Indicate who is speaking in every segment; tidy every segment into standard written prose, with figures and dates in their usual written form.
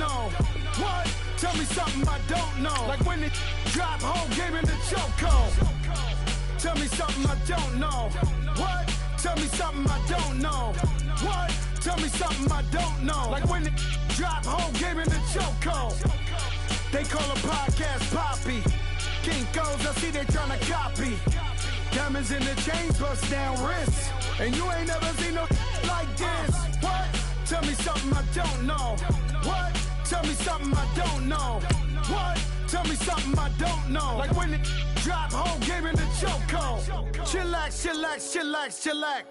Speaker 1: know. What? Tell me something I don't know. Like when it drop home, game in the chokehold. Tell me something I don't know. What? Tell me something I don't know. What? Tell me something I don't know. Like when it drop home, game in the chokehold. They call a podcast Poppy. Kinkos, I see they tryna copy. Diamonds in the chains, bust down wrists. And you ain't never seen no like this. What? Tell me something I don't know. What? Tell me something I don't know. What? Tell me something I don't know. Like when it drop home, game in the chokehold. Chillax, chillax, chillax, chillax.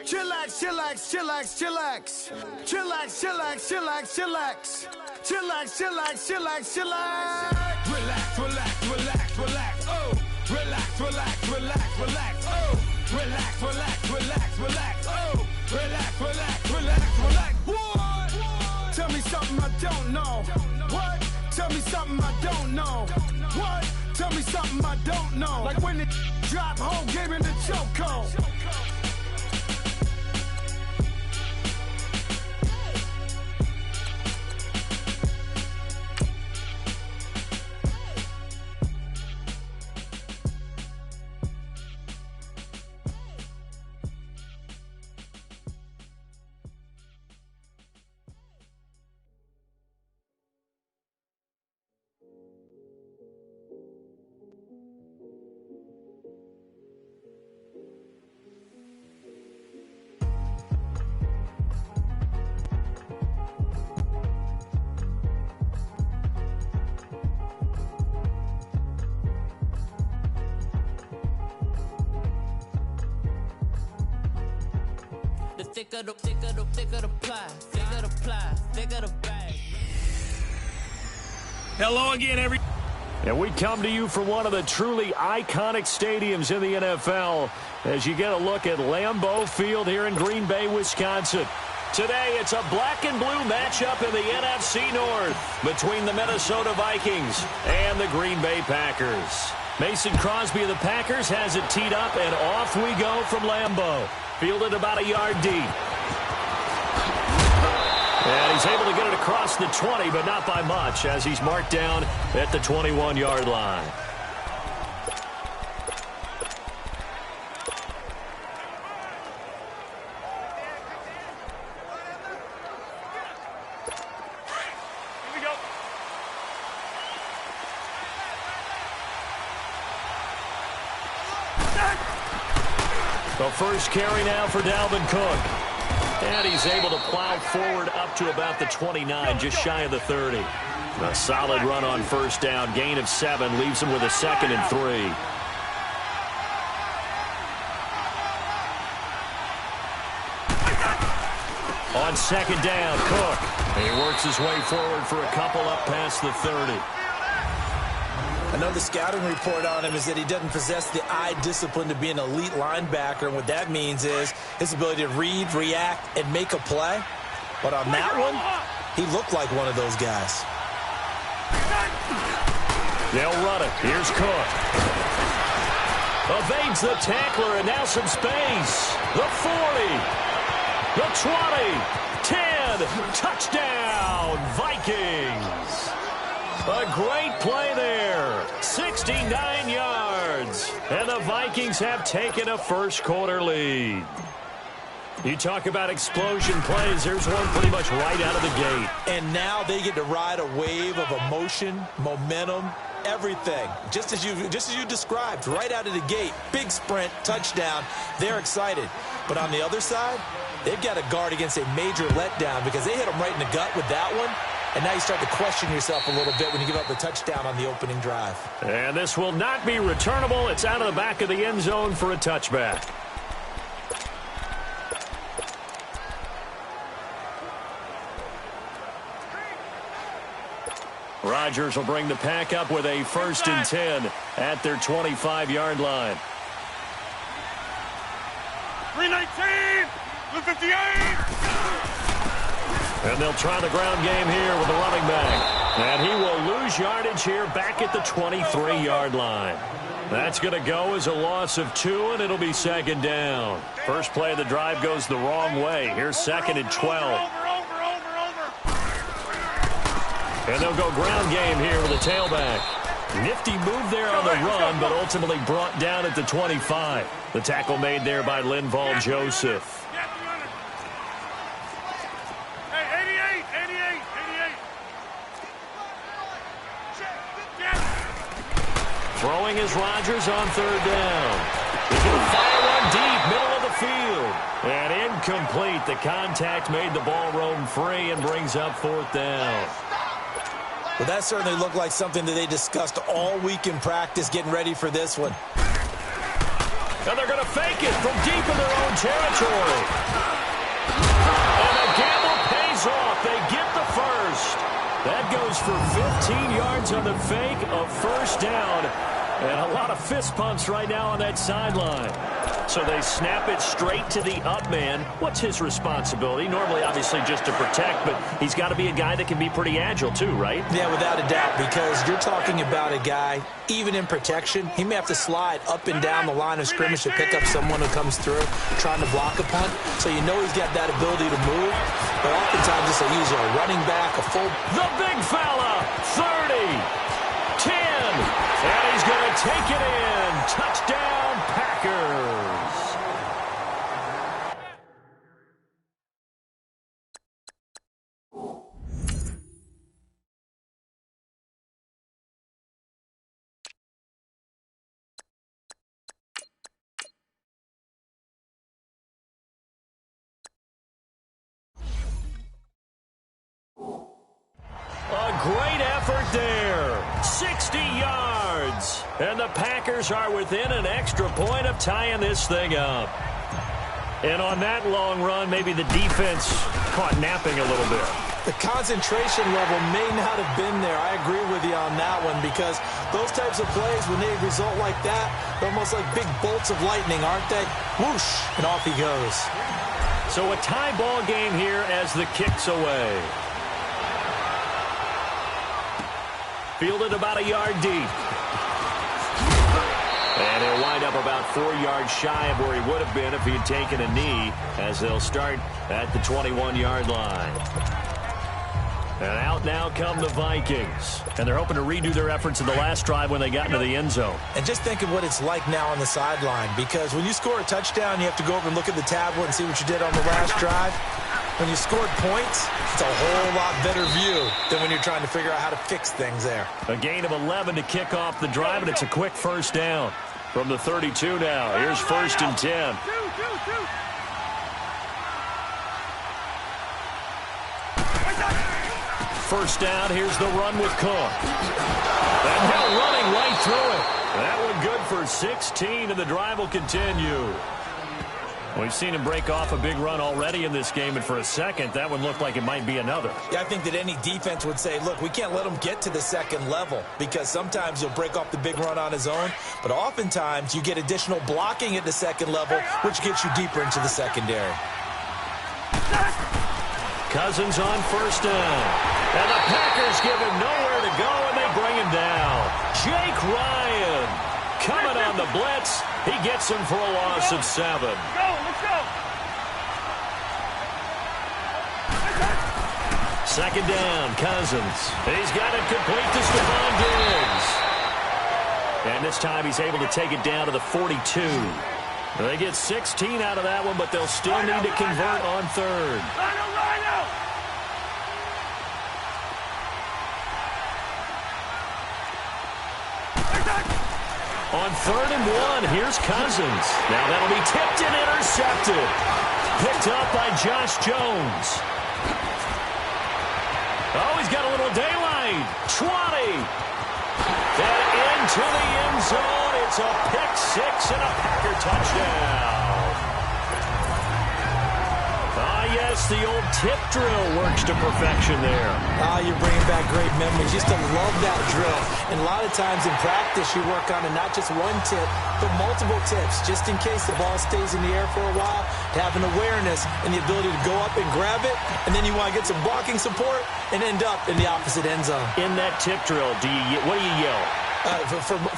Speaker 1: Chillax, chillax, chillax, chillax. Chillax, chillax, chillax, chillax. Chillax, chillax, chillax, chillax. Relax, relax, relax, relax. Oh. Relax, relax, relax, relax. Oh. Relax, relax, relax, relax. Oh. Relax, relax, relax, relax. What? Tell me something I don't know. What? Tell me something I don't know. What? Tell me something I don't know. Like when it drop home, game in the chokehold.
Speaker 2: Hello again, and we come to you from one of the truly iconic stadiums in the NFL as you get a look at Lambeau Field here in Green Bay, Wisconsin. Today, it's a black and blue matchup in the NFC North between the Minnesota Vikings and the Green Bay Packers. Mason Crosby of the Packers has it teed up, and off we go from Lambeau. Fielded about a yard deep. And he's able to get it across the 20, but not by much, as he's marked down at the 21-yard line.
Speaker 3: Here we go.
Speaker 2: The first carry now for Dalvin Cook. And he's able to plow forward up to about the 29, just shy of the 30. A solid run on first down. Gain of 7 leaves him with a 2nd and 3. On 2nd down, Cook. He works his way forward for a couple up past the 30.
Speaker 4: Another scouting report on him is that he doesn't possess the eye discipline to be an elite linebacker, and what that means is his ability to read, react, and make a play. But on that one, he looked like one of those guys.
Speaker 2: They'll run it. Here's Cook. Evades the tackler, and now some space. The 40. The 20. 10. Touchdown, Vikings. A great play there. 69 yards. And the Vikings have taken a first-quarter lead. You talk about explosion plays. There's one pretty much right out of the gate.
Speaker 4: And now they get to ride a wave of emotion, momentum, everything. Just as you described, right out of the gate. Big sprint, touchdown. They're excited. But on the other side, they've got to guard against a major letdown because they hit them right in the gut with that one. And now you start to question yourself a little bit when you give up the touchdown on the opening drive.
Speaker 2: And this will not be returnable. It's out of the back of the end zone for a touchback. Rodgers will bring the pack up with a 1st and 10 at their 25-yard line.
Speaker 3: 319, 258.
Speaker 2: And they'll try the ground game here with the running back. And he will lose yardage here back at the 23-yard line. That's going to go as a loss of 2, and it'll be 2nd down. First play of the drive goes the wrong way. Here's 2nd and 12. And they'll go ground game here with a tailback. Nifty move there on the run, but ultimately brought down at the 25. The tackle made there by Linval Joseph. Throwing is Rodgers on third down. He's going to fire one deep, middle of the field. And incomplete. The contact made the ball roam free and brings up fourth down.
Speaker 4: Well, that certainly looked like something that they discussed all week in practice, getting ready for this one.
Speaker 2: And they're going to fake it from deep in their own territory. And the gamble pays off. They get the first. That goes for 15 yards on the fake, a first down. And a lot of fist pumps right now on that sideline. So they snap it straight to the up man. What's his responsibility? Normally, obviously, just to protect, but he's got to be a guy that can be pretty agile too, right?
Speaker 4: Yeah, without a doubt, because you're talking about a guy, even in protection, he may have to slide up and down the line of scrimmage to pick up someone who comes through trying to block a punt. So you know he's got that ability to move. But oftentimes, it's usually a running back, a full...
Speaker 2: The big fella, 30, 10, and he's going to take it in. Touchdown, Packers. A great effort there. 60 yards. And the Packers are within an extra point of tying this thing up. And on that long run, maybe the defense caught napping a little bit.
Speaker 4: The concentration level may not have been there. I agree with you on that one, because those types of plays, when they result like that, they're almost like big bolts of lightning, aren't they? Whoosh, and off he goes.
Speaker 2: So a tie ball game here as the kick's away. Fielded about a yard deep. And he'll wind up about 4 yards shy of where he would have been if he had taken a knee, as they'll start at the 21-yard line. And out now come the Vikings. And they're hoping to redo their efforts in the last drive when they got into the end zone.
Speaker 4: And just think of what it's like now on the sideline, because when you score a touchdown, you have to go over and look at the tablet and see what you did on the last drive. When you scored points, it's a whole lot better view than when you're trying to figure out how to fix things there.
Speaker 2: A gain of 11 to kick off the drive, and it's a quick first down from the 32 now. Here's 1st and 10. First down, here's the run with Cook. And now running right through it. That one good for 16, and the drive will continue. We've seen him break off a big run already in this game, and for a second, that one looked like it might be another.
Speaker 4: Yeah, I think that any defense would say, look, we can't let him get to the second level, because sometimes he'll break off the big run on his own, but oftentimes you get additional blocking at the second level, which gets you deeper into the secondary.
Speaker 2: Cousins on first down. And the Packers give him nowhere to go, and they bring him down. Jake Ryan coming on the blitz. He gets him for a loss of 7.
Speaker 3: Let's go.
Speaker 2: Second down, Cousins. He's got it complete to Stephon Diggs. And this time he's able to take it down to the 42. They get 16 out of that one, but they'll still need to convert on third. On 3rd and 1, here's Cousins. Now that'll be tipped and intercepted. Picked up by Josh Jones. Oh, he's got a little daylight. 20. And into the end zone. It's a pick 6 and a Packer touchdown. Ah, yes, the old tip drill works to perfection there.
Speaker 4: You're bringing back great memories. Used to love that drill. And a lot of times in practice, you work on it, not just one tip, but multiple tips, just in case the ball stays in the air for a while, to have an awareness and the ability to go up and grab it, and then you want to get some blocking support and end up in the opposite end zone.
Speaker 2: In that tip drill, what do you yell?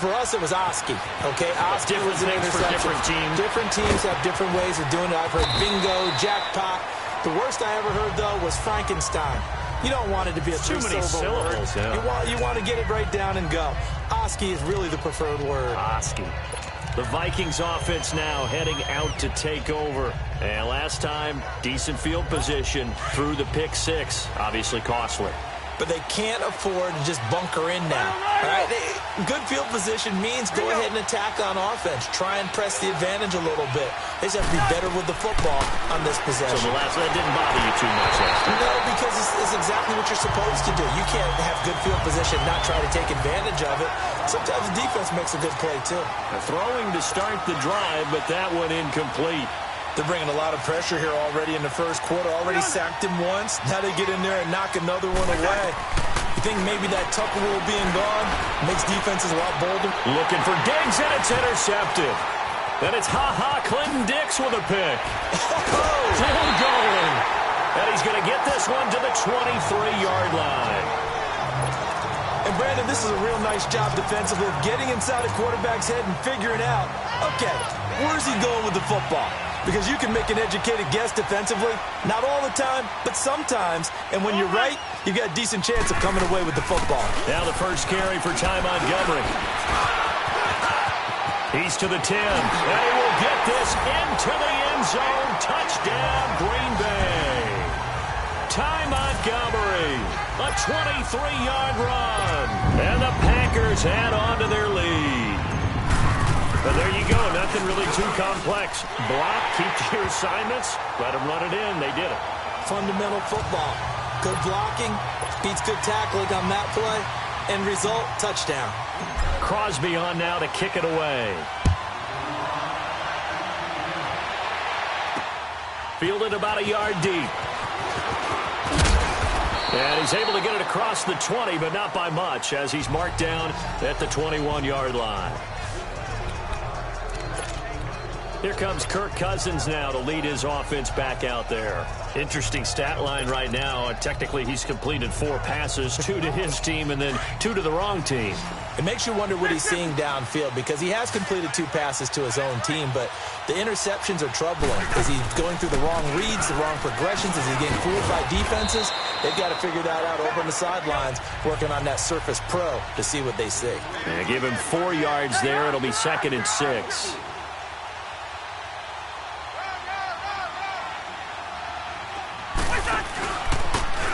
Speaker 4: For us, it was Oski. Okay, Oski was an
Speaker 2: things for different teams.
Speaker 4: Different teams have different ways of doing it. I've heard bingo, jackpot. The worst I ever heard, though, was Frankenstein. You don't want it to be a
Speaker 2: too many syllables.
Speaker 4: Yeah. You want to get it right down and go. Oski is really the preferred word.
Speaker 2: Oski. The Vikings offense now heading out to take over. And last time, decent field position through the pick six. Obviously costly.
Speaker 4: But they can't afford to just bunker in now. All right? Good field position means go ahead and attack on offense. Try and press the advantage a little bit. They just have to be better with the football on this possession.
Speaker 2: So that didn't bother you too much last time?
Speaker 4: No, because it's exactly what you're supposed to do. You can't have good field position and not try to take advantage of it. Sometimes the defense makes a good play, too.
Speaker 2: Throwing to start the drive, but that one incomplete.
Speaker 4: They're bringing a lot of pressure here already in the first quarter. Already sacked him once. Now they get in there and knock another one away. You think maybe that Tucker rule being gone makes defenses a lot bolder?
Speaker 2: Looking for Diggs, and it's intercepted. Then it's Clinton Dix with a pick. Still going. And he's going to get this one to the 23-yard line.
Speaker 4: And, Brandon, this is a real nice job defensively of getting inside a quarterback's head and figuring out, okay, where's he going with the football? Because you can make an educated guess defensively. Not all the time, but sometimes. And when you're right, you've got a decent chance of coming away with the football.
Speaker 2: Now the first carry for Ty Montgomery. He's to the 10. And he will get this into the end zone. Touchdown, Green Bay. Ty Montgomery, a 23-yard run. And the Packers add on to their lead. But there you go. Nothing really too complex. Block, keep to your assignments, let them run it in. They did it.
Speaker 4: Fundamental football. Good blocking, beats good tackling on that play, and result, touchdown.
Speaker 2: Crosby on now to kick it away. Fielded about a yard deep. And he's able to get it across the 20, but not by much, as he's marked down at the 21-yard line. Here comes Kirk Cousins now to lead his offense back out there. Interesting stat line right now. Technically, he's completed 4 passes, 2 to his team and then 2 to the wrong team.
Speaker 4: It makes you wonder what he's seeing downfield because he has completed 2 passes to his own team, but the interceptions are troubling. Is he going through the wrong reads, the wrong progressions? Is he getting fooled by defenses? They've got to figure that out over on the sidelines, working on that Surface Pro to see what they see.
Speaker 2: And give him 4 yards there. It'll be 2nd and 6.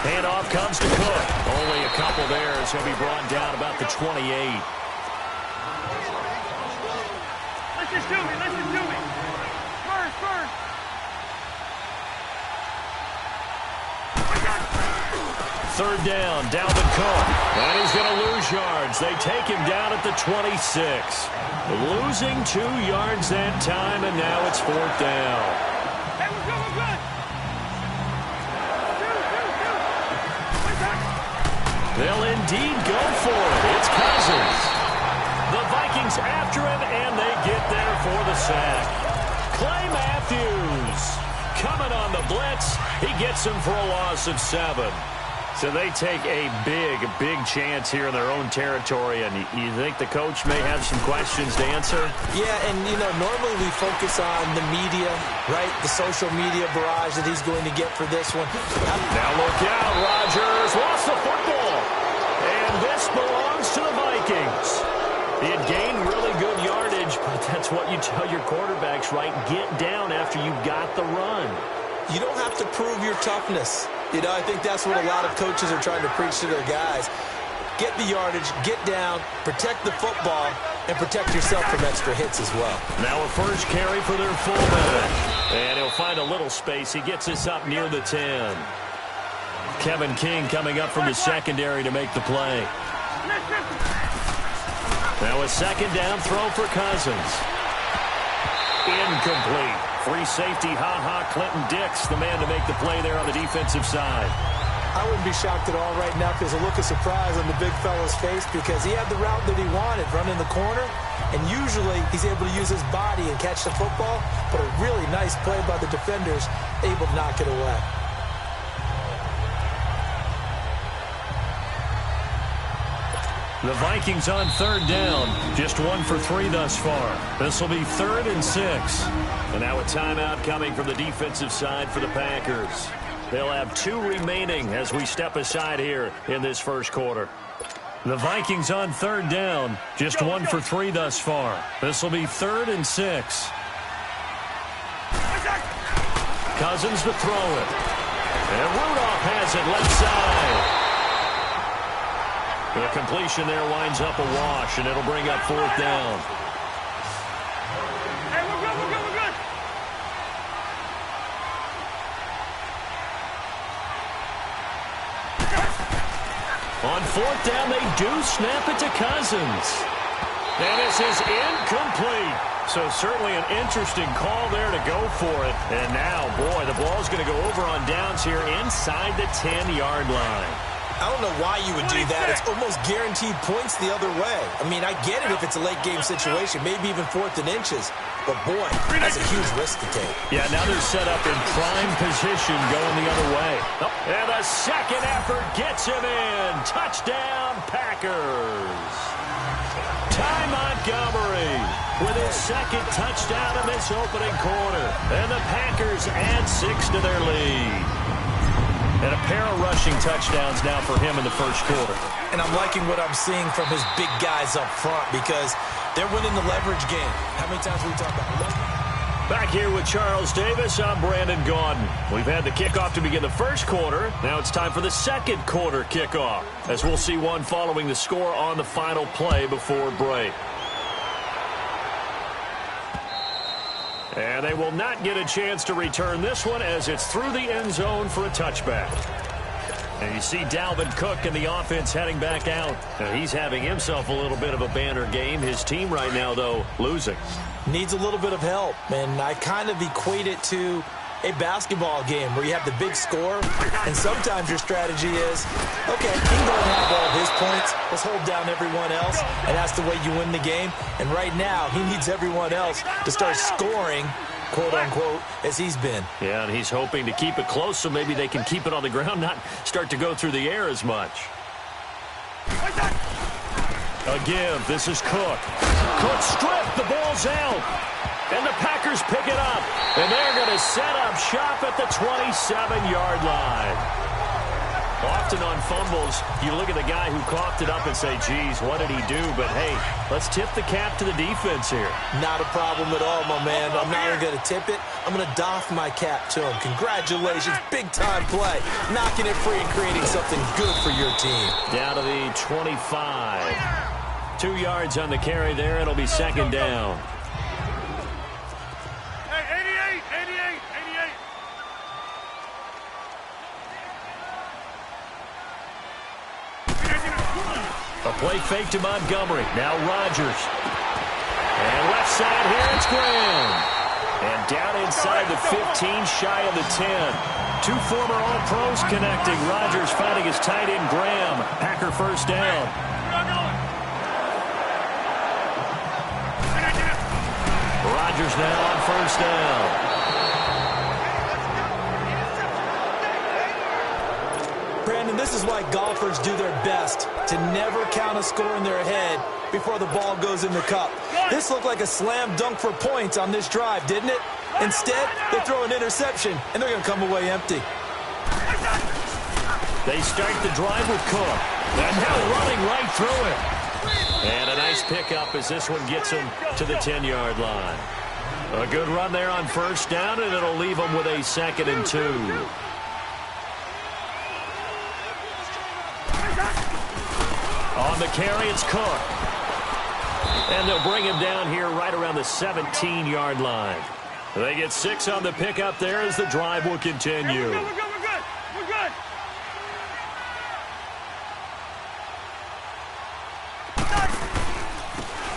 Speaker 2: Handoff comes to Cook. Only a couple there. It's going to be brought down about the 28.
Speaker 3: Let's just do it. First.
Speaker 2: 3rd down, Dalvin Cook. And he's going to lose yards. They take him down at the 26. Losing 2 yards that time, and now it's 4th down.
Speaker 3: Hey, we're good.
Speaker 2: They'll indeed go for it. It's Cousins. The Vikings after him, and they get there for the sack. Clay Matthews coming on the blitz. He gets him for a loss of 7. So they take a big chance here in their own territory, and you think the coach may have some questions to answer?
Speaker 4: Yeah, and, normally we focus on the media, right? The social media barrage that he's going to get for this one.
Speaker 2: Now look out, Rodgers lost the football, and this belongs to the Vikings. He had gained really good yardage, but that's what you tell your quarterbacks, right? Get down after you got the run.
Speaker 4: You don't have to prove your toughness. I think that's what a lot of coaches are trying to preach to their guys. Get the yardage, get down, protect the football, and protect yourself from extra hits as well.
Speaker 2: Now a first carry for their fullback. And he'll find a little space. He gets us up near the 10. Kevin King coming up from the secondary to make the play. Now a 2nd down throw for Cousins. Incomplete. Free safety, Clinton Dix, the man to make the play there on the defensive side.
Speaker 4: I wouldn't be shocked at all right now because a look of surprise on the big fella's face because he had the route that he wanted, running the corner, and usually he's able to use his body and catch the football, but a really nice play by the defenders, able to knock it away.
Speaker 2: The Vikings on 3rd down. Just 1 for 3 thus far. This will be 3rd and 6. And now a timeout coming from the defensive side for the Packers. They'll have 2 remaining as we step aside here in this first quarter. The Vikings on 3rd down. Just 1 for 3 thus far. This will be 3rd and 6. Cousins to throw it. And Rudolph has it left side. The completion there winds up a wash, and it'll bring up 4th down.
Speaker 3: Hey, we're good, we're good, we're good.
Speaker 2: On 4th down, they do snap it to Cousins. And this is incomplete. So certainly an interesting call there to go for it. And now, boy, the ball's going to go over on downs here inside the 10-yard line.
Speaker 4: I don't know why you would do that. It's almost guaranteed points the other way. I mean, I get it if it's a late-game situation, maybe even 4th and inches. But, boy, that's a huge risk to take.
Speaker 2: Yeah, now they're set up in prime position going the other way. And the second effort gets him in. Touchdown, Packers. Ty Montgomery with his 2nd touchdown in this opening quarter. And the Packers add 6 to their lead. And a pair of rushing touchdowns now for him in the first quarter.
Speaker 4: And I'm liking what I'm seeing from his big guys up front because they're winning the leverage game. How many times have we talked about
Speaker 2: Back here with Charles Davis, I'm Brandon Gaudin. We've had the kickoff to begin the first quarter. Now it's time for the second quarter kickoff, as we'll see one following the score on the final play before break. And they will not get a chance to return this one as it's through the end zone for a touchback. And you see Dalvin Cook and the offense heading back out. Now he's having himself a little bit of a banner game. His team right now, though, losing.
Speaker 4: Needs a little bit of help, and I kind of equate it to a basketball game where you have the big score, and sometimes your strategy is, okay, he can go and have all of his points. Let's hold down everyone else, and that's the way you win the game. And right now, he needs everyone else to start scoring, quote-unquote, as he's been.
Speaker 2: Yeah, and he's hoping to keep it close so maybe they can keep it on the ground, not start to go through the air as much. A give. This is Cook. Cook stripped. The ball's out. And the Packers pick it up. And they're going to set up shop at the 27-yard line. Often on fumbles, you look at the guy who coughed it up and say, geez, what did he do? But, hey, let's tip the cap to the defense here.
Speaker 4: Not a problem at all, my man. I'm not even going to tip it. I'm going to doff my cap to him. Congratulations. Big-time play. Knocking it free and creating something good for your team.
Speaker 2: Down to the 25. 2 yards on the carry there. It'll be second down. A play fake to Montgomery. Now Rodgers. And left side here, it's Graham. And down inside the 15, shy of the 10. 2 former All-Pros connecting. Rodgers finding his tight end, Graham. Packer first down. Rodgers now on first down.
Speaker 4: Brandon, this is why golfers do their best to never count a score in their head before the ball goes in the cup. This looked like a slam dunk for points on this drive, didn't it? Instead, they throw an interception, and they're going to come away empty.
Speaker 2: They start the drive with Cook. And now running right through it. And a nice pickup as this one gets him to the 10-yard line. A good run there on first down, and it'll leave them with a 2nd and 2. On the carry, it's Cook. And they'll bring him down here right around the 17-yard line. They get 6 on the pickup there as the drive will continue.
Speaker 3: We're good, we're good, we're good.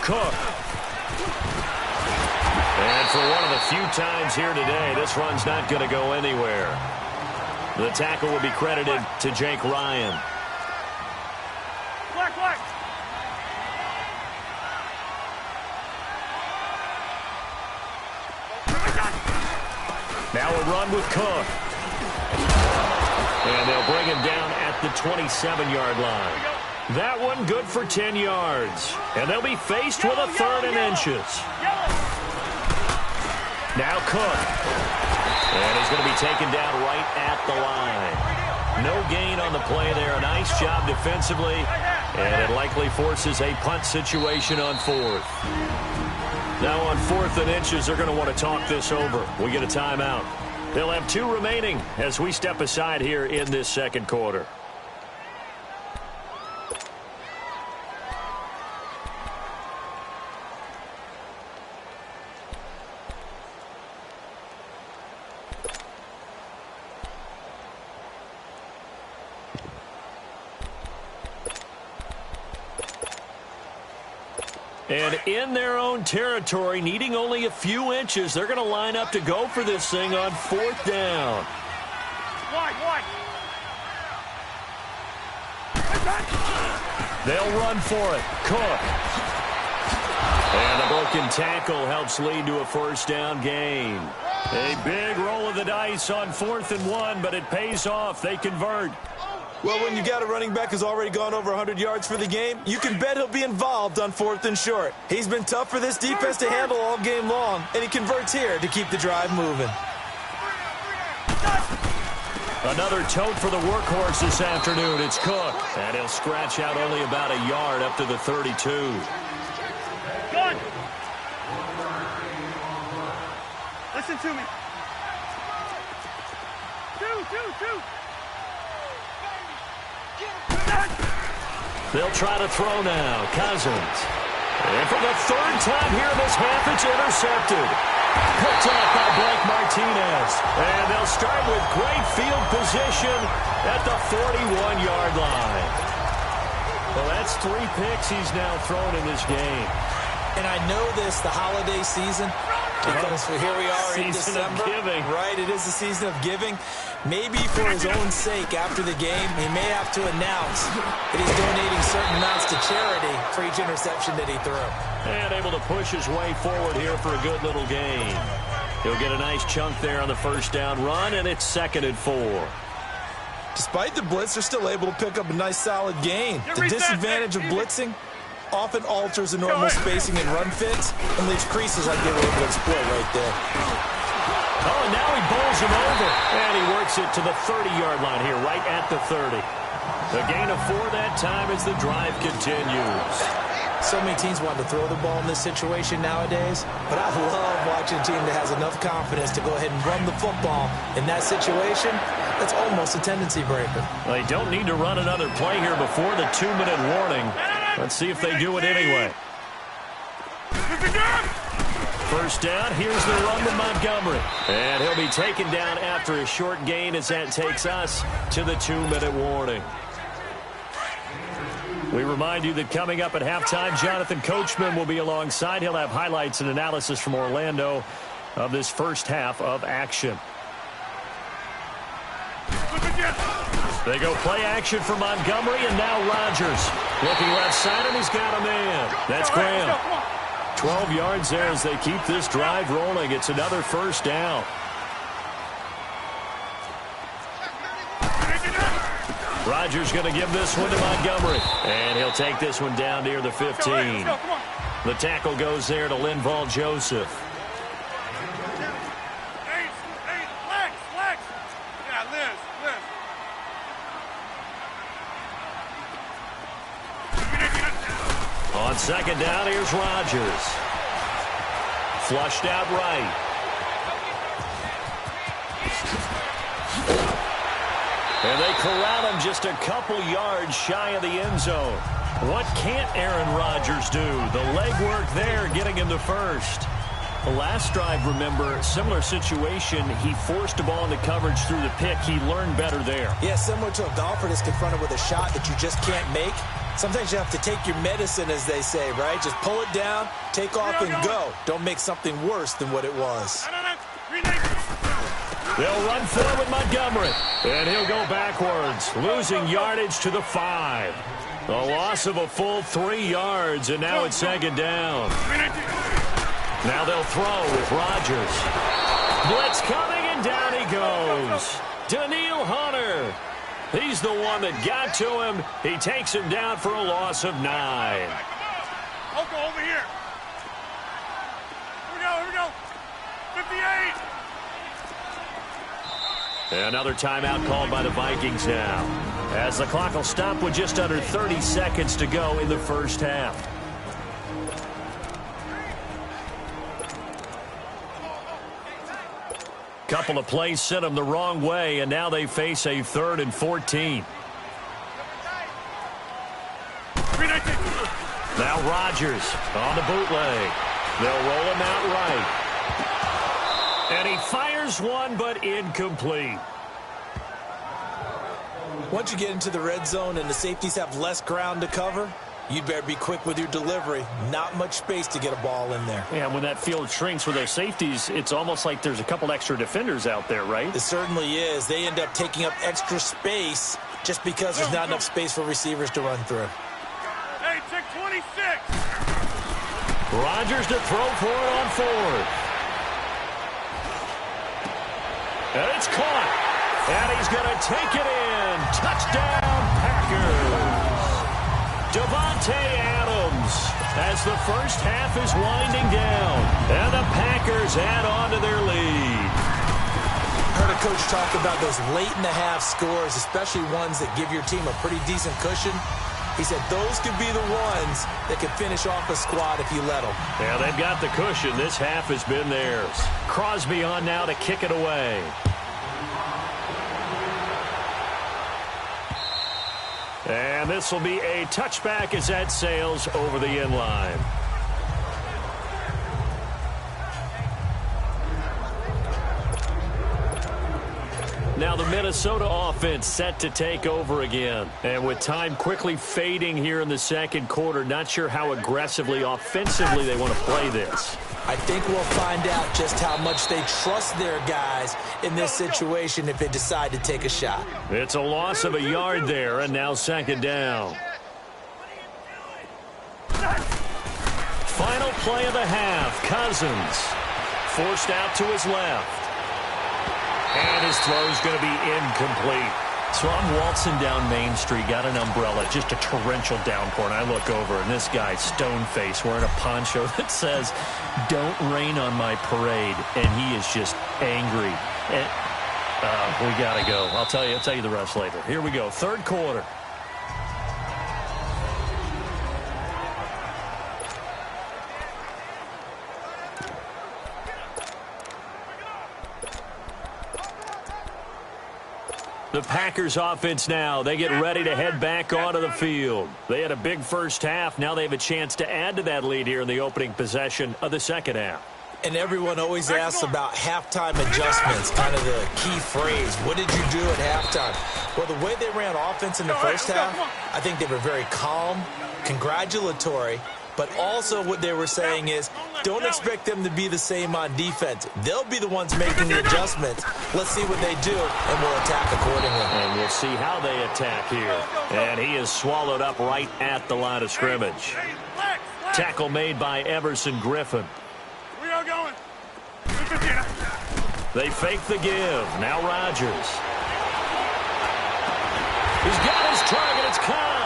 Speaker 2: Cook. And for one of the few times here today, this run's not going to go anywhere. The tackle will be credited to Jake Ryan.
Speaker 3: Black.
Speaker 2: Now a run with Cook. And they'll bring him down at the 27-yard line. That one good for 10 yards. And they'll be faced with a 3rd and inches. Now Cook. And he's going to be taken down right at the line. No gain on the play there. A nice job defensively. And it likely forces a punt situation on 4th. Now on 4th and inches, they're going to want to talk this over. We get a timeout. They'll have 2 remaining as we step aside here in this second quarter. And in their own territory, needing only a few inches, they're going to line up to go for this thing on 4th down.
Speaker 3: Wide.
Speaker 2: They'll run for it. Cook. And a broken tackle helps lead to a first down gain. A big roll of the dice on 4th and 1, but it pays off. They convert.
Speaker 4: Well, when you got a running back who's already gone over 100 yards for the game, you can bet he'll be involved on 4th and short. He's been tough for this defense to handle all game long, and he converts here to keep the drive moving.
Speaker 2: Another tote for the workhorse this afternoon. It's Cook. And he'll scratch out only about a yard up to the 32.
Speaker 3: Gun! Listen to me. Two.
Speaker 2: They'll try to throw now. Cousins. And for the 3rd time here in this half, it's intercepted. Picked off by Blake Martinez. And they'll start with great field position at the 41-yard line. Well, that's 3 picks he's now thrown in this game.
Speaker 4: And I know this, the holiday season, because here we are in December.
Speaker 2: Giving.
Speaker 4: Right, it is the season of giving. Maybe for his own sake after the game, he may have to announce that he's donating certain amounts to charity for each interception that he threw.
Speaker 2: And able to push his way forward here for a good little gain. He'll get a nice chunk there on the first down run, and it's 2nd and 4.
Speaker 4: Despite the blitz, they're still able to pick up a nice solid gain. The disadvantage of blitzing often alters the normal spacing and run fits and leaves creases like they were able to exploit right there.
Speaker 2: Oh, and now he bowls him over. And he works it to the 30-yard line here, right at the 30. A gain of 4 that time as the drive continues.
Speaker 4: So many teams want to throw the ball in this situation nowadays, but I love watching a team that has enough confidence to go ahead and run the football. In that situation, that's almost a tendency breaker.
Speaker 2: They don't need to run another play here before the 2-minute warning. Let's see if they do it anyway. First down, here's the run to Montgomery. And he'll be taken down after a short gain as that takes us to the 2-minute warning. We remind you that coming up at halftime, Jonathan Coachman will be alongside. He'll have highlights and analysis from Orlando of this first half of action. They go play action for Montgomery, and now Rodgers. Looking left side, and he's got a man. That's Graham. 12 yards there as they keep this drive rolling. It's another first down. Rodgers going to give this one to Montgomery. And he'll take this one down near the 15. The tackle goes there to Linval Joseph. On second down, here's Rodgers. Flushed out right. And they corral him just a couple yards shy of the end zone. What can't Aaron Rodgers do? The legwork there getting him to first. The last drive, remember, similar situation. He forced the ball into coverage through the pick. He learned better there.
Speaker 4: Yeah, similar to a golfer that's confronted with a shot that you just can't make. Sometimes you have to take your medicine, as they say, right? Just pull it down, take off, and go. Don't make something worse than what it was.
Speaker 2: They'll run for it with Montgomery. And he'll go backwards, losing yardage to the 5. A loss of a full 3 yards, and now it's second down. Now they'll throw with Rodgers. Blitz coming, and down he goes. Daniil Hunter. He's the one that got to him. He takes him down for a loss of 9.
Speaker 3: Oko, over here. Here we go. 58.
Speaker 2: Another timeout called by the Vikings now, as the clock will stop with just under 30 seconds to go in the first half. Couple of plays sent them the wrong way, and now they face a 3rd and 14. Now Rodgers on the bootleg. They'll roll him out right. And he fires one, but incomplete.
Speaker 4: Once you get into the red zone and the safeties have less ground to cover, you'd better be quick with your delivery. Not much space to get a ball in there.
Speaker 2: Yeah, when that field shrinks with those safeties, it's almost like there's a couple extra defenders out there, right?
Speaker 4: It certainly is. They end up taking up extra space just because there's not enough space for receivers to run through.
Speaker 3: Hey, check 26.
Speaker 2: Rodgers to throw for it on 4th. And it's caught. And he's going to take it in. Touchdown, Packers. Davante Adams as the first half is winding down. And the Packers add on to their lead.
Speaker 4: Heard a coach talk about those late-in-the-half scores, especially ones that give your team a pretty decent cushion. He said those could be the ones that could finish off a squad if you let them.
Speaker 2: Yeah, they've got the cushion. This half has been theirs. Crosby on now to kick it away. And this will be a touchback as that sails over the end line. Now the Minnesota offense set to take over again. And with time quickly fading here in the second quarter, not sure how aggressively, offensively they want to play this.
Speaker 4: I think we'll find out just how much they trust their guys in this situation if they decide to take a shot.
Speaker 2: It's a loss of a yard there, and now 2nd down. Final play of the half. Cousins forced out to his left. And his throw is going to be incomplete. So I'm waltzing down Main Street, got an umbrella, just a torrential downpour, and I look over, and this guy, stone-faced, wearing a poncho that says, "Don't rain on my parade," and he is just angry. And, we got to go. I'll tell you the rest later. Here we go, 3rd quarter. The Packers offense now, they get ready to head back onto the field. They had a big first half. Now they have a chance to add to that lead here in the opening possession of the second half.
Speaker 4: And everyone always asks about halftime adjustments, kind of the key phrase. What did you do at halftime? Well, the way they ran offense in the first half, I think they were very calm, congratulatory, but also what they were saying is, don't expect them to be the same on defense. They'll be the ones making the adjustments. Let's see what they do, and we'll attack accordingly.
Speaker 2: And we'll see how they attack here. And he is swallowed up right at the line of scrimmage. Tackle made by Everson Griffin.
Speaker 3: We are going.
Speaker 2: They fake the give. Now Rodgers. He's got his target. It's caught.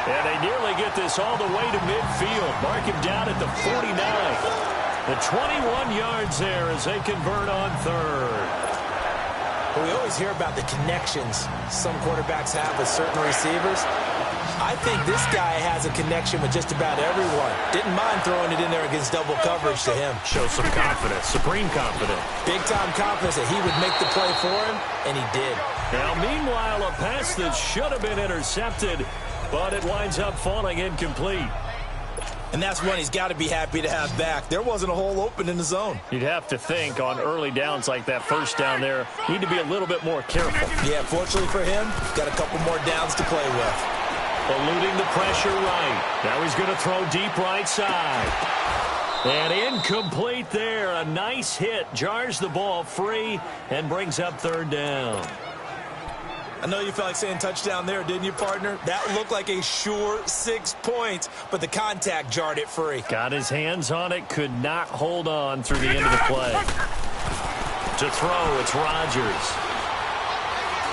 Speaker 2: And they nearly get this all the way to midfield. Mark him down at the 49. The 21 yards there as they convert on 3rd.
Speaker 4: Well, we always hear about the connections some quarterbacks have with certain receivers. I think this guy has a connection with just about everyone. Didn't mind throwing it in there against double coverage to him.
Speaker 2: Shows some confidence, supreme confidence.
Speaker 4: Big-time confidence that he would make the play for him, and he did.
Speaker 2: Now, meanwhile, a pass that should have been intercepted, but it winds up falling incomplete.
Speaker 4: And that's one he's got to be happy to have back. There wasn't a hole open in the zone.
Speaker 2: You'd have to think on early downs like that first down there, need to be a little bit more careful.
Speaker 4: Yeah, fortunately for him, got a couple more downs to play with.
Speaker 2: Eluding the pressure right. Now he's going to throw deep right side. And incomplete there. A nice hit. Jars the ball free and brings up 3rd down.
Speaker 4: I know you felt like saying touchdown there, didn't you, partner? That looked like a sure 6 points, but the contact jarred it free.
Speaker 2: Got his hands on it, could not hold on through the end of the play. To throw, it's Rodgers.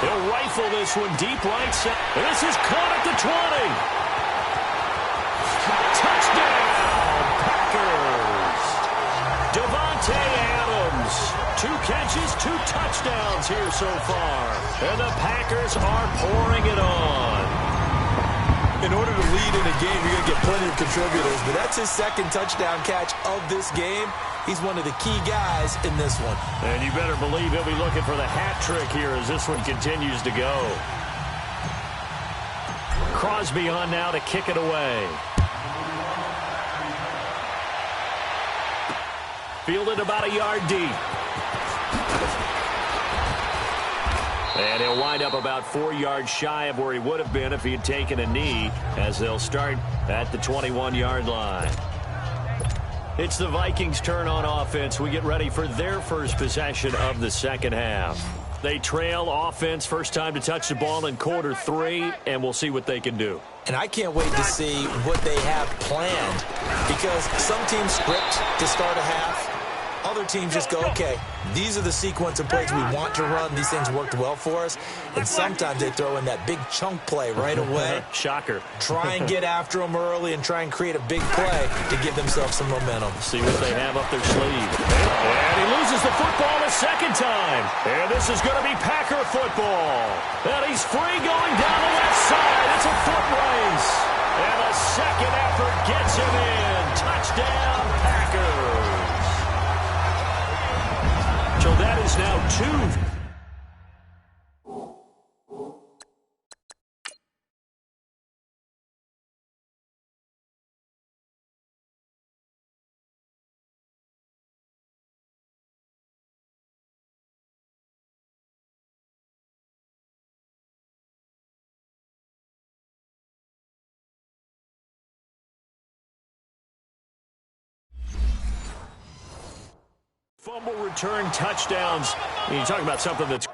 Speaker 2: He'll rifle this one deep right side. This is caught at the 20. Touchdown, Packers. Davante Adams 2 catches, 2 touchdowns here so far. And the Packers are pouring it on.
Speaker 4: In order to lead in a game, you're going to get plenty of contributors, but that's his second touchdown catch of this game. He's one of the key guys in this one.
Speaker 2: And you better believe he'll be looking for the hat trick here as this one continues to go. Crosby on now to kick it away. Fielded about a yard deep. And he'll wind up about 4 yards shy of where he would have been if he had taken a knee, as they'll start at the 21-yard line. It's the Vikings' turn on offense. We get ready for their first possession of the second half. They trail offense, first time to touch the ball in quarter 3, and we'll see what they can do.
Speaker 4: And I can't wait to see what they have planned, because some teams script to start a half. Other teams just go, okay, these are the sequence of plays we want to run. These things worked well for us. And sometimes they throw in that big chunk play right away.
Speaker 2: Shocker.
Speaker 4: Try and get after them early and try and create a big play to give themselves some momentum.
Speaker 2: See what they have up their sleeve. And he loses the football a second time. And this is going to be Packer football. And he's free going down the left side. It's a foot race. And a second effort gets him in. Touchdown, Packers. So that is now 2. Fumble return touchdowns. You talk about something that's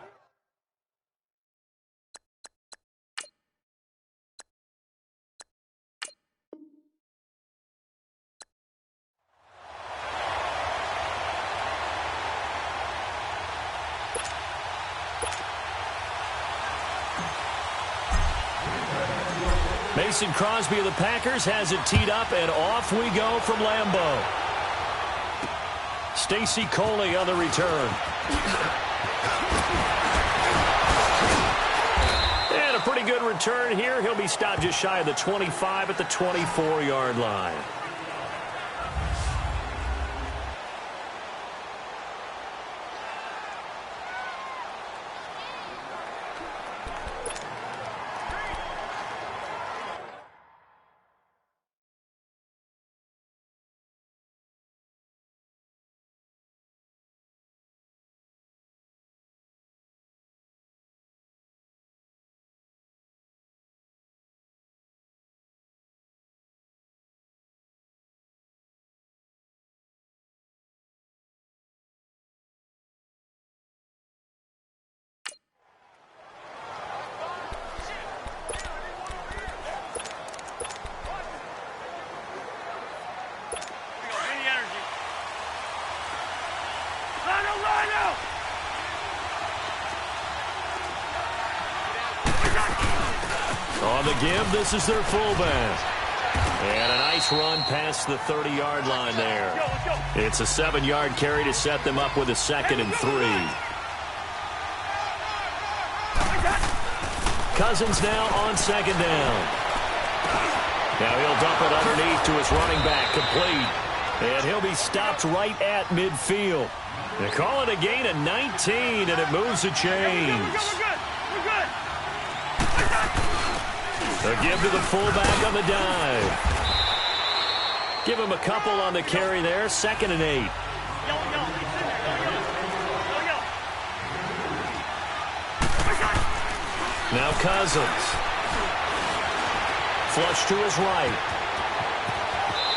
Speaker 2: Mason Crosby of the Packers has it teed up, and off we go from Lambeau. Stacy Coley on the return. And a pretty good return here. He'll be stopped just shy of the 25 at the 24-yard line. On the give, this is their fullback. And a nice run past the 30-yard line there. It's a 7-yard carry to set them up with a 2nd and 3. Cousins now on 2nd down. Now he'll dump it underneath to his running back, complete. And he'll be stopped right at midfield. They call it a gain of 19, and it moves the chains. A give to the fullback on the dive. Give him a couple on the carry there. 2nd and 8. Now Cousins. Flush to his right.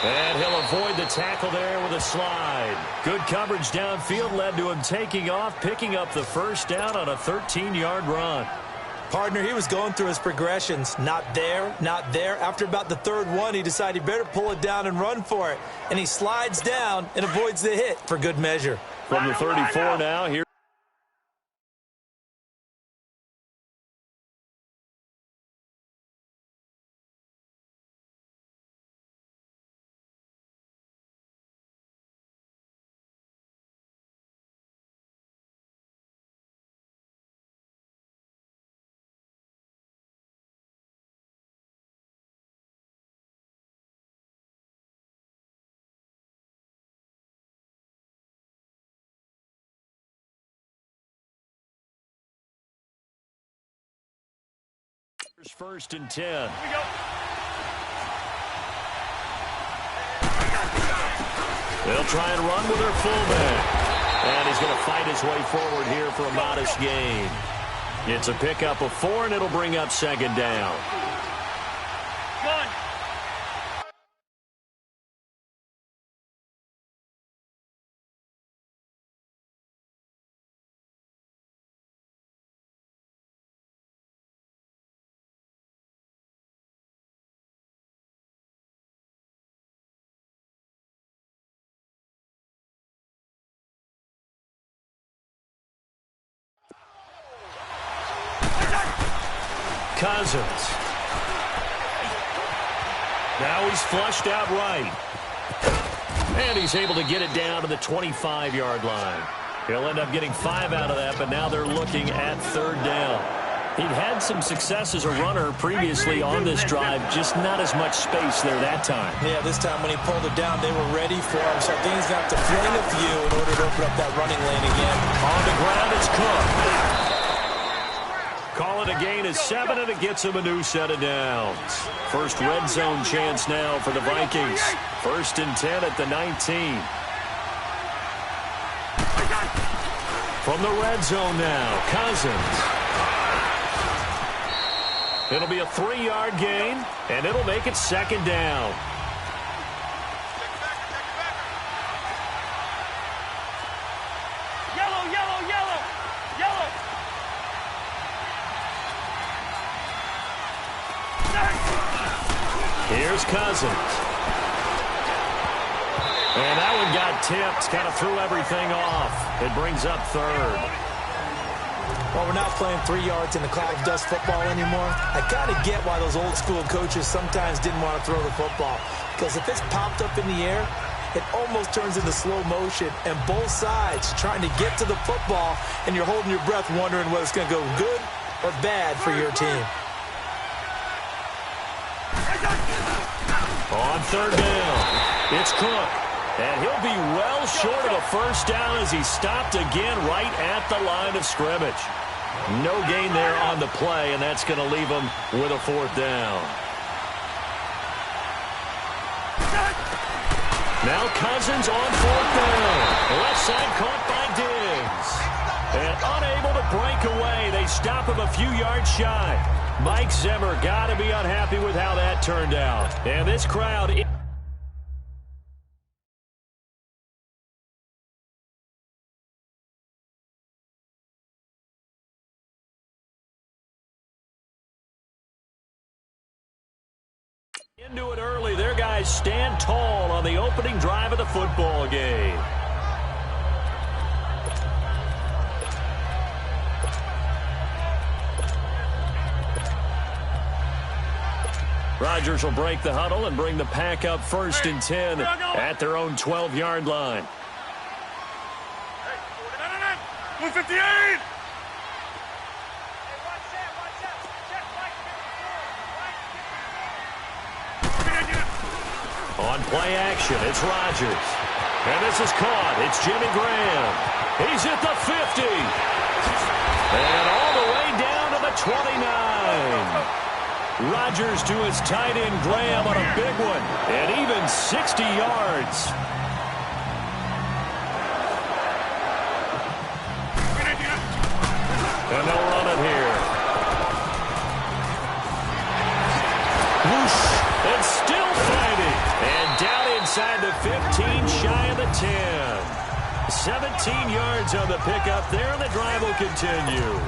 Speaker 2: And he'll avoid the tackle there with a slide. Good coverage downfield led to him taking off, picking up the first down on a 13-yard run.
Speaker 4: Partner, he was going through his progressions. Not there, not there. After about the 3rd one, he decided he better pull it down and run for it. And he slides down and avoids the hit for good measure.
Speaker 2: From the 34 now, here. First and 10.
Speaker 3: Here we go.
Speaker 2: They'll try and run with their fullback. And he's going to fight his way forward here for a modest gain. It's a pickup of 4, and it'll bring up second down.
Speaker 3: One.
Speaker 2: Cousins. Now he's flushed out right. And he's able to get it down to the 25-yard line. He'll end up getting 5 out of that, but now they're looking at third down. He'd had some success as a runner previously on this drive, just not as much space there that time.
Speaker 4: Yeah, this time when he pulled it down, they were ready for him. So I think he's going to have to fling a few in order to open up that running lane again.
Speaker 2: On the ground, it's Cook. Call it a gain of 7, and it gets him a new set of downs. First red zone chance now for the Vikings. First and 10 at the 19. From the red zone now, Cousins. It'll be a 3-yard gain, and it'll make it second down.
Speaker 3: Yellow, yellow, yellow, yellow.
Speaker 2: Here's Cousins. And that one got tipped, kind of threw everything off. It brings up third.
Speaker 4: Well, we're not playing 3 yards in the cloud of dust football anymore. I kind of get why those old school coaches sometimes didn't want to throw the football. Because if it's popped up in the air, it almost turns into slow motion. And both sides trying to get to the football, and you're holding your breath wondering whether it's going to go good or bad for your team.
Speaker 2: On third down, it's Cook. And he'll be well short of a first down as he's stopped again right at the line of scrimmage. No gain there on the play, and that's going to leave him with a fourth down. Now Cousins on fourth down. Left side caught by Diggs. And unable to break away, they stop him a few yards shy. Mike Zimmer got to be unhappy with how that turned out. And this crowd... into it early. Their guys stand tall on the opening drive of the football game. Rodgers will break the huddle and bring the pack up first and 10 at their own 12-yard line.
Speaker 3: 158!
Speaker 2: On play action, it's Rodgers. And this is caught. It's Jimmy Graham. He's at the 50. And all the way down to the 29. Rodgers to his tight end Graham on a big one. And even 60 yards. And they'll run it here. Whoosh. And still fighting. And down inside the 15, shy of the 10. 17 yards on the pickup there, and the drive will continue.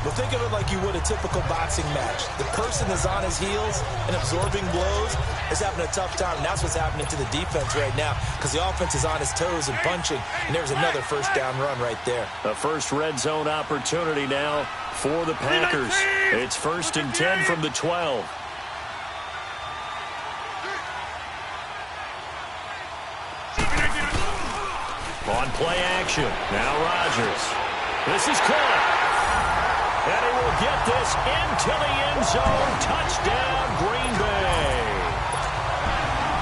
Speaker 4: Well, think of it like you would a typical boxing match. The person is on his heels and absorbing blows is having a tough time. And that's what's happening to the defense right now because the offense is on his toes and punching. And there's another first down run right there.
Speaker 2: A first red zone opportunity now for the Packers. It's first and 10 from the 12. On play action, now Rodgers. This is caught. And he will get this into the end zone. Touchdown, Green Bay.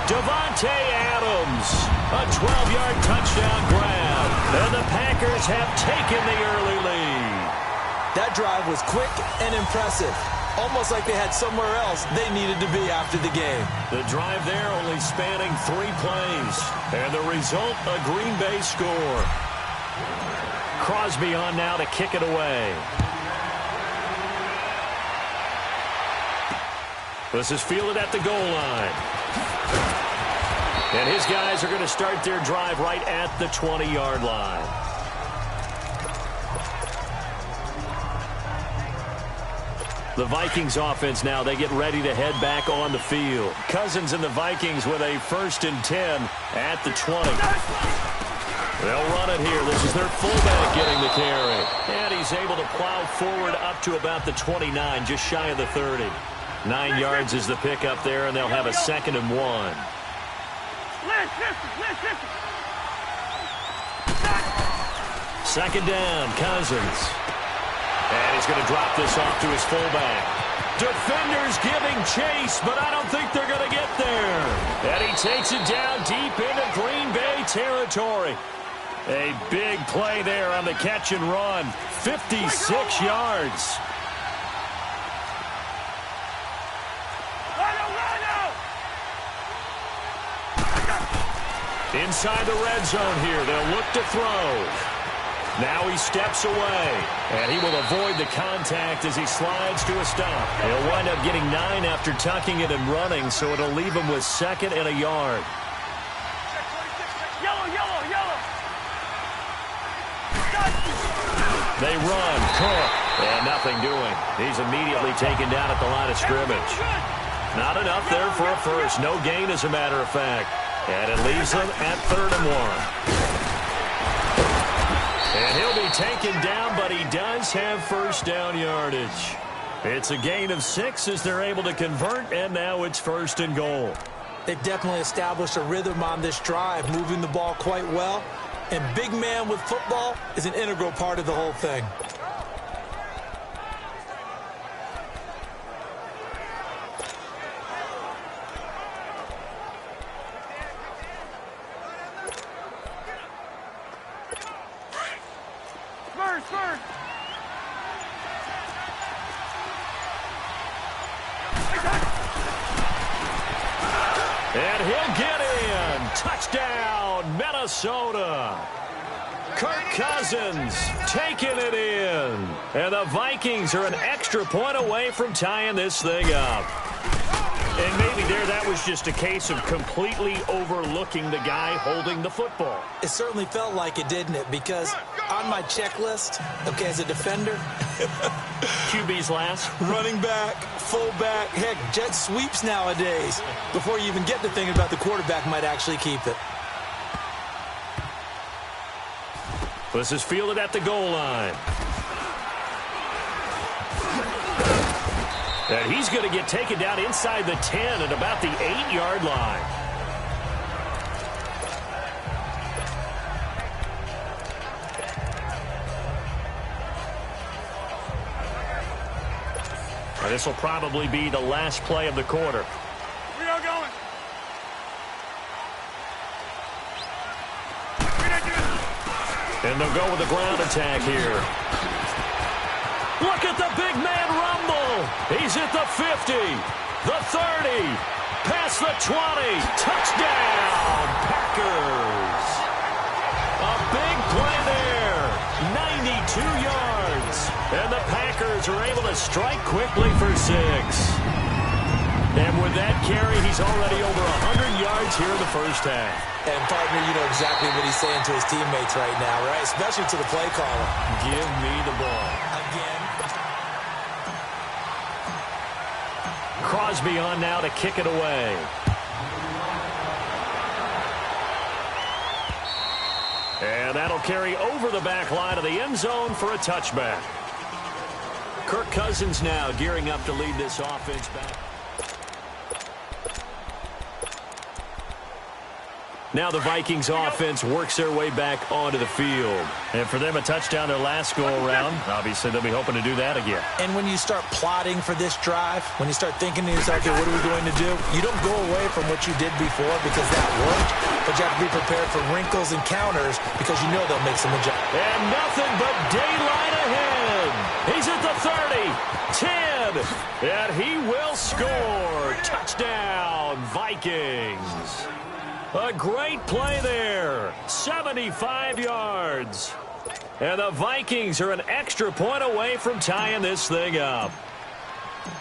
Speaker 2: Davante Adams, a 12-yard touchdown grab. And the Packers have taken the early lead.
Speaker 4: That drive was quick and impressive. almost like they had somewhere else they needed to be after the game.
Speaker 2: The drive there only spanning 3 plays. And the result, a Green Bay score. Crosby on now to kick it away. This is fielded at the goal line. And his guys are going to start their drive right at the 20-yard line. The Vikings offense now, they get ready to head back on the field. Cousins and the Vikings with a 1st and 10 at the 20. They'll run it here. This is their fullback getting the carry. And he's able to plow forward up to about the 29, just shy of the 30. 9 yards is the pickup there, and they'll have a 2nd and 1. Second down, Cousins. And he's going to drop this off to his fullback. Defenders giving chase, but I don't think they're going to get there. And he takes it down deep into Green Bay territory. A big play there on the catch and run. 56 yards. Inside the red zone here, they'll look to throw. Now he steps away, and he will avoid the contact as he slides to a stop. He'll wind up getting 9 after tucking it and running, so it'll leave him with 2nd and a yard.
Speaker 3: Yellow.
Speaker 2: They run, Cook, and nothing doing. He's immediately taken down at the line of scrimmage. Not enough there for a first. No gain, as a matter of fact. And it leaves them at 3rd and 1. And he'll be taken down, but he does have first down yardage. It's a gain of 6 as they're able to convert, and now it's 1st and goal.
Speaker 4: They've definitely established a rhythm on this drive, moving the ball quite well. And big man with football is an integral part of the whole thing.
Speaker 3: First.
Speaker 2: And he'll get in. Touchdown, Minnesota. Kirk Cousins taking it in. And the Vikings are an extra point away from tying this thing up. And maybe there that was just a case of completely overlooking the guy holding the football.
Speaker 4: It certainly felt like it, didn't it? Because on my checklist, okay, as a defender,
Speaker 2: QB's last.
Speaker 4: running back, fullback, heck, jet sweeps nowadays. Before you even get to thinking about the quarterback might actually keep it.
Speaker 2: This is fielded at the goal line. And he's going to get taken down inside the 10 at about the 8-yard line. And this will probably be the last play of the quarter.
Speaker 3: We are going.
Speaker 2: And they'll go with the ground attack here. Look at the big man rumble. He's at the 50, the 30, past the 20. Touchdown, Packers. A big play there. 92 yards. And the Packers are able to strike quickly for 6. And with that carry, he's already over 100 yards here in the first half.
Speaker 4: And, partner, you know exactly what he's saying to his teammates right now, right? Especially to the play caller.
Speaker 2: Give me the ball.
Speaker 4: Again.
Speaker 2: Crosby on now to kick it away. And that'll carry over the back line of the end zone for a touchback. Kirk Cousins now gearing up to lead this offense back. Now the Vikings offense works their way back onto the field. And for them, a touchdown their last go-around. Obviously, they'll be hoping to do that again.
Speaker 4: And when you start plotting for this drive, when you start thinking to yourself, okay, what are we going to do? You don't go away from what you did before because that worked, but you have to be prepared for wrinkles and counters because you know they'll make some adjustments.
Speaker 2: And nothing but daylight ahead. He's at the 30, 10, and he will score. Touchdown, Vikings. A great play there, 75 yards. And the Vikings are an extra point away from tying this thing up.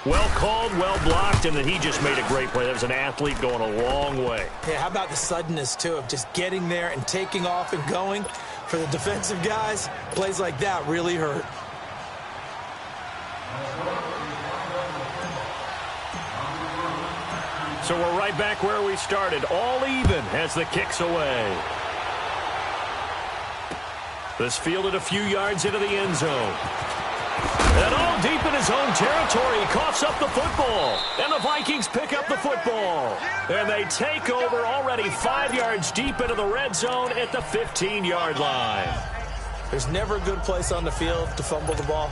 Speaker 2: Well called, well blocked, and then he just made a great play. That was an athlete going a long way.
Speaker 4: Yeah, how about the suddenness, too, of just getting there and taking off and going? For the defensive guys, plays like that really hurt.
Speaker 2: So we're right back where we started, all even as the kick's away. This fielded a few yards into the end zone. And all deep in his own territory, he coughs up the football. And the Vikings pick up the football. And they take over already 5 yards deep into the red zone at the 15-yard line.
Speaker 4: There's never a good place on the field to fumble the ball.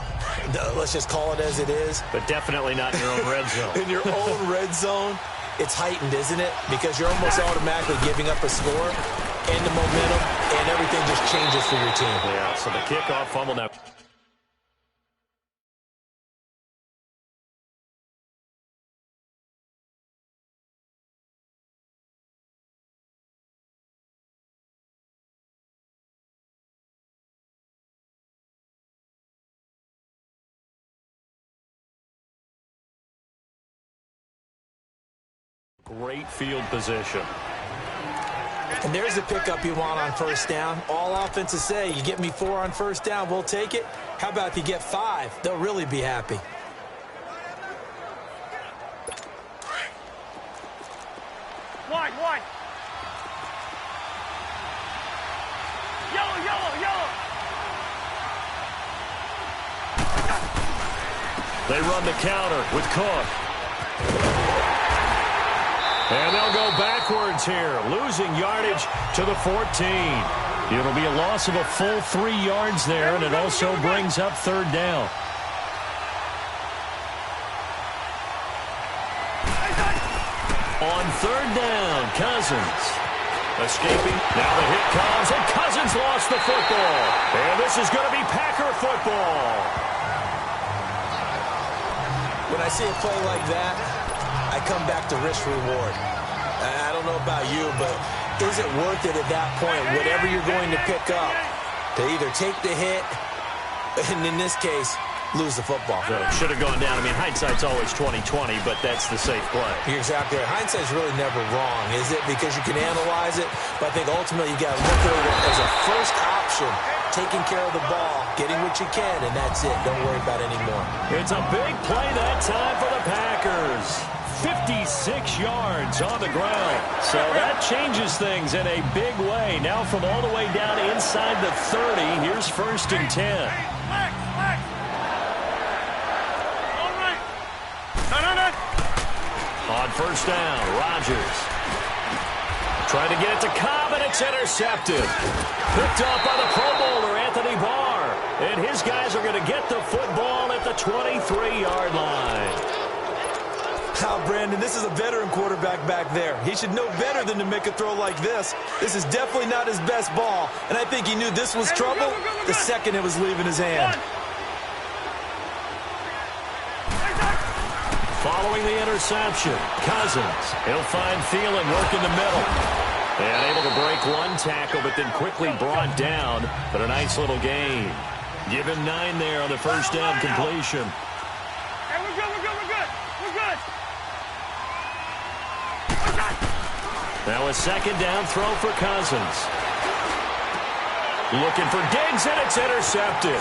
Speaker 4: Let's just call it as it is.
Speaker 2: But definitely not in your own red zone.
Speaker 4: In your own red zone, it's heightened, isn't it? Because you're almost automatically giving up a score and the momentum, and everything just changes for your team.
Speaker 2: Yeah, so the kickoff fumble now. Great field position.
Speaker 4: And there's the pickup you want on first down. All offenses say, you get me 4 on first down, we'll take it. How about if you get 5? They'll really be happy.
Speaker 3: Wide. Yellow.
Speaker 2: They run the counter with Cook. And they'll go backwards here, losing yardage to the 14. It'll be a loss of a full 3 yards there, and it also brings up third down. On third down, Cousins. Escaping. Now the hit comes, and Cousins lost the football. And this is going to be Packer football.
Speaker 4: When I see a play like that, I come back to risk-reward. I don't know about you, but is it worth it at that point, whatever you're going to pick up, to either take the hit, and in this case, lose the football?
Speaker 2: So should have gone down. I mean, hindsight's always 20/20, but that's the safe play.
Speaker 4: You're exactly right. Hindsight's really never wrong, is it? Because you can analyze it, but I think ultimately you got to look at it as a first option, taking care of the ball, getting what you can, and that's it. Don't worry about it anymore.
Speaker 2: It's a big play that time for the Packers. 56 yards on the ground. So that changes things in a big way. Now from all the way down inside the 30, here's 1st and 10.
Speaker 3: All right.
Speaker 2: On first down, Rodgers. Trying to get it to Cobb, and it's intercepted. Picked off by the Pro Bowler, Anthony Barr. And his guys are going to get the football at the 23-yard line.
Speaker 4: Now, Brandon, this is a veteran quarterback back there. He should know better than to make a throw like this. This is definitely not his best ball, and I think he knew this was trouble the second it was leaving his hand.
Speaker 2: Following the interception, Cousins. He'll find Thielen working the middle. And able to break one tackle, but then quickly brought down. But a nice little gain. Give him 9 there on the first down completion.
Speaker 3: Hey, we're good.
Speaker 2: Now a second down throw for Cousins. Looking for Diggs, and it's intercepted.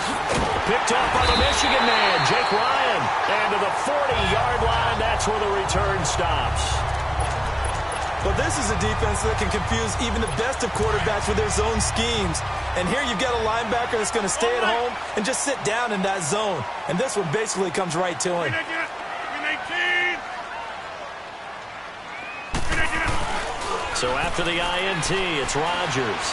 Speaker 2: Picked up by the Michigan man, Jake Ryan. And to the 40-yard line, that's where the return stops.
Speaker 4: But this is a defense that can confuse even the best of quarterbacks with their zone schemes. And here you've got a linebacker that's going to stay at home and just sit down in that zone. And this one basically comes right to him.
Speaker 2: So after the INT, it's Rodgers.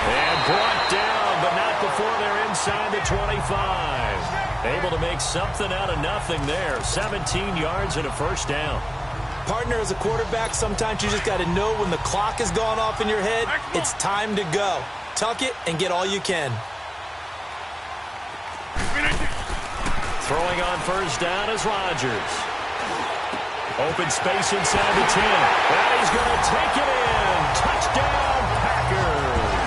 Speaker 2: And brought down, but not before they're inside the 25. Able to make something out of nothing there. 17 yards and a first down.
Speaker 4: Partner, as a quarterback, sometimes you just got to know when the clock has gone off in your head, it's time to go. Tuck it and get all you can.
Speaker 2: Throwing on first down is Rodgers. Open space inside the 10. And he's going to take it in. Touchdown, Packers.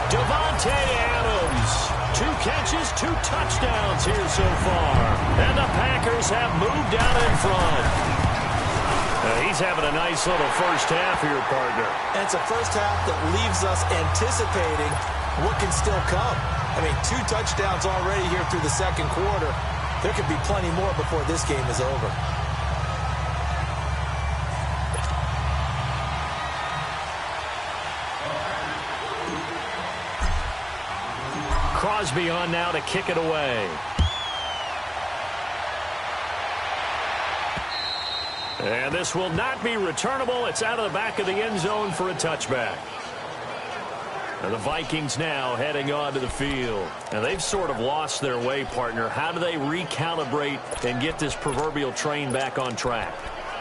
Speaker 2: Devontae Adams. 2 catches, 2 touchdowns here so far. And the Packers have moved out in front. He's having a nice little first half here, partner.
Speaker 4: And it's a first half that leaves us anticipating what can still come. I mean, 2 touchdowns already here through the second quarter. There could be plenty more before this game is over.
Speaker 2: Crosby on now to kick it away. And this will not be returnable. It's out of the back of the end zone for a touchback. And the Vikings now heading onto the field. And they've sort of lost their way, partner. How do they recalibrate and get this proverbial train back on track?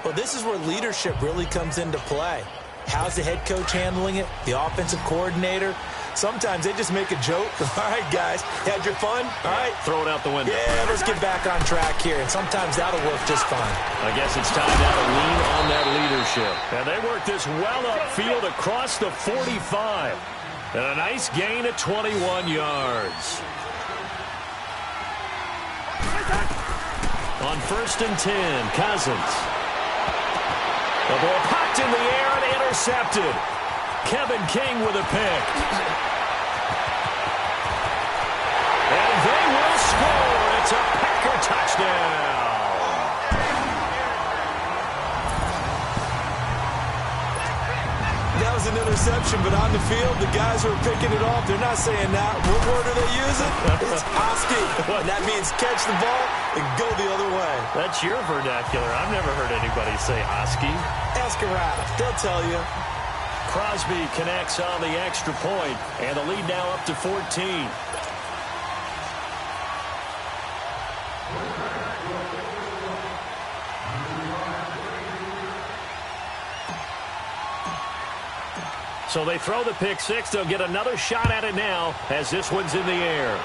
Speaker 4: Well, this is where leadership really comes into play. How's the head coach handling it? The offensive coordinator? Sometimes they just make a joke. All right, guys, had your fun? All right.
Speaker 2: Throw it out the window.
Speaker 4: Yeah, let's get back on track here. And sometimes that'll work just fine.
Speaker 2: I guess it's time now to lean on that leadership. And they work this well upfield across the 45. And a nice gain at 21 yards. On first and 10, Cousins. The ball popped in the air and intercepted. Kevin King with a pick. And they will score. It's a Packer touchdown.
Speaker 4: That was an interception, but on the field, the guys who are picking it off, they're not saying that. What word are they using? It's Oski. That means catch the ball and go the other way.
Speaker 2: That's your vernacular. I've never heard anybody say Oski.
Speaker 4: Ask around. They'll tell you.
Speaker 2: Crosby connects on the extra point, and the lead now up to 14. So they throw the pick six. They'll get another shot at it now as this one's in the air.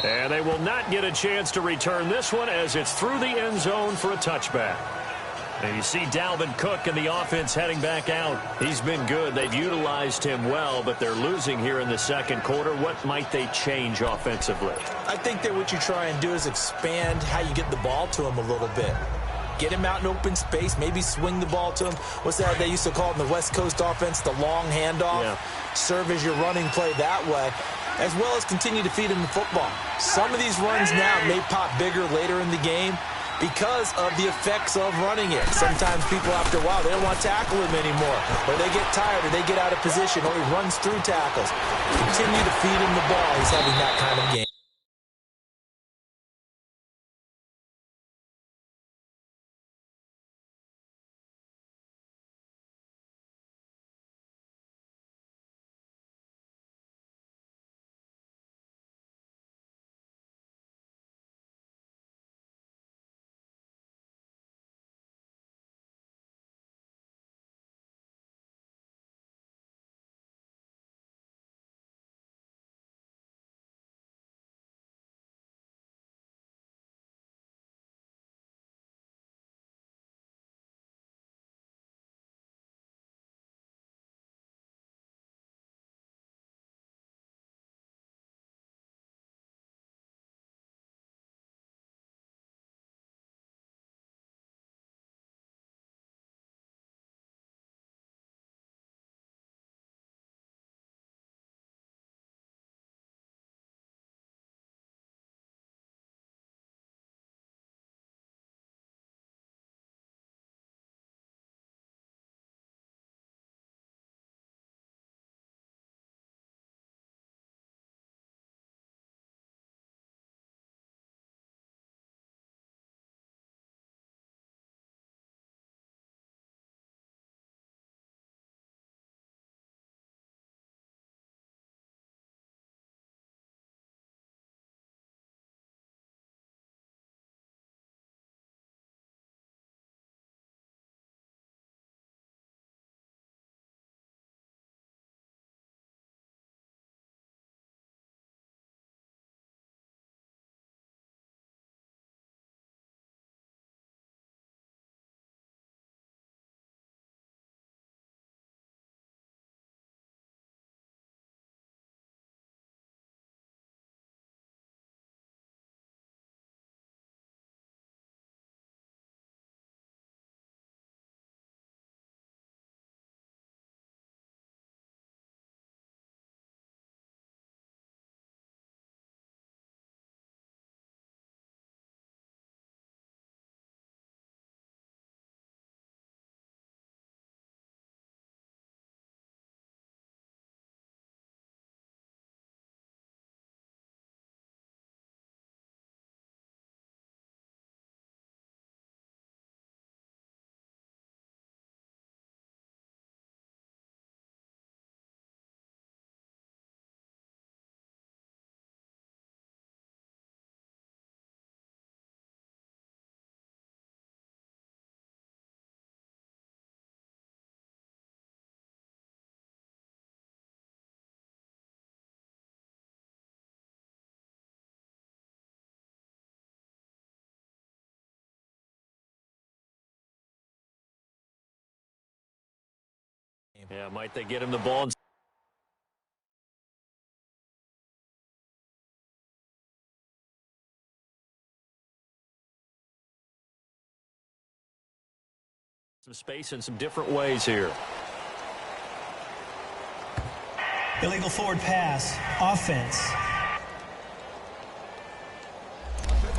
Speaker 2: And they will not get a chance to return this one as it's through the end zone for a touchback. And you see Dalvin Cook and the offense heading back out. He's been good. They've utilized him well, but they're losing here in the second quarter. What might they change offensively?
Speaker 4: I think that what you try and do is expand how you get the ball to him a little bit. Get him out in open space, maybe swing the ball to him. What's that they used to call it in the West Coast offense, the long handoff? Yeah. Serve as your running play that way, as well as continue to feed him the football. Some of these runs now may pop bigger later in the game because of the effects of running it. Sometimes people, after a while, they don't want to tackle him anymore, or they get tired, or they get out of position, or he runs through tackles. Continue to feed him the ball. He's having that kind of game.
Speaker 2: Yeah, might they get him the ball and some space in some different ways here.
Speaker 5: Illegal forward pass. Offense.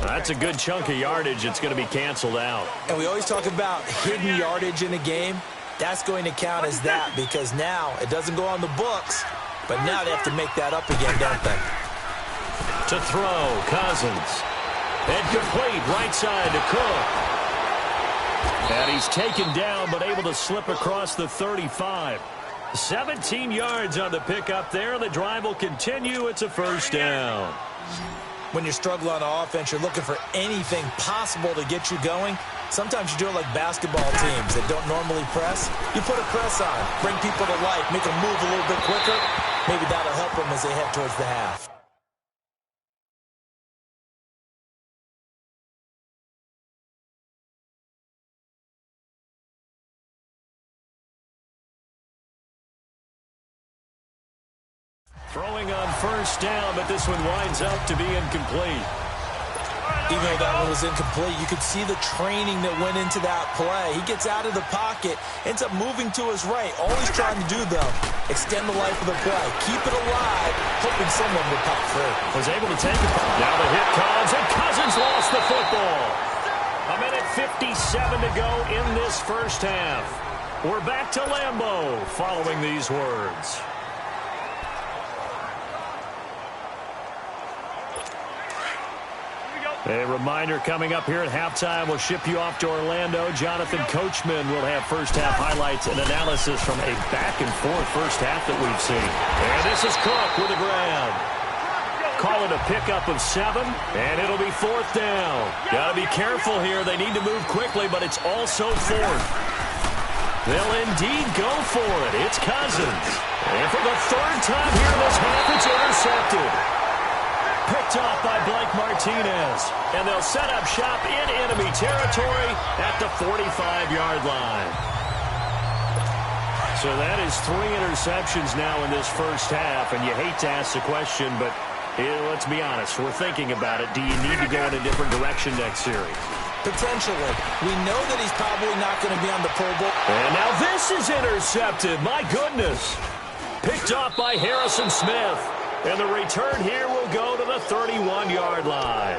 Speaker 2: That's a good chunk of yardage. It's going to be canceled out.
Speaker 4: And we always talk about hidden yardage in a game. That's going to count as that because now it doesn't go on the books, but now they have to make that up again, don't they?
Speaker 2: To throw, Cousins. And complete, right side to Cook. And he's taken down, but able to slip across the 35. 17 yards on the pickup there. The drive will continue. It's a first down.
Speaker 4: When you're struggling on offense, you're looking for anything possible to get you going. Sometimes you do it like basketball teams that don't normally press. You put a press on, bring people to life, make them move a little bit quicker. Maybe that'll help them as they head towards the half.
Speaker 2: Throwing on first down, but this one winds up to be incomplete.
Speaker 4: Even though that one was incomplete, you could see the training that went into that play. He gets out of the pocket, ends up moving to his right. All he's trying to do, though, extend the life of the play. Keep it alive, hoping someone would pop through.
Speaker 2: Was able to take it. Now the hit comes, and Cousins lost the football. A minute 57 to go in this first half. We're back to Lambeau following these words. A reminder coming up here at halftime. We'll ship you off to Orlando. Jonathan Coachman will have first-half highlights and analysis from a back-and-forth first half that we've seen. And this is Cook with a grab. Call it a pickup of 7, and it'll be fourth down. Got to be careful here. They need to move quickly, but it's also fourth. They'll indeed go for it. It's Cousins. And for the third time here in this half, it's intercepted. Picked off by Blake Martinez. And they'll set up shop in enemy territory at the 45-yard line. So that is 3 interceptions now in this first half. And you hate to ask the question, but let's be honest. We're thinking about it. Do you need to go in a different direction next series?
Speaker 4: Potentially. We know that he's probably not going to be on the Pro Bowl.
Speaker 2: And now this is intercepted. My goodness. Picked off by Harrison Smith. And the return here will go to the 31-yard line.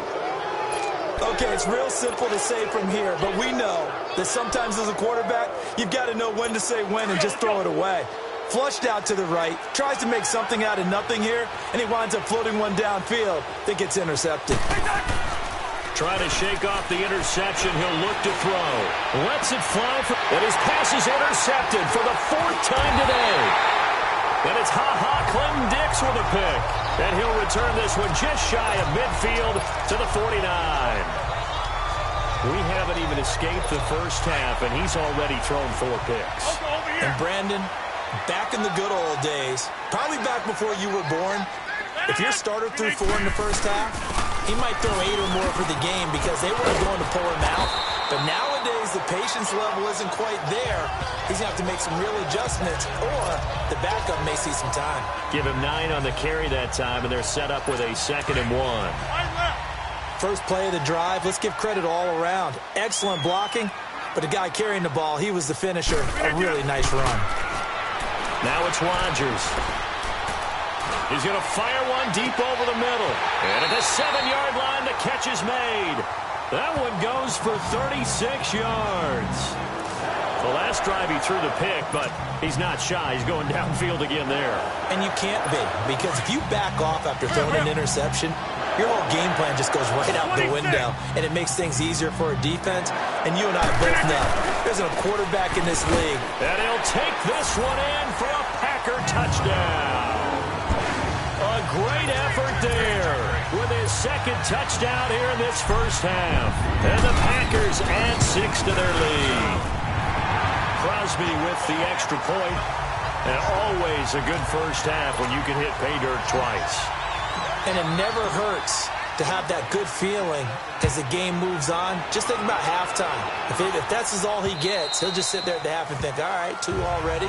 Speaker 4: Okay, it's real simple to say from here, but we know that sometimes as a quarterback, you've got to know when to say when and just throw it away. Flushed out to the right, tries to make something out of nothing here, and he winds up floating one downfield that gets intercepted.
Speaker 2: Trying to shake off the interception, he'll look to throw. Lets it fly, and his pass is intercepted for the 4th time today. And it's Clinton Dix with a pick. And he'll return this one just shy of midfield to the 49. We haven't even escaped the first half, and he's already thrown 4 picks.
Speaker 4: And Brandon, back in the good old days, probably back before you were born, if your starter threw 4 in the first half, he might throw 8 or more for the game because they weren't going to pull him out. But nowadays, the patience level isn't quite there. He's going to have to make some real adjustments, or the backup may see some time.
Speaker 2: Give him 9 on the carry that time, and they're set up with a 2nd and 1.
Speaker 4: First play of the drive, let's give credit all around. Excellent blocking, but the guy carrying the ball, he was the finisher. A really nice run.
Speaker 2: Now it's Rodgers. He's going to fire one deep over the middle. And at the 7-yard line, the catch is made. That one goes for 36 yards. The last drive he threw the pick, but he's not shy. He's going downfield again there.
Speaker 4: And you can't be, because if you back off after throwing an interception, your whole game plan just goes right out the window, and it makes things easier for a defense. And you and I both know there's a quarterback in this league.
Speaker 2: And he'll take this one in for a Packer touchdown. A great effort there with his 2nd touchdown here in this first half. And the Packers add 6 to their lead. Crosby with the extra point. And always a good first half when you can hit pay dirt twice.
Speaker 4: And it never hurts to have that good feeling as the game moves on. Just think about halftime. If that's all he gets, he'll just sit there at the half and think, all right, 2 already.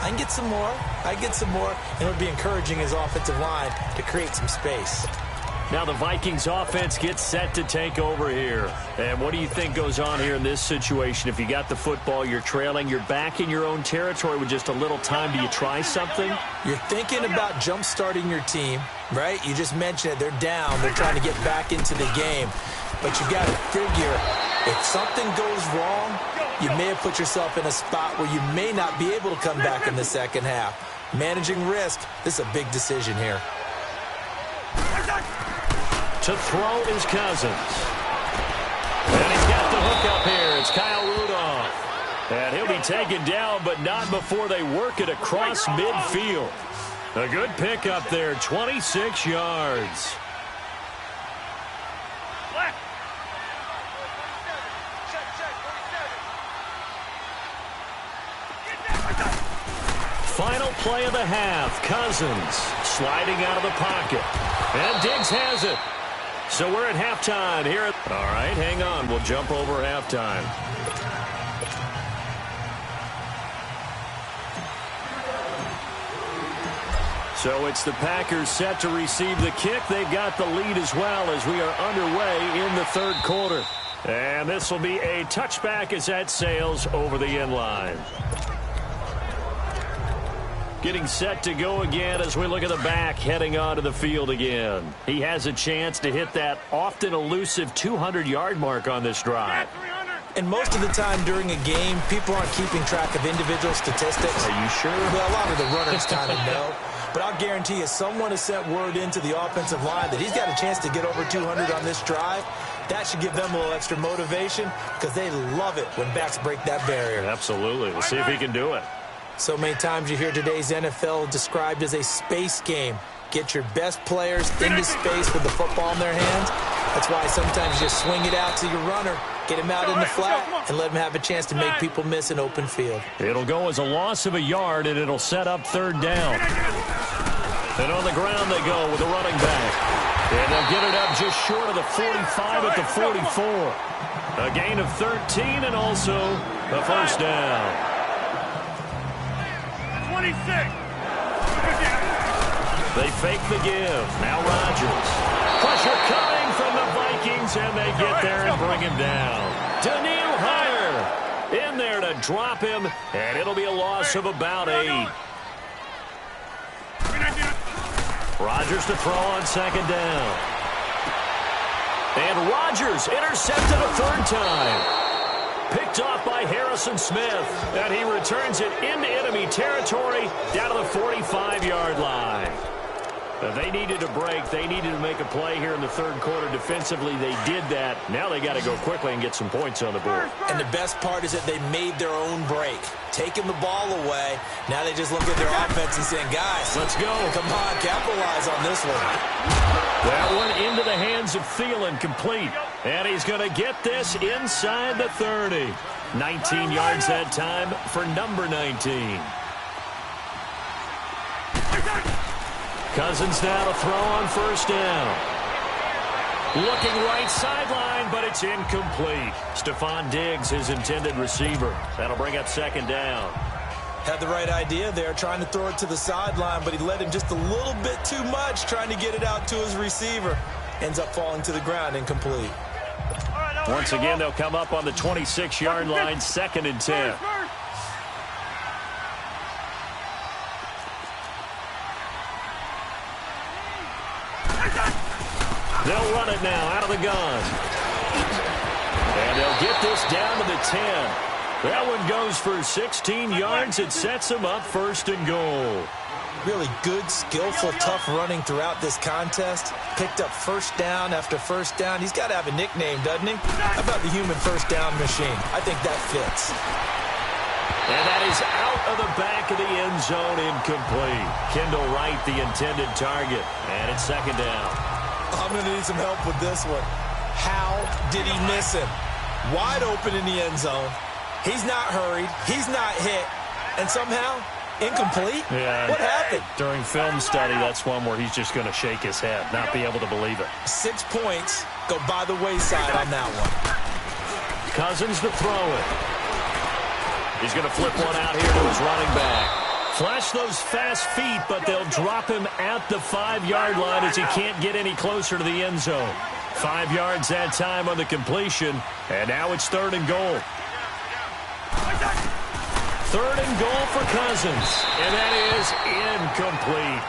Speaker 4: I can get some more. And it would be encouraging his offensive line to create some space.
Speaker 2: Now the Vikings offense gets set to take over here. And what do you think goes on here in this situation? If you got the football, you're trailing, you're back in your own territory with just a little time. Do you try something?
Speaker 4: You're thinking about jump-starting your team, right? You just mentioned it. They're down. They're trying to get back into the game. But you got to figure, if something goes wrong, you may have put yourself in a spot where you may not be able to come back in the second half. Managing risk, this is a big decision here.
Speaker 2: To throw is Cousins. And he's got the hook up here. It's Kyle Rudolph. And he'll be taken down, but not before they work it across midfield. A good pick up there, 26 yards. Final play of the half. Cousins sliding out of the pocket. And Diggs has it. So we're at halftime here. All right, hang on. We'll jump over halftime. So it's the Packers set to receive the kick. They've got the lead as well as we are underway in the third quarter. And this will be a touchback as that sails over the end line. Getting set to go again as we look at the back heading onto the field again. He has a chance to hit that often elusive 200-yard mark on this drive.
Speaker 4: And most of the time during a game, people aren't keeping track of individual statistics.
Speaker 2: Are you sure?
Speaker 4: Well, a lot of the runners kind of know. But I'll guarantee you, someone has sent word into the offensive line that he's got a chance to get over 200 on this drive. That should give them a little extra motivation because they love it when backs break that barrier.
Speaker 2: Absolutely. We'll see if he can do it.
Speaker 4: So many times you hear today's NFL described as a space game. Get your best players into space with the football in their hands. That's why sometimes you swing it out to your runner, get him out in the flat, and let him have a chance to make people miss an open field.
Speaker 2: It'll go as a loss of a yard, and it'll set up third down. And on the ground they go with the running back. And they'll get it up just short of the 45 at the 44. A gain of 13 and also a first down.
Speaker 3: 26.
Speaker 2: They fake the give. Now Rodgers. Pressure coming from the Vikings, and they get there and bring him down. Daniil Hunter in there to drop him, and it'll be a loss of about 8. Rodgers to throw on second down. And Rodgers intercepted a third time. Picked off by Harrison Smith, and he returns it into enemy territory down to the 45-yard line. They needed a break. They needed to make a play here in the third quarter defensively. They did that. Now they got to go quickly and get some points on the board.
Speaker 4: And the best part is that they made their own break, taking the ball away. Now they just look at their offense and saying, guys,
Speaker 2: let's go.
Speaker 4: Come on, capitalize on this one.
Speaker 2: That one into the hands of Thielen, complete. And he's going to get this inside the 30. 19 yards that time for number 19. Cousins now to throw on first down. Looking right sideline, but it's incomplete. Stephon Diggs, his intended receiver. That'll bring up second down.
Speaker 4: Had the right idea there, trying to throw it to the sideline, but he led him just a little bit too much, trying to get it out to his receiver. Ends up falling to the ground, incomplete.
Speaker 2: Once again, they'll come up on the 26-yard line, 2nd and 10. They'll run it now out of the gun. And they'll get this down to the 10. That one goes for 16 yards. It sets them up first and goal.
Speaker 4: Really good, skillful, tough running throughout this contest. Picked up first down after first down. He's got to have a nickname, doesn't he? How about the human first down machine? I think that fits.
Speaker 2: And that is out of the back of the end zone, incomplete. Kendall Wright, the intended target. And it's second down.
Speaker 4: I'm going to need some help with this one. How did he miss him? Wide open in the end zone. He's not hurried. He's not hit. And somehow, incomplete?
Speaker 2: Yeah.
Speaker 4: What happened?
Speaker 2: During film study, that's one where he's just going to shake his head, not be able to believe it.
Speaker 4: 6 points go by the wayside on that one.
Speaker 2: Cousins to throw it. He's going to flip one out here to his running back. Flash those fast feet, but they'll drop him at the 5-yard line as he can't get any closer to the end zone. 5 yards that time on the completion, and now it's 3rd and goal. 3rd and goal for Cousins, and that is incomplete.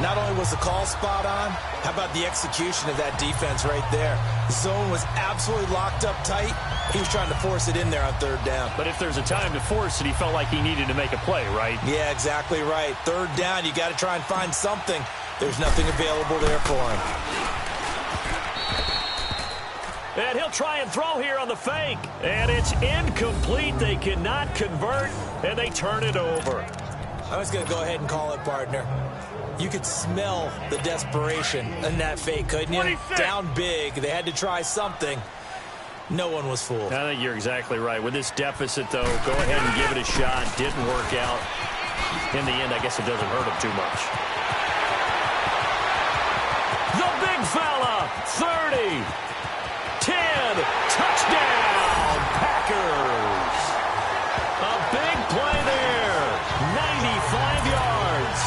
Speaker 4: Not only was the call spot on, how about the execution of that defense right there? The zone was absolutely locked up tight. He was trying to force it in there on 3rd down.
Speaker 2: But if there's a time to force it, he felt like he needed to make a play, right?
Speaker 4: Yeah, exactly right. 3rd down, you got to try and find something. There's nothing available there for him.
Speaker 2: And he'll try and throw here on the fake. And it's incomplete. They cannot convert, and they turn it over.
Speaker 4: I was going to go ahead and call it, partner. You could smell the desperation in that fake, couldn't you?
Speaker 3: 26.
Speaker 4: Down big. They had to try something. No one was fooled.
Speaker 2: I think you're exactly right. With this deficit, though, go ahead and give it a shot. Didn't work out. In the end, I guess it doesn't hurt him too much. The big fella, 30, 10, touchdown, Packers. A big play there, 95 yards.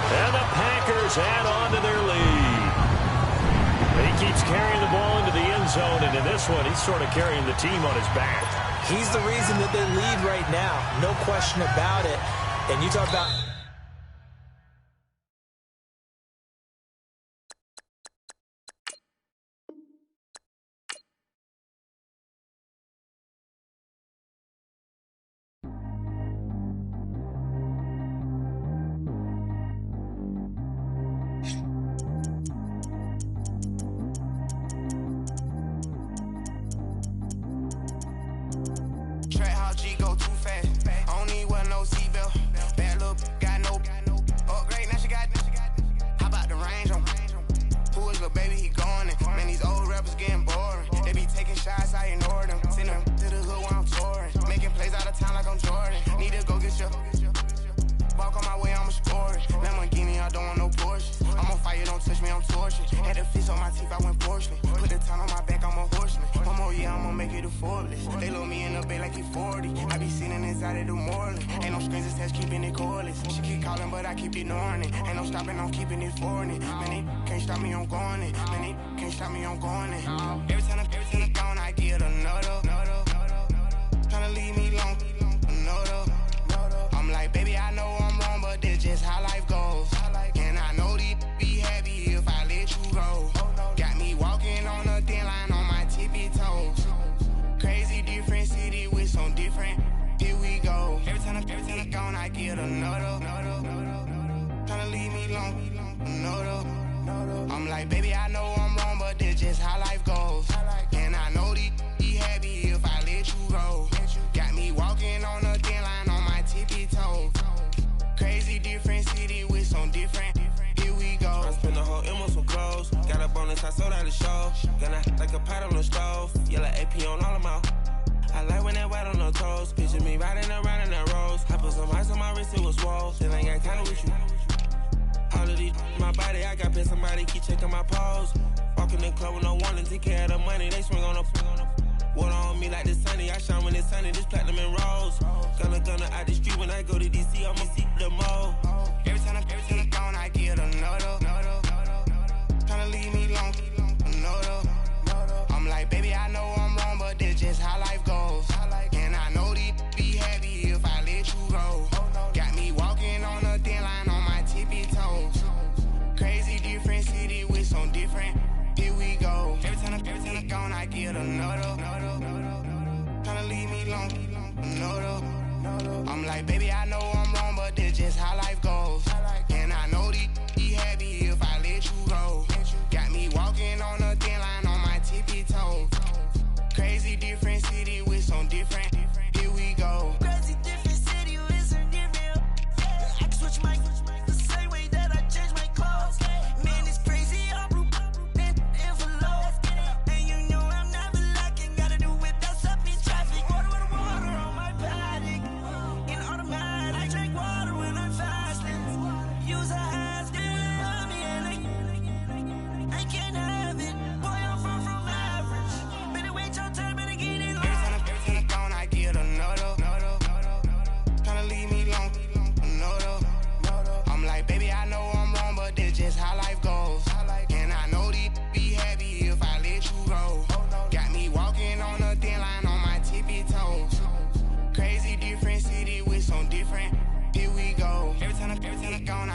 Speaker 2: And the Packers add on to their lead. He keeps carrying the ball into the end zone, and in this one, he's sort of carrying the team on his back.
Speaker 4: He's the reason that they lead right now. No question about it. And you talk about...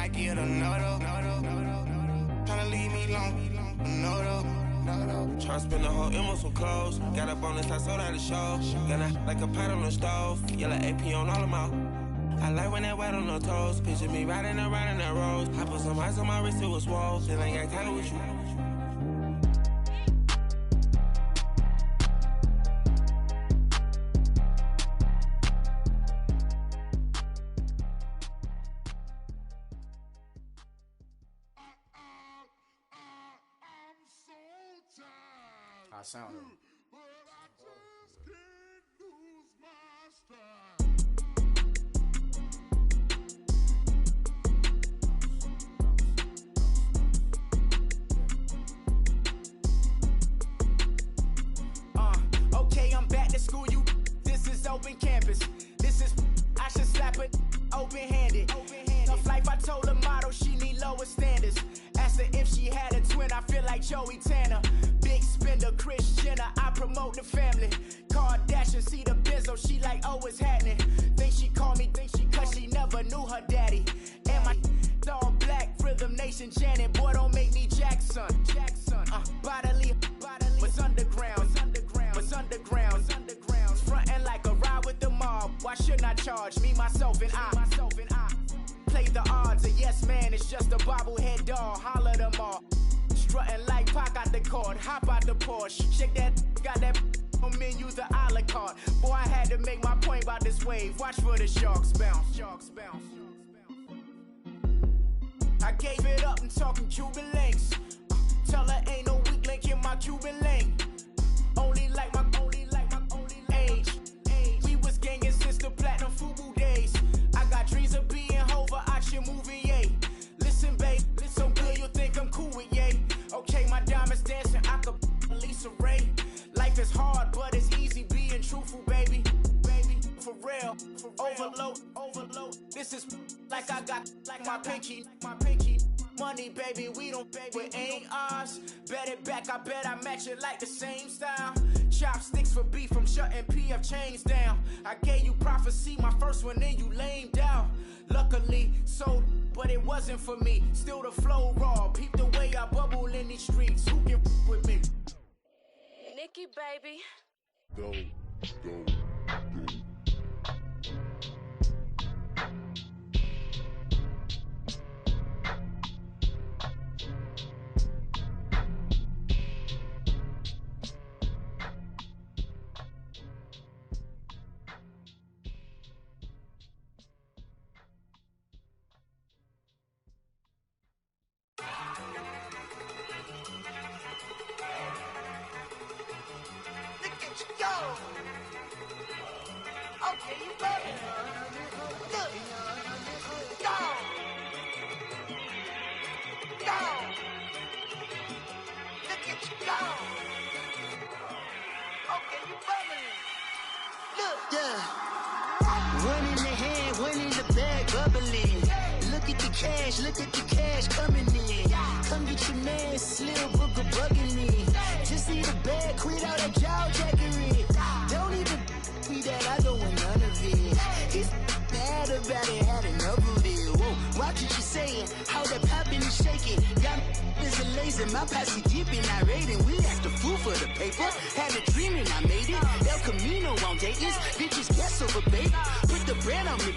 Speaker 6: might get another. Tryna leave me long, another. Tryna spend the whole M on some clothes. Got up on this, I sold out the show. Got a, like a pot on the stove. Yellow AP on all of my. I like when that wet on the toes. Picture me riding around in that rose. I put some ice on my wrist, it was swole. Then I got tired with you.
Speaker 7: I sound him.
Speaker 8: Okay, I'm back to school, you. This is open campus. This is, I should slap it open-handed. Tough life, I told her motto, she need lower standards. Asked her if she had a twin, I feel like Joey Tanner. Big spender, Kris Jenner, I promote the family. Kardashian, see the benzo, she like, oh, it's happening. Think she called me, cause she never knew her daddy. And my all black, Rhythm Nation, Janet, boy, don't make me Jackson. Bodily, was underground. Frontin' like a ride with the mob. Why shouldn't I charge me, myself, and I? Play the odds, a yes man, it's just a bobblehead doll. Holler them all. Strutting like Pac out the court, hop out the Porsche. Shake that, got that on menu, the a la carte. Boy, I had to make my point about this wave. Watch for the sharks bounce. I gave it up and talking Cuban links. Tell her ain't no weak link in my Cuban link. Only like my age. We was gangin' since the platinum FUBU days. I got dreams of being Hova out your movie, yay. Listen, babe, so good you'll think I'm cool with yay. Okay, my diamonds dancing, I could Lisa Ray. Life is hard, but it's easy being truthful, baby. For real, overload. This is like I got like my pinky. Money, baby, we don't pay, it ain't ours. Bet it back, I bet I match it like the same style. Chopsticks for beef from shutting PF chains down. I gave you prophecy, my first one, then you lamed out. Luckily, sold, but it wasn't for me. Still the flow raw, peep the way I bubble in these streets. Who can with me?
Speaker 9: Nikki, baby.
Speaker 10: Go.
Speaker 8: Okay, you better. Look. Go. Look at you go. Okay, you bubbling. Look. Yeah. One in the hand, one in the bag, bubbling. Look at the cash coming in. Come get your man, Slim Booger bugging me. Just need a bag, quit all that jaw jackery. Don't even me that I don't want none of it. He's mad about it, had enough of it. Whoa, watch what you saying, how that poppin' and shaking. Got is a laser, my posse deep and irate, and we act a fool for the paper. Had a dream and I made it. El Camino on Dayton's, bitches guess over bait. Put the bread on me.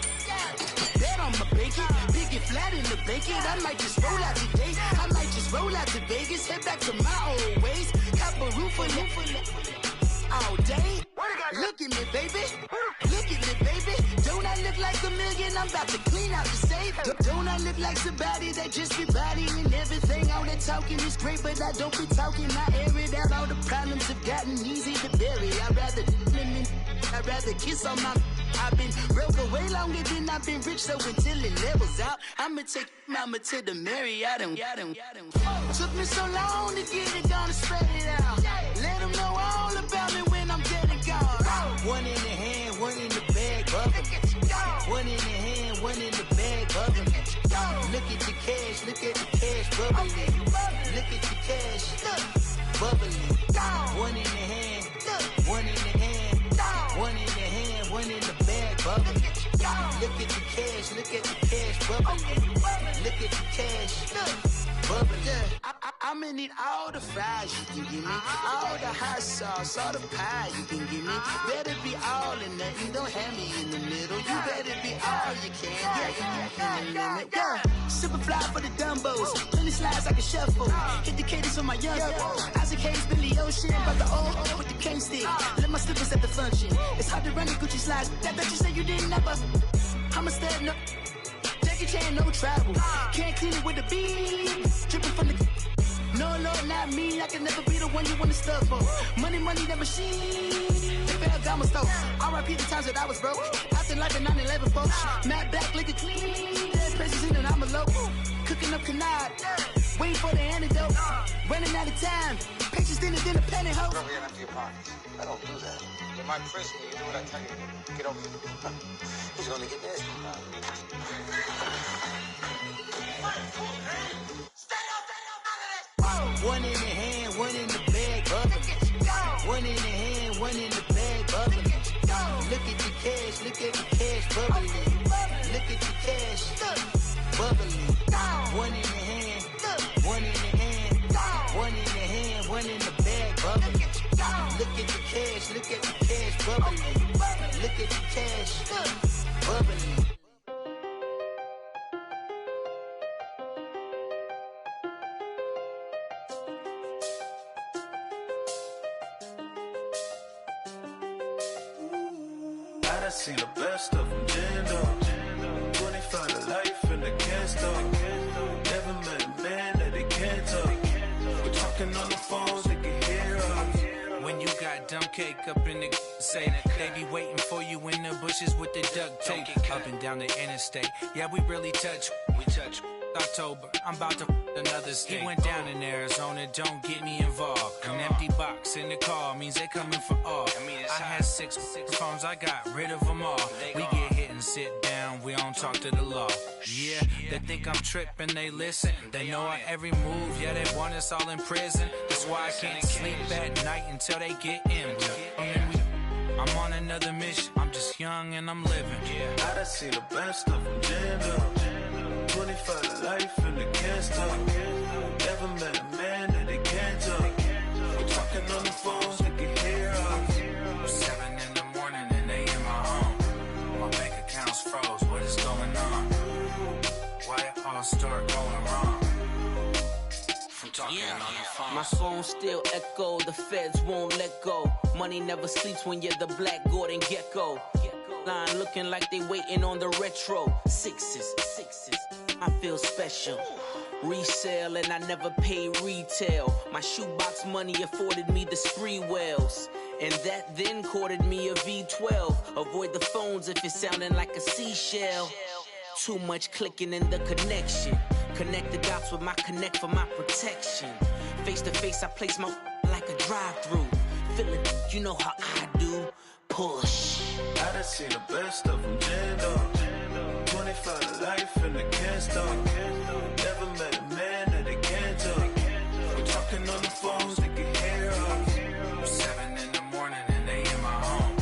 Speaker 8: Bet on my bacon, big and flat in the bacon. I might just roll out today. I might just roll out to Vegas, head back to my old ways. Cop a roof all day. Look at me, baby. Look at me, baby. Don't I look like a million? I'm about to clean out the safe. Don't I look like somebody that just be bodying everything? All that talking is great, but I don't be talking. I air it out. All the problems have gotten easy to bury. I'd rather kiss on my. I've been broke way longer than I've been rich, so until it levels out, I'ma take mama to the Marriott and took me so long to get it done and spread it out. Let them know all about me when I'm dead and gone. One in the hand, one in the bag, bubbling. One in the hand, one in the bag, bubbling. Look at the cash, bubbling. Look at the cash, bubbling. One in the hand, one in the hand, one in the hand, one in the bag, bubbling. Look at the cash, bubbling. Look at I'ma need all the fries you can give me, all the hot sauce, all the pie you can give me. Better be all or nothing, don't have me in the middle. You better be all you can, yeah. Super fly for the Dumbos, plenty slides I can shuffle. Hit the cadence on my young Isaac Hayes, Billy Ocean, but the old with the cane stick. Let my slippers at the function. It's hard to run the Gucci slides. That bet you say you didn't never. I'm a stab, no. Jackie Chan, no travel. Can't clean it with a beat. Dripping from the. No, not me. I can never be the one you want to stuff for. Money, that machine. They failed Gama stove. R.I.P. the times that I was broke. Acting like a 9/11 folks. Matt back, lick it clean. Dead presses in and I'm a local. Cooking up canard. Waiting for the antidote. Running out of time. Patience dinner, penny hoe.
Speaker 10: Bro, we're gonna empty your pockets. I don't do that. You might press me. You do what I tell you. Get over here. Who's gonna get this?
Speaker 8: One in the hand, one in the bag, bubbling. One in the hand, one in the bag, bubbling. Look at the cash, bubbling. Look at the cash, bubbling. One in the hand, one in the hand, one in the hand, one in the bag, bubbling. Look at the cash, bubbling. Look at the cash, bubbling.
Speaker 11: I seen the best of them, Jando. 25 to life in the can't stop. Never met a man that they can't talk. We're talking on the phones, they can hear us.
Speaker 12: When you got dumb cake up in the say that they be waiting for you in the bushes with the duct tape. Up and down the interstate, yeah, we really touch. We touch. October, I'm about to another state. He went down in Arizona, don't get me involved. An empty box in the car means they coming for all. I had six phones, I got rid of them all. We get hit and sit down, we don't talk to the law. Yeah, they think I'm tripping, they listen. They know our every move, yeah, they want us all in prison. That's why I can't sleep at night until they get in. I'm on another mission, I'm just young and I'm living.
Speaker 11: I done seen the best of them, Jando. 25 to life in the can't stop. Never met a man that they can't talk. We're talking on the phones, they can hear us.
Speaker 12: 7 in the morning and they in my home. My bank account's froze, what is going on? Why it all start going wrong? From talking on the phone.
Speaker 13: My phone still echo, the feds won't let go. Money never sleeps when you're the Black Gordon Gecko. Line looking like they waiting on the retro. Sixes, I feel special. Resale and I never pay retail. My shoebox money afforded me the spree wells. And that then courted me a V12. Avoid the phones if it's sounding like a seashell. Too much clicking in the connection. Connect the dots with my connect for my protection. Face to face I place my like a drive-through. Feeling, you know how I do. Push.
Speaker 11: I done seen the best of them, Jando. 25 to life in the can't stop. Never met a man that they can't talk. We're talking on the phones, they can hear us.
Speaker 12: 7 in the morning and they in my home.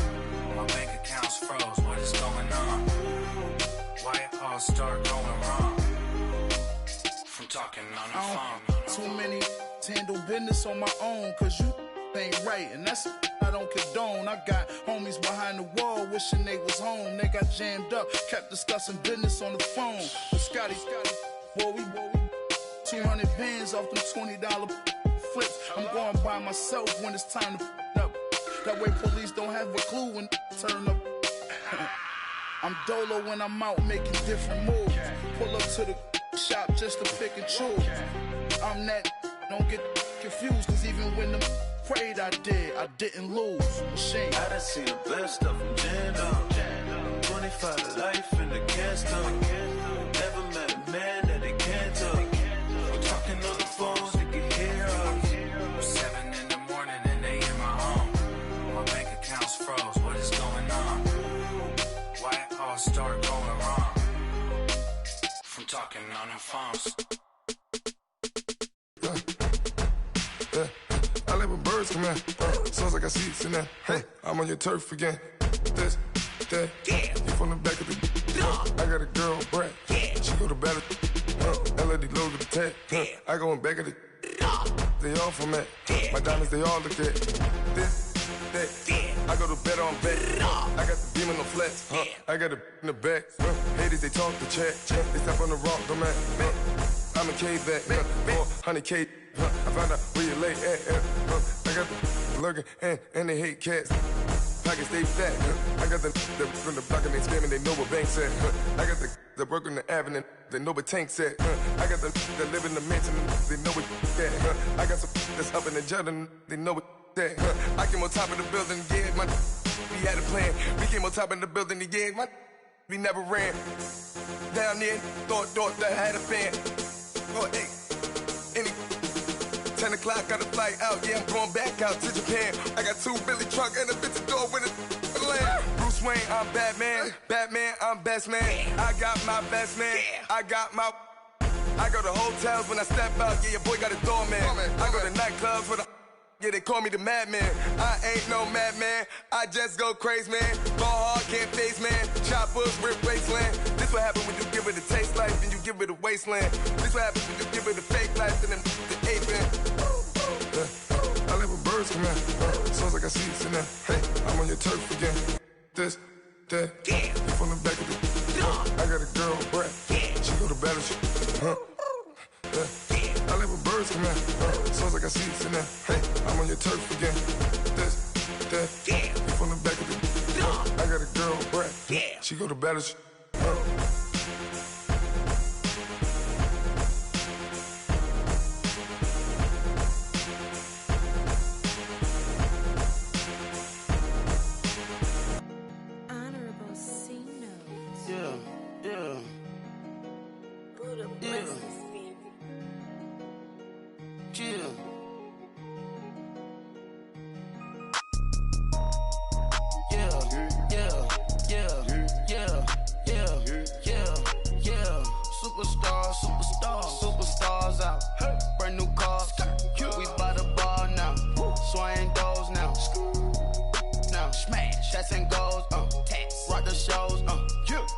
Speaker 12: My bank account's froze, what is going on? Why it all start going wrong? From talking on the phone.
Speaker 1: Too many handle business on my own, cause you ain't right, and that's I don't condone. I got homies behind the wall wishing they was home. They got jammed up, kept discussing business on the phone. But Scotty, boy, we 200 bands off them $20 flips. I'm going by myself when it's time to up. That way police don't have a clue when turn up. I'm dolo when I'm out making different moves. Pull up to the shop just to pick and choose. I'm that, don't get confused, cause even when the prayed I didn't lose. Machine.
Speaker 11: I done seen the best of them, Jando. 25 to life in the can't stop. Never met a man that they can't talk. We're talking on the phones, they can hear us.
Speaker 12: 7 in the morning and they in my home. My bank account's froze, what is going on? Why it all start going wrong? From talking on the phones.
Speaker 14: I like when birds come in. Sounds like I see seats in there. Hey, I'm on your turf again. This, that, yeah. You from the back of the. I got a girl, Brad. Yeah. She go to battle. LAD low to the tag. Yeah. I go in back of the. They all from it. My diamonds, they all look at this, that. I go to bed on bed. I got the beam on the flex. I got it in the back. Haters, they talk the chat. They step on the rock, the man. I'm a K-back. 400K. I found out where you lay at. I got the lurking and they hate cats. Pockets stay fat. I got the from the block and they scamming, they know what banks at. I got the work on the avenue, they know what tanks at. I got the live in the mansion, they know what that. I got some that's up in the Jordan, they know what that. I came on top of the building, yeah, we had a plan. We came on top of the building, yeah, we never ran. Down there, thought that I had a fan. Oh, hey, 10 o'clock, got a flight out, yeah, I'm going back out to Japan. I got 2 Billy truck and a bitch door with a land. Bruce Wayne, I'm Batman. Batman, I'm best man. I got my best man. I got my... I go to hotels when I step out, yeah, your boy got a doorman. I go to nightclubs with a... Yeah, they call me the madman. I ain't no madman. I just go crazy, man. Ball hard, can't face, man. Choppers, rip wasteland. This what happens when you give it a taste life and you give it a wasteland. This what happens when you give it a fake life and then the ape in. I live with birds come in. Sounds like I see it in there. Hey, I'm on your turf again. This, that. You from the back of the... I got a girl, Brad. She go to battle, I live with birds come in. Sounds like I see it in there. Hey, I'm on your turf again. This, that. You from the back of the... I got a girl, Brad. She go to battle,
Speaker 15: Superstars out. Brand new cars. We by the bar now. Swaying doors now. Now smash. Shots and goals. Rock the shows.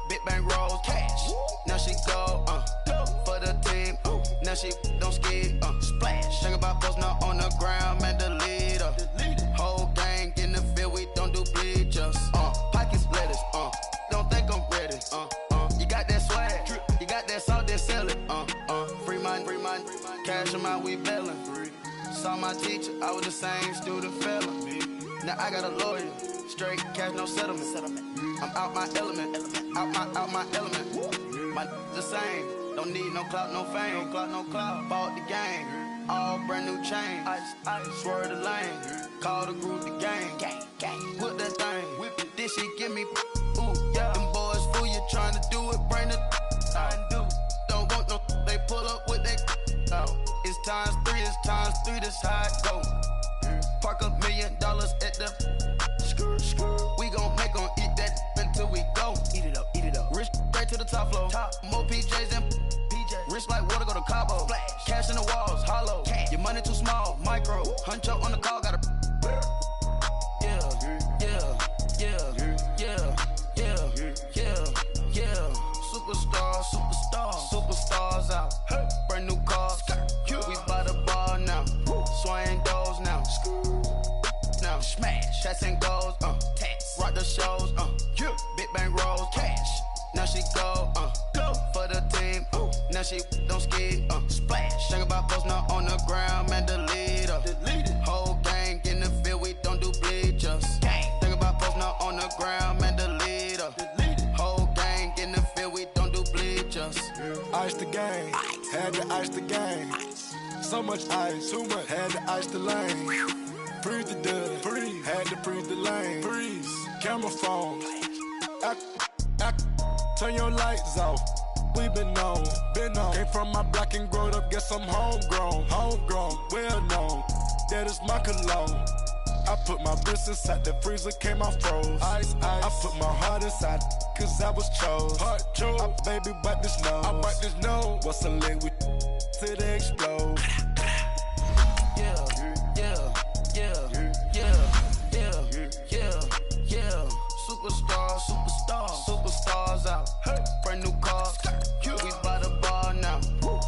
Speaker 15: Big bang rolls. Cash. Now she go. For the team. Now she don't ski. Splash. Think about posting up on the ground. Man, the leader. Whole gang in the field. We don't do bleachers. Pocket splitters. Don't think I'm ready. You got that swag. You got that salt, then sell it. Free mind. Cash them out, we bailin'. Saw my teacher, I was the same student felon. Now I got a lawyer. Straight cash, no settlement. I'm out my element. Out my element. My the same. Don't need no clout, no fame. No clout. Bought the game. All brand new chain. Ice. Swerve the lane. Call the group the gang. Whip that thing. Whip it. This shit give me. Ooh, yeah. Them boys fool you trying to do it. Bring the. I do. Don't want no. They pull up with that. It's times 3. That's how it go. Park $1 million at the. We gon' make 'em eat that until we go. Eat it up. Rich straight to the top floor. More PJs and PJs. Rich like water, go to Cabo. Flash. Cash in the walls, hollow. Cash. Your money too small, micro. Huncho on the call, got a. Superstars out. Brand new cars. We by the bar now. Swaying doors now. Now smash. Shots and goals. Rock the shows. Big bang rolls. Cash. Now she go. For the team. Now she don't ski. Splash. Think about posting up on the ground. Man, the leader. Whole gang in the field. We don't do bleachers. Think about posting up on the ground. Man, the leader. Whole gang in the field. We don't do bleachers.
Speaker 1: Ice the game, had to ice the game. So much ice, too much, had to ice the lane. Freeze the dust, freeze, had to freeze the lane. Freeze, camera phone. Turn your lights off. We been on. Came from my block and growed up, guess I'm homegrown, well known. That is my cologne. I put my wrist inside the freezer, came out froze. Ice. I put my heart inside, cause I was chose. Baby, wipe this nose. What's a leg with till they explode? Superstars out. Brand new cars. We by the bar now.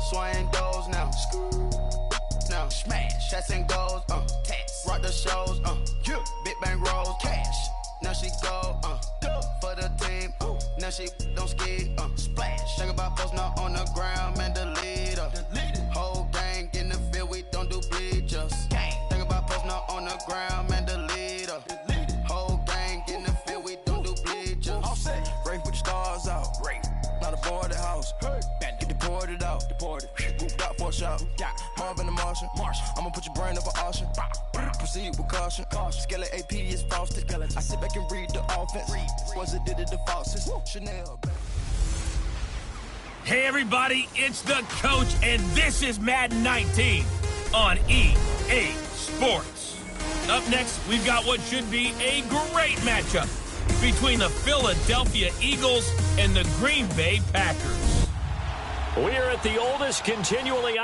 Speaker 1: Swaying doors now. Now
Speaker 15: Shots and goals, tax. Rock the shows, big bang rolls, cash. Now she go, for the team, now she don't ski, splash. Think about post now on the ground, man, delete her. Whole gang in the field, we don't do bleachers. Think about post now on the ground, man, delete her. Whole gang in the field, we don't do bleachers. All set.
Speaker 11: Break with the stars out. Not aboard the house. Get deported out. Moved out for a shot. Marvin the Martian. I'ma put your brain up for auction. Proceed with caution. Skeleton AP is frosted. I sit back and read the offense. Was it did it the falsest? Chanel.
Speaker 16: Hey everybody, it's the coach, and this is Madden 19 on EA Sports. Up next, we've got what should be a great matchup between the Philadelphia Eagles and the Green Bay Packers.
Speaker 2: We are at the oldest continually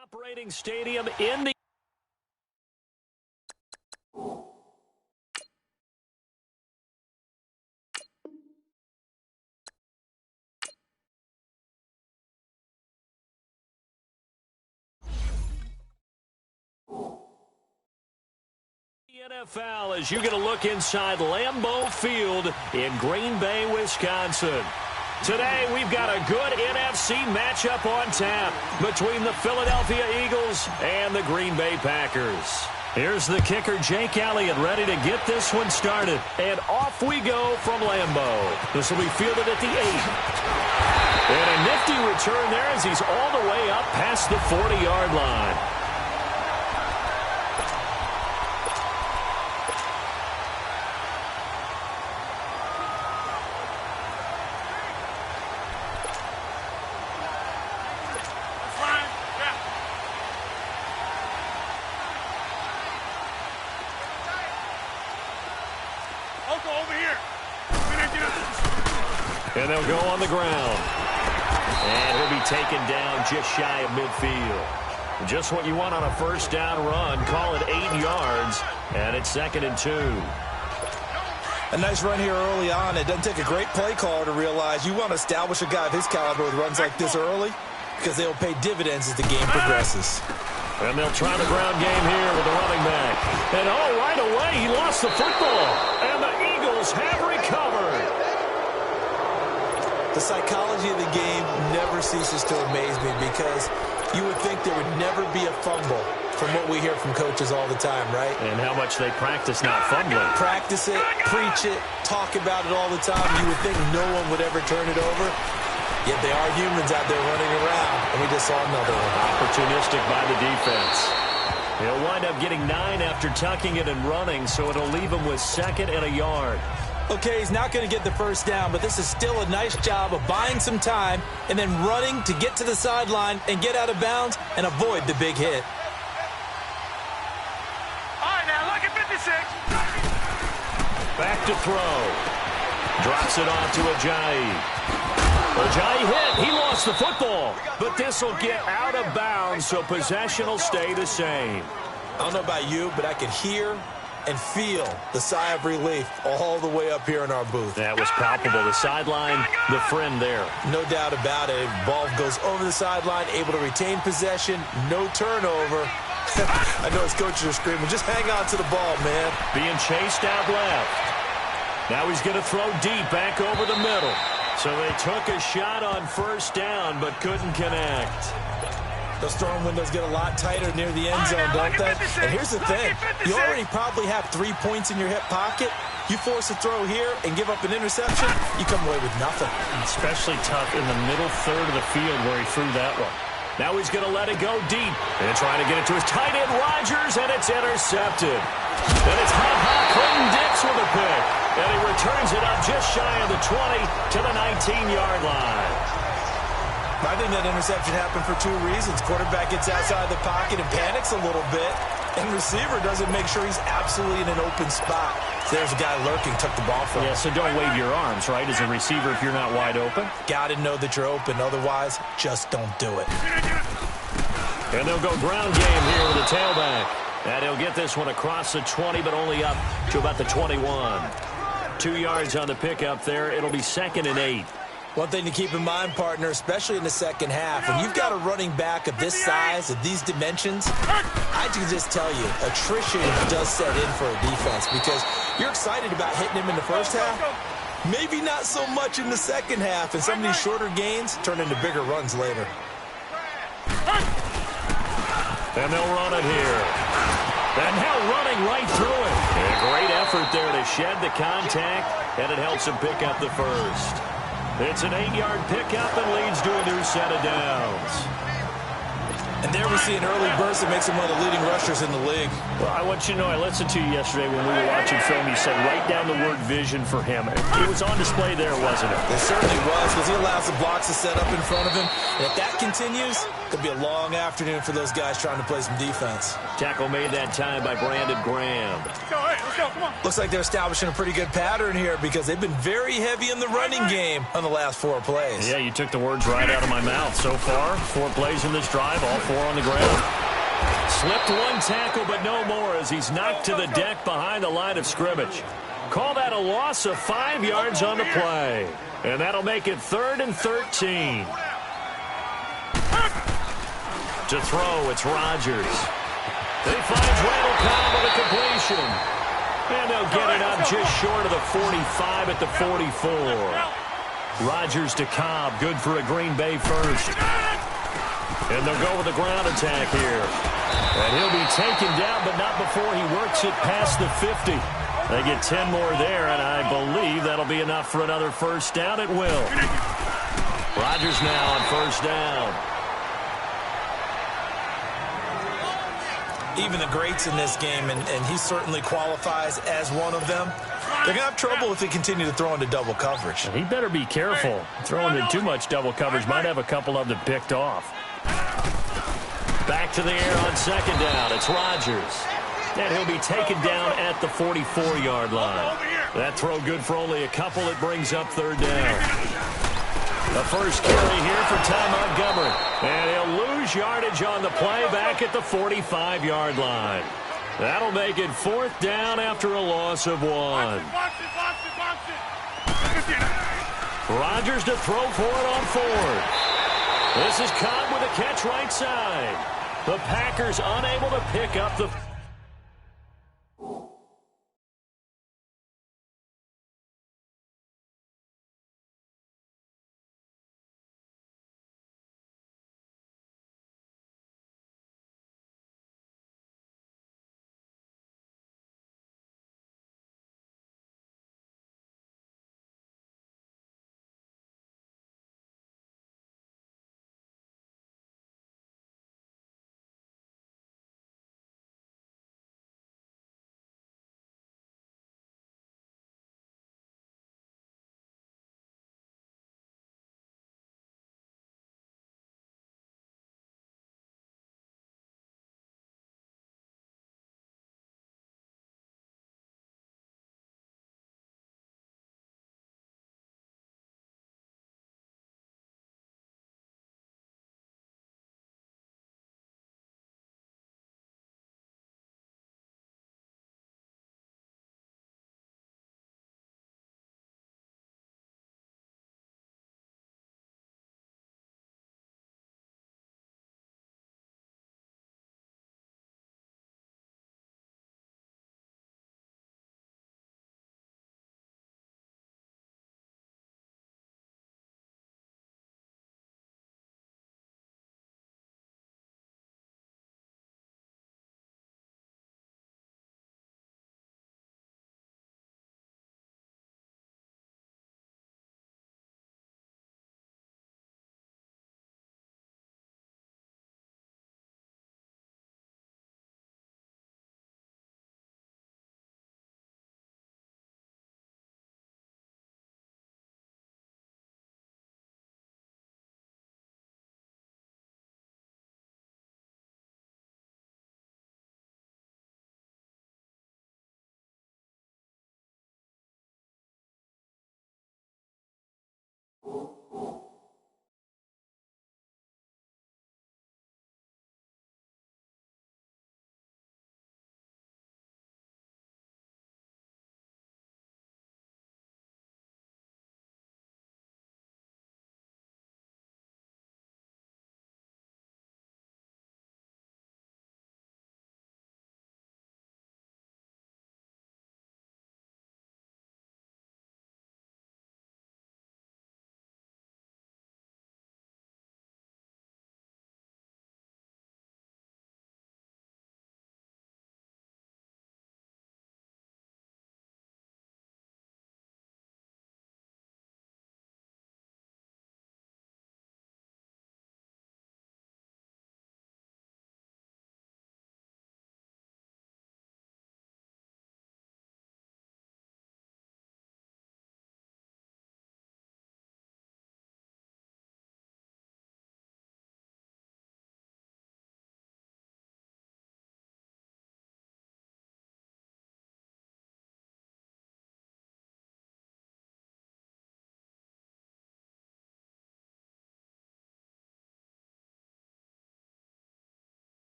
Speaker 2: operating stadium in the NFL as you're going to look inside Lambeau Field in Green Bay, Wisconsin. Today, we've got a good NFC matchup on tap between the Philadelphia Eagles and the Green Bay Packers. Here's the kicker, Jake Elliott, ready to get this one started. And off we go from Lambeau. This will be fielded at the 8. And a nifty return there as he's all the way up past the 40-yard line. And they'll go on the ground. And he'll be taken down just shy of midfield. Just what you want on a first down run. Call it 8 yards. And it's 2nd and 2.
Speaker 4: A nice run here early on. It doesn't take a great play caller to realize you want to establish a guy of his caliber with runs like this early because they'll pay dividends as the game progresses.
Speaker 2: And they'll try the ground game here with the running back. And right away, he lost the football. And the Eagles have recovered.
Speaker 4: The psychology of the game never ceases to amaze me because you would think there would never be a fumble from what we hear from coaches all the time, right?
Speaker 2: And how much they practice not fumbling.
Speaker 4: Practice it, preach it, talk about it all the time. You would think no one would ever turn it over. Yet they are humans out there running around, and we just saw another one.
Speaker 2: Opportunistic by the defense. He'll wind up getting 9 after tucking it and running, so it'll leave him with 2nd and a yard.
Speaker 4: Okay, he's not going to get the first down, but this is still a nice job of buying some time and then running to get to the sideline and get out of bounds and avoid the big hit.
Speaker 3: All right, now look at 56.
Speaker 2: Back to throw. Drops it off to Ajayi. Ajayi hit. He lost the football, but this will get out of bounds, so possession will stay the same.
Speaker 4: I don't know about you, but I could hear and feel the sigh of relief all the way up here in our booth.
Speaker 2: That was palpable. The sideline, the friend there.
Speaker 4: No doubt about it. Ball goes over the sideline, able to retain possession, no turnover. I know his coaches are screaming, just hang on to the ball, man.
Speaker 2: Being chased out left. Now he's going to throw deep back over the middle. So they took a shot on first down, but couldn't connect.
Speaker 4: Those throwing windows get a lot tighter near the end zone, don't they? And here's the thing. You already probably have 3 points in your hip pocket. You force a throw here and give up an interception, you come away with nothing.
Speaker 2: Especially tough in the middle third of the field where he threw that one. Now he's going to let it go deep. And trying to get it to his tight end, Rodgers, and it's intercepted. Then it's hot Clinton-Dix with a pick. And he returns it up just shy of the 20 to the 19-yard line.
Speaker 4: I think that interception happened for 2 reasons. Quarterback gets outside the pocket and panics a little bit, and receiver doesn't make sure he's absolutely in an open spot. So there's a guy lurking, took the ball from him.
Speaker 2: Yeah, so don't wave your arms, right, as a receiver if you're not wide open?
Speaker 4: Got to know that you're open. Otherwise, just don't do it.
Speaker 2: And they'll go ground game here with the tailback. And he'll get this one across the 20, but only up to about the 21. 2 yards on the pickup there. It'll be 2nd and 8.
Speaker 4: One thing to keep in mind, partner, especially in the second half, when you've got a running back of this size, of these dimensions, I can just tell you, attrition does set in for a defense because you're excited about hitting him in the first half. Maybe not so much in the second half, and some of these shorter gains turn into bigger runs later.
Speaker 2: And they'll run it here. And now running right through it. A great effort there to shed the contact, and it helps him pick up the first. It's an 8-yard pickup and leads to a new set of downs.
Speaker 4: And there we see an early burst that makes him one of the leading rushers in the league.
Speaker 2: Well, I want you to know, I listened to you yesterday when we were watching film. You said write down the word vision for him. It was on display there, wasn't it?
Speaker 4: It certainly was, because he allows the blocks to set up in front of him. And if that continues, it'll be a long afternoon for those guys trying to play some defense.
Speaker 2: Tackle made that time by Brandon Graham.
Speaker 3: Let's go, come on.
Speaker 4: Looks like they're establishing a pretty good pattern here because they've been very heavy in the running game on the last 4 plays.
Speaker 2: Yeah, you took the words right out of my mouth. So far, 4 plays in this drive, all 4 on the ground. Slipped 1 tackle, but no more as he's knocked to the deck behind the line of scrimmage. Call that a loss of 5 yards on the play. And that'll make it 3rd and 13. To throw, it's Rodgers. He finds Randall Cobb with a completion. And they'll get it up just short of the 45 at the 44. Rodgers to Cobb, good for a Green Bay first. And they'll go with the ground attack here. And he'll be taken down, but not before he works it past the 50. They get 10 more there, and I believe that'll be enough for another first down. It will. Rodgers now on first down.
Speaker 4: Even the greats in this game, and he certainly qualifies as one of them, they're going to have trouble if they continue to throw into double coverage.
Speaker 2: He better be careful. Throwing in too much double coverage might have a couple of them picked off. Back to the air on second down. It's Rodgers. And he'll be taken down at the 44-yard line. That throw good for only a couple. It brings up third down. The first carry here for Ty Montgomery. And he'll lose yardage on the play back at the 45-yard line. That'll make it 4th down after a loss of 1. Rodgers to throw for it on 4th. This is Cobb with a catch right side. The Packers unable to pick up the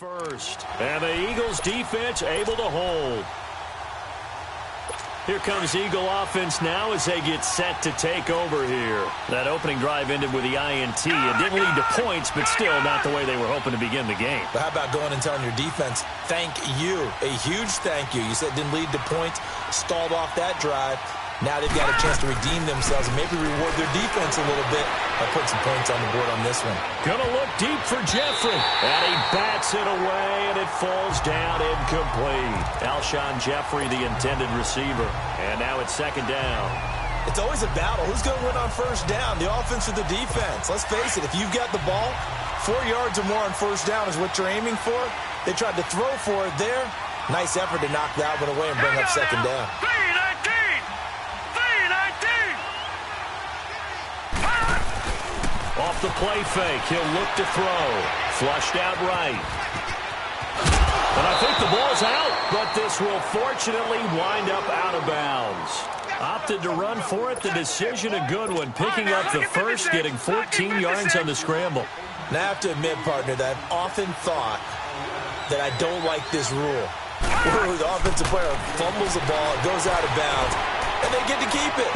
Speaker 2: first. And the Eagles defense able to hold. Here comes Eagle offense now as they get set to take over here. That opening drive ended with the INT. It didn't lead to points, but still not the way they were hoping to begin the game.
Speaker 4: But how about going and telling your defense, thank you, a huge thank you. You said it didn't lead to points, stalled off that drive. Now they've got a chance to redeem themselves and maybe reward their defense a little bit by putting some points on the board on this one.
Speaker 2: Gonna look deep for Jeffrey. And he bats it away, and it falls down incomplete. Alshon Jeffrey, the intended receiver. And now it's second down.
Speaker 4: It's always a battle. Who's going to win on first down, the offense or the defense? Let's face it, if you've got the ball, 4 yards or more on first down is what you're aiming for. They tried to throw for it there. Nice effort to knock that one away and bring up second down.
Speaker 2: Off the play fake, he'll look to throw. Flushed out right. And I think the ball's out, but this will fortunately wind up out of bounds. Opted to run for it. The decision a good one. Picking up the first, getting 14 yards on the scramble.
Speaker 4: Now I have to admit, partner, that I've often thought that I don't like this rule. Where the offensive player fumbles the ball, it goes out of bounds, and they get to keep it.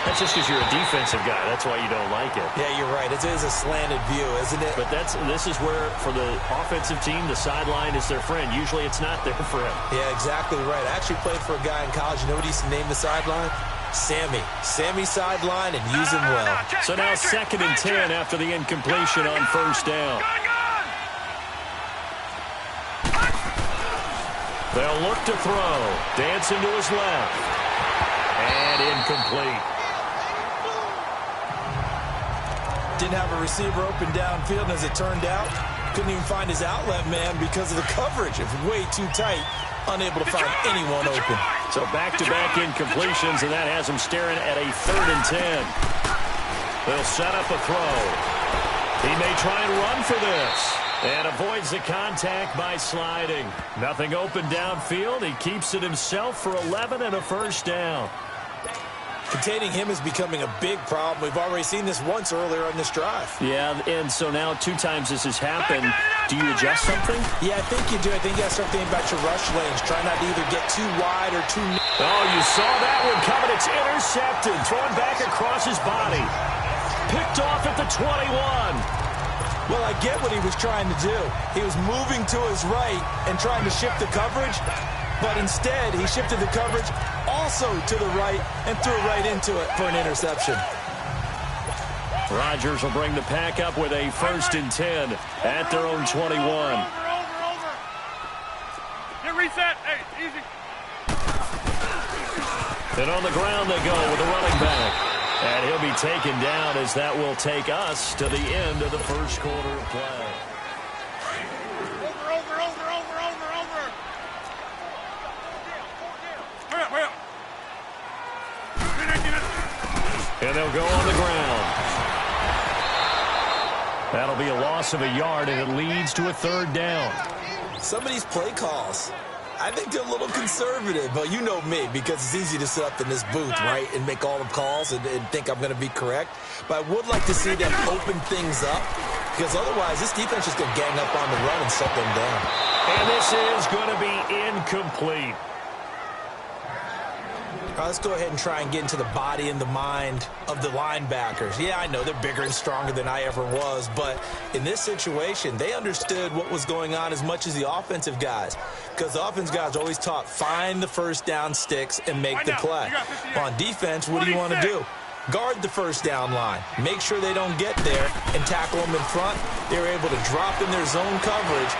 Speaker 2: That's just because you're a defensive guy. That's why you don't like it.
Speaker 4: Yeah, you're right. It is a slanted view, isn't it?
Speaker 2: But this is where, for the offensive team, the sideline is their friend. Usually it's not there for him.
Speaker 4: Yeah, exactly right. I actually played for a guy in college. You know what he used to name the sideline? Sammy. Sammy sideline, and use him well.
Speaker 2: So now 2nd and 10 after the incompletion on first down. They'll look to throw. Dancing to his left. And incomplete.
Speaker 4: Didn't have a receiver open downfield, and as it turned out, couldn't even find his outlet man because of the coverage. It was way too tight, unable to find anyone open.
Speaker 2: So back-to-back incompletions, and that has him staring at a 3rd and 10. They'll set up a throw. He may try and run for this. And avoids the contact by sliding. Nothing open downfield. He keeps it himself for 11 and a first down.
Speaker 4: Containing him is becoming a big problem. We've already seen this once earlier on this drive.
Speaker 2: Yeah, and so now 2 times this has happened. Do you adjust something?
Speaker 4: Yeah, I think you do. I think you got to start thinking about your rush lanes. Try not to either get too wide or too...
Speaker 2: Oh, you saw that one coming. It's intercepted. Thrown back across his body. Picked off at the 21.
Speaker 4: Well, I get what he was trying to do. He was moving to his right and trying to shift the coverage, but instead he shifted the coverage also to the right and threw it right into it for an interception.
Speaker 2: Rodgers will bring the pack up with a 1st and 10 at their own 21.
Speaker 3: Get reset. Hey, easy.
Speaker 2: And on the ground they go with the running back. And he'll be taken down as that will take us to the end of the first quarter of play.
Speaker 3: Over. Hurry up.
Speaker 2: And they'll go on the ground. That'll be a loss of a yard, and it leads to a 3rd down.
Speaker 4: Some of these play calls, I think they're a little conservative, but you know me, because it's easy to sit up in this booth, right, and make all the calls and think I'm going to be correct. But I would like to see them open things up, because otherwise this defense is going to gang up on the run and shut them down.
Speaker 2: And this is going to be incomplete.
Speaker 4: All right, let's go ahead and try and get into the body and the mind of the linebackers. Yeah, I know they're bigger and stronger than I ever was, but in this situation, they understood what was going on as much as the offensive guys, because the offensive guys always taught, find the first down sticks and make the play. On defense, what do you want to do? Guard the first down line. Make sure they don't get there and tackle them in front. They were able to drop in their zone coverage,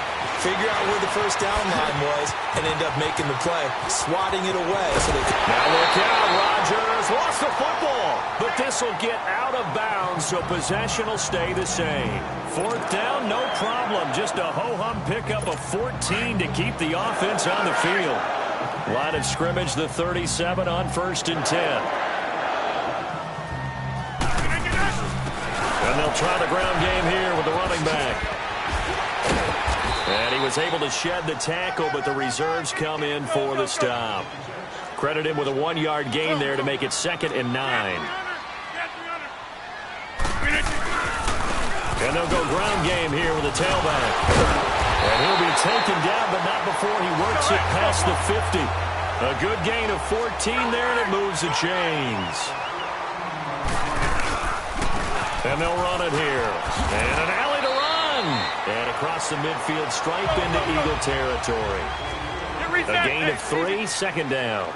Speaker 4: figure out where the first down line was, and end up making the play, swatting it away. So they
Speaker 2: now look out, Rodgers lost the football, but this will get out of bounds, so possession will stay the same. 4th down, no problem. Just a ho-hum pickup of 14 to keep the offense on the field. Line of scrimmage, the 37 on 1st and 10. And they'll try the ground game here with the running back. And he was able to shed the tackle, but the reserves come in for the stop. Credit him with a 1-yard gain there to make it 2nd and 9. And they'll go ground game here with the tailback. And he'll be taken down, but not before he works it past the 50. A good gain of 14 there, and it moves the chains. And they'll run it here. And an alley to run. And across the midfield stripe into Eagle territory. A gain of 3, second down.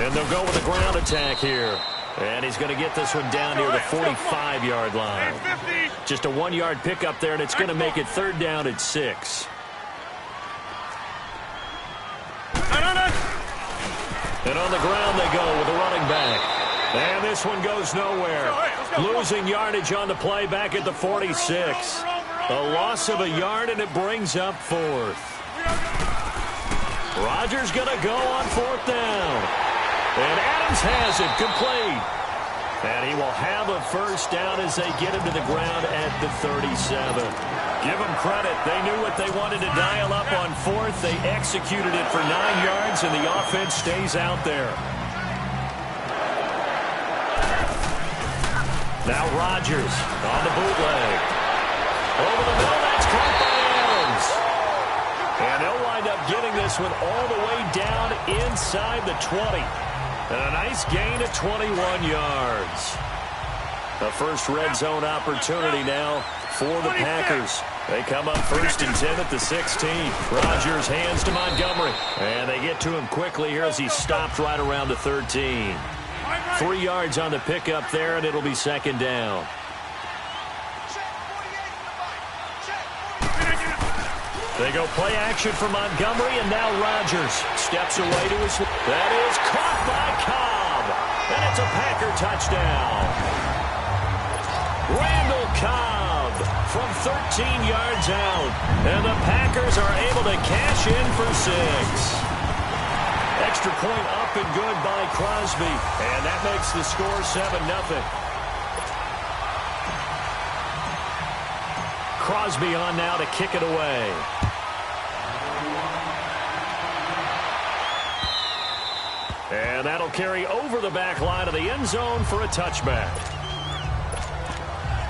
Speaker 2: And they'll go with a ground attack here. And he's going to get this one down near the 45-yard line. Just a 1-yard pickup there, and it's going to make it third down at 6. And on the ground they go with a running back. And this one goes nowhere. Losing yardage on the play back at the 46. A loss of a yard, and it brings up 4th. Rodgers going to go on 4th down. And Adams has it complete. And he will have a first down as they get him to the ground at the 37. Give them credit. They knew what they wanted to dial up on 4th. They executed it for 9 yards, and the offense stays out there. Now Rodgers on the bootleg. Over the middle, that's caught by Adams. And they'll wind up getting this one all the way down inside the 20. And a nice gain of 21 yards. The first red zone opportunity now for the Packers. They come up 1st and 10 at the 16. Rodgers hands to Montgomery. And they get to him quickly here as he stopped right around the 13. 3 yards on the pickup there, and it'll be second down. They go play action for Montgomery, and now Rodgers steps away to his... That is caught by Cobb, and it's a Packer touchdown. Randall Cobb from 13 yards out, and the Packers are able to cash in for 6. Extra point up and good by Crosby, and that makes the score 7-0. Crosby on now to kick it away. And that'll carry over the back line of the end zone for a touchback.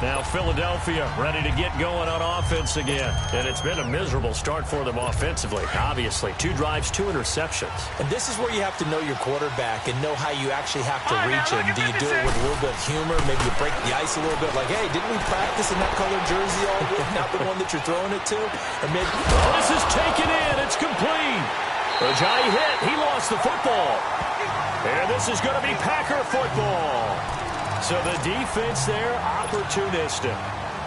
Speaker 2: Now Philadelphia ready to get going on offense again. And it's been a miserable start for them offensively, obviously. 2 drives, 2 interceptions.
Speaker 4: And this is where you have to know your quarterback and know how you actually have to reach him. Do you do it with a little bit of humor? Maybe you break the ice a little bit like, hey, didn't we practice in that colored jersey all week? Not the one that you're throwing it to? Or maybe,
Speaker 2: this is taken in. It's complete. Ajayi hit. He lost the football. And this is going to be Packer football. So the defense there, opportunistic.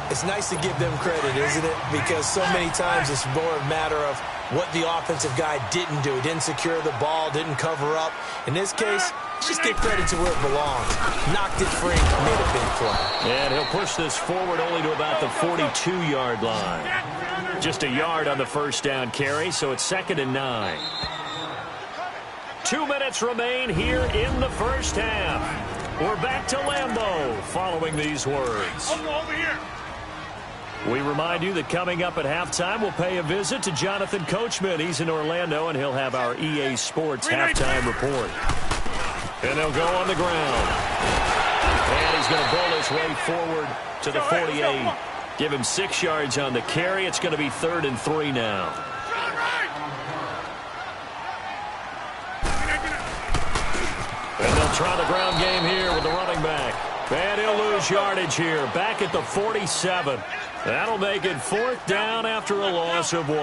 Speaker 4: It's nice to give them credit, isn't it? Because so many times it's more a matter of what the offensive guy didn't do. Didn't secure the ball, didn't cover up. In this case, just give credit to where it belongs. Knocked it free, made a big play.
Speaker 2: And he'll push this forward only to about the 42-yard line. Just a yard on the first down carry, so it's 2nd and 9. 2 minutes remain here in the first half. We're back to Lambeau following these words.
Speaker 3: Over here.
Speaker 2: We remind you that coming up at halftime, we'll pay a visit to Jonathan Coachman. He's in Orlando, and he'll have our EA Sports halftime report. And they'll go on the ground. And he's going to bowl his way forward to the 48. Give him 6 yards on the carry. It's going to be 3rd and 3 now. And they'll try the ground game here with the running back. And he'll lose yardage here. Back at the 47. That'll make it 4th down after a loss of 1.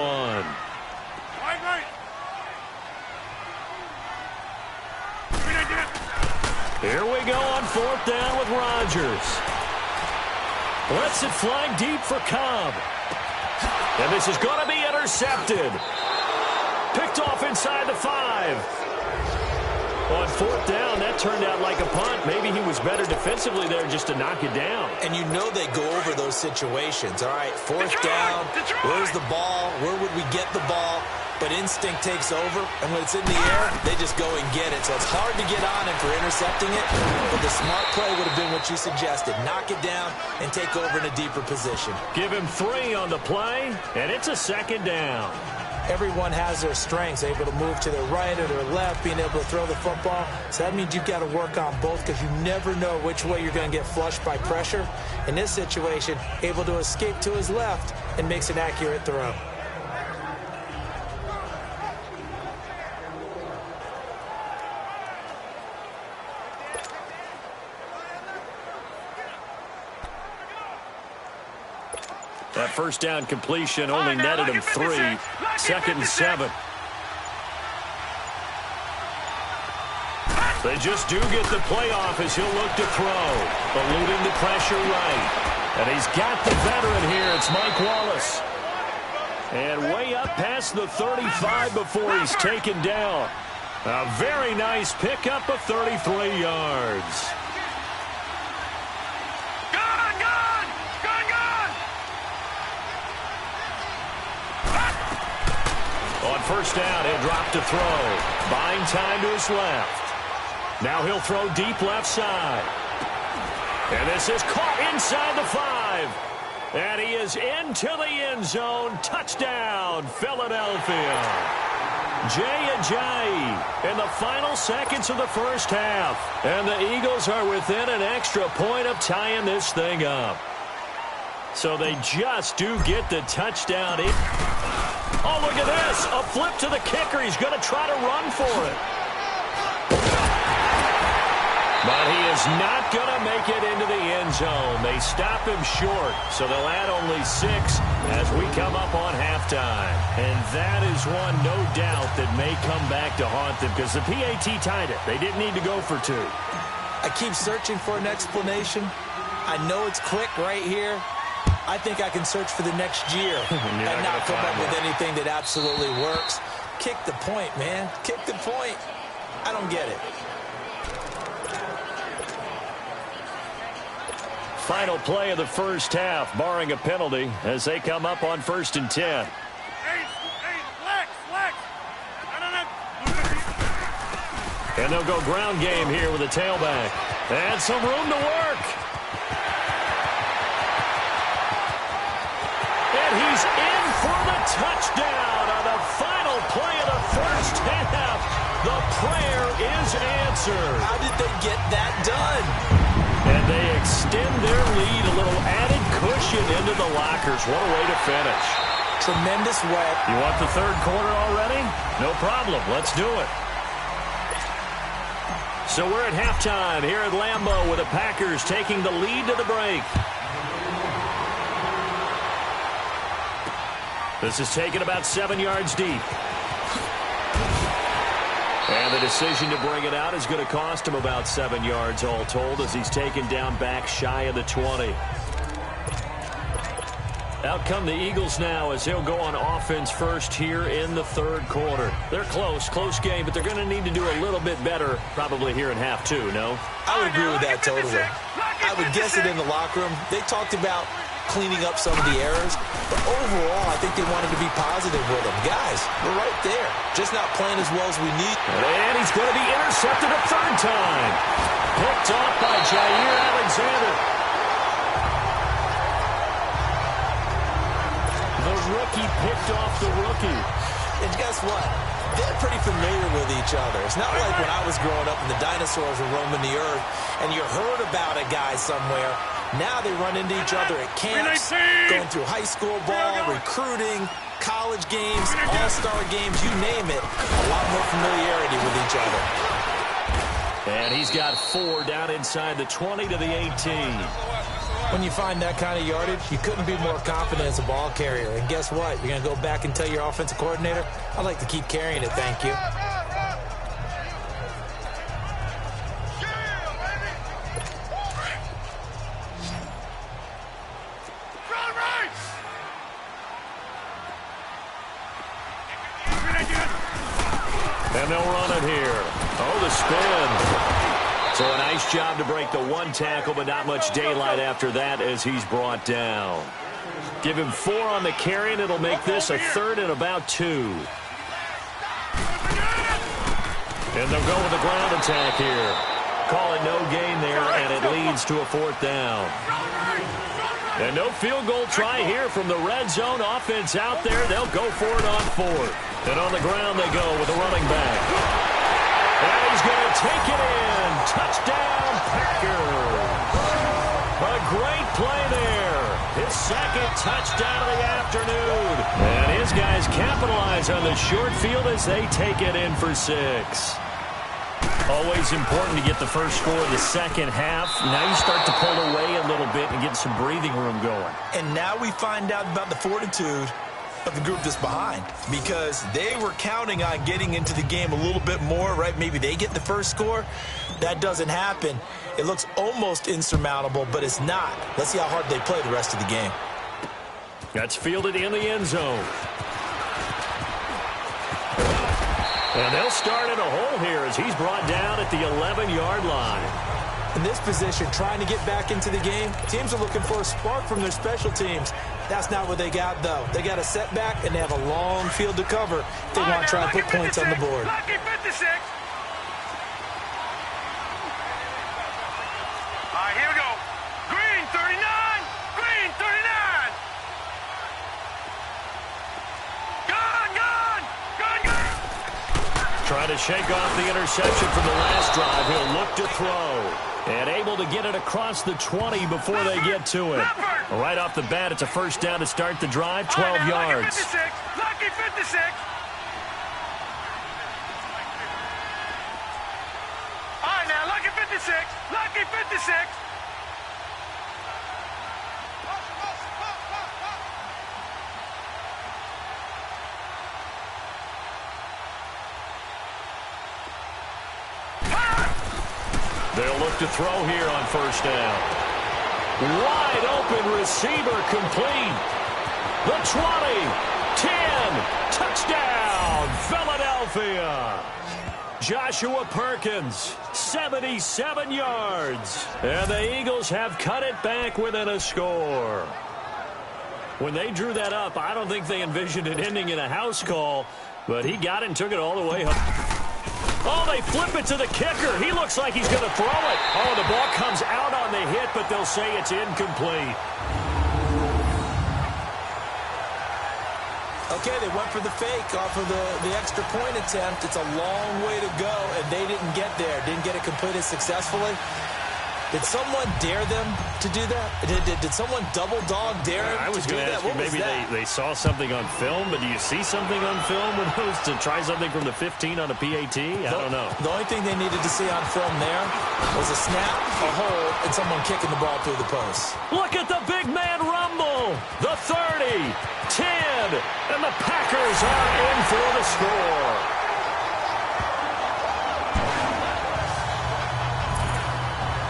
Speaker 2: Here we go on 4th down with Rodgers. Lets it fly deep for Cobb. And this is going to be intercepted. Picked off inside the 5. On 4th down, that turned out like a punt. Maybe he was better defensively there just to knock it down.
Speaker 4: And you know they go over those situations. All right, 4th down, where's the ball? Where would we get the ball? But instinct takes over, and when it's in the air, they just go and get it. So it's hard to get on him for intercepting it, but the smart play would have been what you suggested. Knock it down and take over in a deeper position.
Speaker 2: Give him 3 on the play, and it's a 2nd down.
Speaker 4: Everyone has their strengths, able to move to their right or their left, being able to throw the football. So that means you've got to work on both because you never know which way you're going to get flushed by pressure. In this situation, able to escape to his left and makes an accurate throw.
Speaker 2: That first down completion only netted him 3. 2nd and 7. They just do get the playoff as he'll look to throw. Eluding the pressure right. And he's got the veteran here. It's Mike Wallace. And way up past the 35 before he's taken down. A very nice pickup of 33 yards. On first down, he'll drop to throw. Buying time to his left. Now he'll throw deep left side. And this is caught inside the 5. And he is into the end zone. Touchdown, Philadelphia. Jay Ajayi in the final seconds of the first half. And the Eagles are within an extra point of tying this thing up. So they just do get the touchdown. Oh, look at this. A flip to the kicker. He's going to try to run for it. But he is not going to make it into the end zone. They stop him short, so they'll add only 6 as we come up on halftime. And that is one, no doubt, that may come back to haunt them because the PAT tied it. They didn't need to go for 2.
Speaker 4: I keep searching for an explanation. I know it's quick right here. I think I can search for the next year and not come up with anything that absolutely works. Kick the point, man. Kick the point. I don't get it.
Speaker 2: Final play of the first half, barring a penalty, as they come up on 1st and 10. And they'll go ground game here with a tailback. And some room to work. And he's in for the touchdown on the final play of the first half. The prayer is answered.
Speaker 4: How did they get that done?
Speaker 2: And they extend their lead, a little added cushion into the lockers. What a way to finish.
Speaker 4: Tremendous way.
Speaker 2: You want the third quarter already? No problem. Let's do it. So we're at halftime here at Lambeau with the Packers taking the lead to the break. This is taken about 7 yards deep. And the decision to bring it out is going to cost him about 7 yards all told as he's taken down back shy of the 20. Out come the Eagles now as they'll go on offense first here in the third quarter. They're close game, but they're going to need to do a little bit better probably here in half 2, no?
Speaker 4: I would agree with that totally. I would guess it in the locker room. They talked about cleaning up some of the errors, but overall, I think they wanted to be positive with them. Guys, we're right there. Just not playing as well as we need.
Speaker 2: And he's going to be intercepted a 3rd time. Picked off by Jair Alexander. The rookie picked off the rookie.
Speaker 4: And guess what? They're pretty familiar with each other. It's not like when I was growing up and the dinosaurs were roaming the earth and you heard about a guy somewhere. Now they run into each other at camps, going through high school ball, recruiting, college games, all-star games, you name it. A lot more familiarity with each other.
Speaker 2: And he's got 4 down inside the 20 to the 18.
Speaker 4: When you find that kind of yardage, you couldn't be more confident as a ball carrier. And guess what? You're going to go back and tell your offensive coordinator, I'd like to keep carrying it, thank you.
Speaker 2: And they'll run it here. Oh, the spin. So a nice job to break the 1 tackle, but not much daylight after that as he's brought down. Give him 4 on the carry, and it'll make this a 3rd and about 2. And they'll go with the ground attack here. Call it no gain there, and it leads to a 4th down. And no field goal try here from the red zone. Offense out there. They'll go for it on 4th. And on the ground they go with the running back. And he's going to take it in. Touchdown, Packers. A great play there. His second touchdown of the afternoon. And his guys capitalize on the short field as they take it in for 6. Always important to get the first score of the second half. Now you start to pull away a little bit and get some breathing room going.
Speaker 4: And now we find out about the fortitude of the group that's behind, because they were counting on getting into the game a little bit more, right? Maybe they get the first score. That doesn't happen. It looks almost insurmountable, but it's not. Let's see how hard they play the rest of the game.
Speaker 2: That's fielded in the end zone. And they'll start in a hole here as he's brought down at the 11-yard line.
Speaker 4: In this position, trying to get back into the game, teams are looking for a spark from their special teams. That's not what they got, though. They got a setback, and they have a long field to cover if they want to try and put points on the board.
Speaker 3: Lucky 56. All right, here we go. Green 39. Green 39. Gun.
Speaker 2: Trying to shake off the interception from the last drive. He'll look to throw. And able to get it across the 20 before they get to it. Right off the bat, it's a first down to start the drive, 12 yards.
Speaker 3: Lucky 56. All right, now, lucky 56. Lucky 56.
Speaker 2: They'll look to throw here on first down. Wide open receiver complete. The 20, 10, touchdown, Philadelphia. Joshua Perkins, 77 yards. And the Eagles have cut it back within a score. When they drew that up, I don't think they envisioned it ending in a house call, but he got it and took it all the way home. Oh, they flip it to the kicker. He looks like he's going to throw it. Oh, the ball comes out on the hit, but they'll say it's incomplete.
Speaker 4: Okay, they went for the fake off of the extra point attempt. It's a long way to go, and they didn't get there. Didn't get it completed successfully. Did someone dare them to do that? Did someone double dog dare them
Speaker 2: I was going to ask you, maybe they saw something on film, but do you see something on film when it was to try something from the 15 on a PAT? I don't know.
Speaker 4: The only thing they needed to see on film there was a snap, a hold, and someone kicking the ball through the post.
Speaker 2: Look at the big man rumble. The 30, 10, and the Packers are in for the score.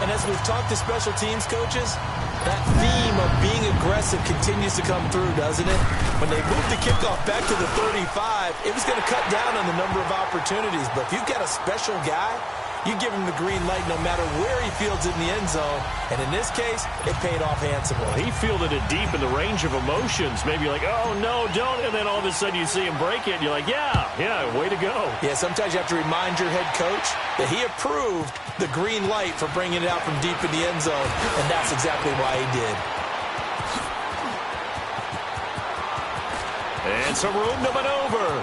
Speaker 4: And as we've talked to special teams coaches, that theme of being aggressive continues to come through, doesn't it? When they moved the kickoff back to the 35, it was going to cut down on the number of opportunities. But if you've got a special guy, you give him the green light no matter where he fields in the end zone. And in this case, it paid off handsomely.
Speaker 2: He fielded it deep in the range of emotions. Maybe like, oh, no, don't. And then all of a sudden you see him break it, and you're like, yeah, way to go.
Speaker 4: Yeah, sometimes you have to remind your head coach that he approved the green light for bringing it out from deep in the end zone, and that's exactly why he did.
Speaker 2: And some room to maneuver.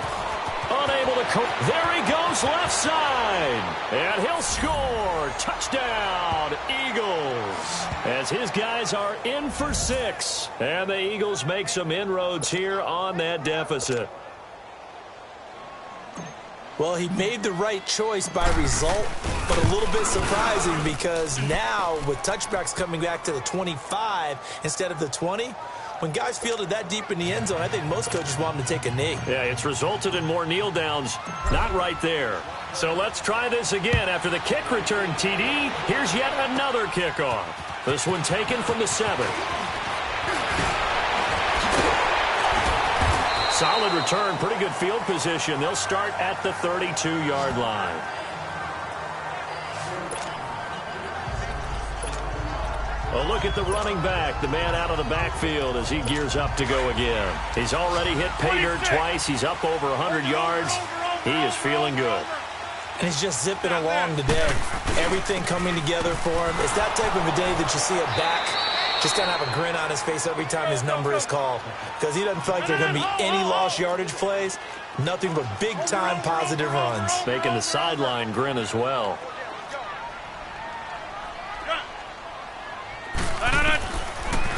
Speaker 2: Unable to cope. There he goes, left side. And he'll score. Touchdown, Eagles. As his guys are in for 6. And the Eagles make some inroads here on that deficit.
Speaker 4: Well, he made the right choice by result, but a little bit surprising because now with touchbacks coming back to the 25 instead of the 20, when guys fielded that deep in the end zone, I think most coaches want them to take a knee.
Speaker 2: Yeah, it's resulted in more kneel downs. Not right there. So let's try this again. After the kick return TD, here's yet another kickoff. This one taken from the 7. Solid return, pretty good field position. They'll start at the 32-yard line. A look at the running back, the man out of the backfield as he gears up to go again. He's already hit pay dirt twice. He's up over 100 yards. He is feeling good.
Speaker 4: And he's just zipping along today. Everything coming together for him. It's that type of a day that you see a back just going to have a grin on his face every time his number is called because he doesn't feel like there are going to be any lost yardage plays, nothing but big-time positive runs.
Speaker 2: Making the sideline grin as well.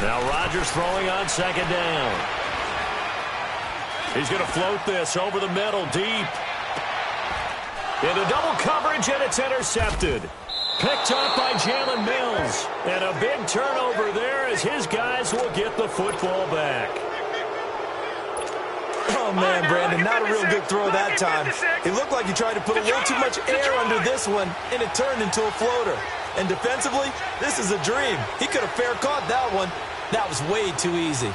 Speaker 2: Now Rodgers throwing on second down. He's going to float this over the middle, deep. Into double coverage, and it's intercepted. Picked up by Jalen Mills. And a big turnover there as his guys will get the football back.
Speaker 4: Oh, man, Brandon, not a real good throw that time. It looked like he tried to put a little too much air under this one, and it turned into a floater. And defensively, this is a dream. He could have fair caught that one. That was way too easy.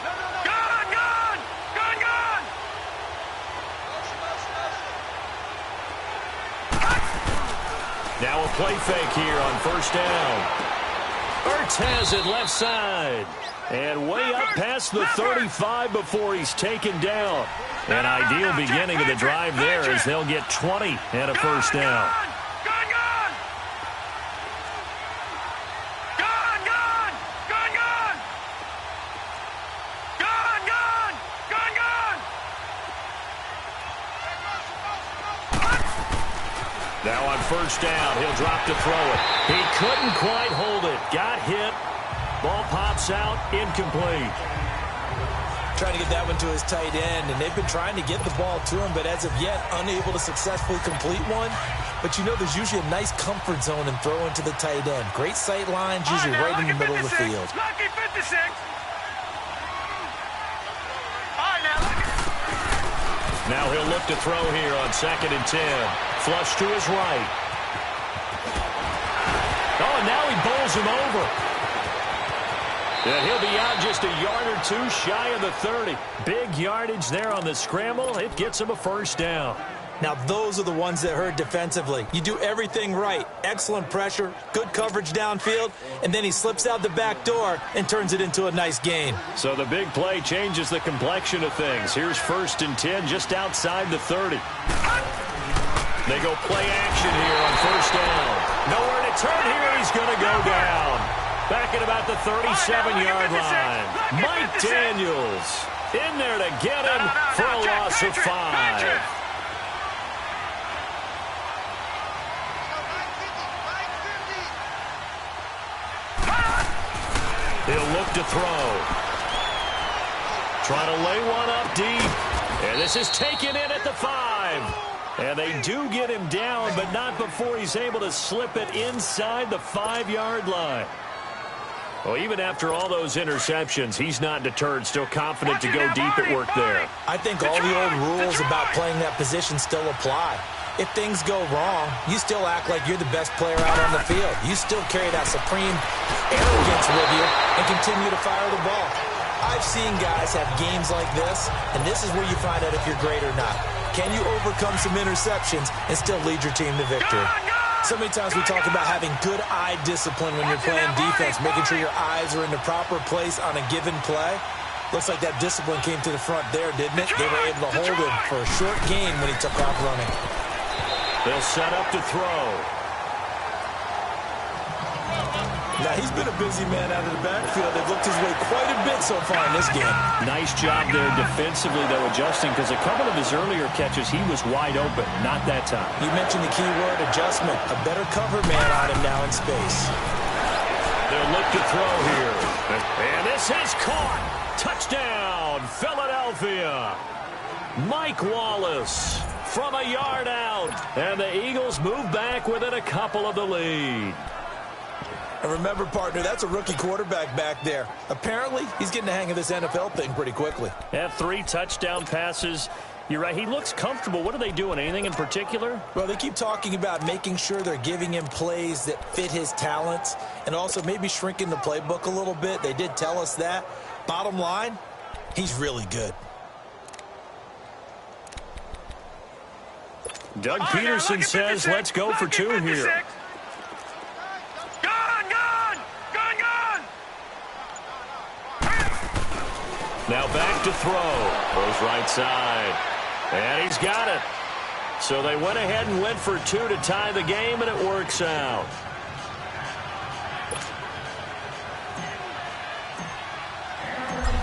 Speaker 2: Now a play fake here on first down. Ertz has it left side. And way up past the 35 before he's taken down. An ideal beginning of the drive there as they'll get 20 and a first down. Now on first down, he'll drop to throw it. He couldn't quite hold it. Got hit. Ball pops out, incomplete.
Speaker 4: Trying to get that one to his tight end, and they've been trying to get the ball to him, but as of yet, unable to successfully complete one. But you know there's usually a nice comfort zone in throwing to the tight end. Great sight lines, usually right in the middle of the field.
Speaker 3: Lucky 56.
Speaker 2: Now he'll look to throw here on 2nd and 10. Flush to his right. Oh, and now he bowls him over. And he'll be out just a yard or two shy of the 30. Big yardage there on the scramble. It gets him a first down.
Speaker 4: Now, those are the ones that hurt defensively. You do everything right. Excellent pressure, good coverage downfield, and then he slips out the back door and turns it into a nice gain.
Speaker 2: So the big play changes the complexion of things. Here's 1st and 10 just outside the 30. They go play action here on first down. Nowhere to turn here. He's going to go down. Back at about the 37-yard line. Mike Daniels in there to get him for a loss of 5. He'll look to throw. Trying to lay one up deep. And this is taken in at the 5. And they do get him down, but not before he's able to slip it inside the 5-yard line. Well, even after all those interceptions, he's not deterred, still confident to go deep at work there.
Speaker 4: I think all the old rules about playing that position still apply. If things go wrong, you still act like you're the best player out on the field. You still carry that supreme arrogance with you and continue to fire the ball. I've seen guys have games like this, and this is where you find out if you're great or not. Can you overcome some interceptions and still lead your team to victory? So many times we talk about having good eye discipline when you're playing defense, making sure your eyes are in the proper place on a given play. Looks like that discipline came to the front there, didn't it? They were able to hold him for a short gain when he took off running.
Speaker 2: They'll set up to throw.
Speaker 4: Now, he's been a busy man out of the backfield. They've looked his way quite a bit so far in this game.
Speaker 2: Nice job there defensively, though, adjusting, because a couple of his earlier catches, he was wide open. Not that time.
Speaker 4: You mentioned the key word, adjustment. A better cover man on him now in space.
Speaker 2: They'll look to throw here. And this is caught. Touchdown, Philadelphia. Mike Wallace from a yard out. And the Eagles move back within a couple of the lead.
Speaker 4: And remember, partner, that's a rookie quarterback back there. Apparently, he's getting the hang of this NFL thing pretty quickly.
Speaker 2: Yeah, 3 touchdown passes. You're right. He looks comfortable. What are they doing? Anything in particular?
Speaker 4: Well, they keep talking about making sure they're giving him plays that fit his talents and also maybe shrinking the playbook a little bit. They did tell us that. Bottom line, he's really good.
Speaker 2: Doug Peterson says, let's go for 2 here. Now back to throw. Goes right side. And he's got it. So they went ahead and went for 2 to tie the game, and it works out.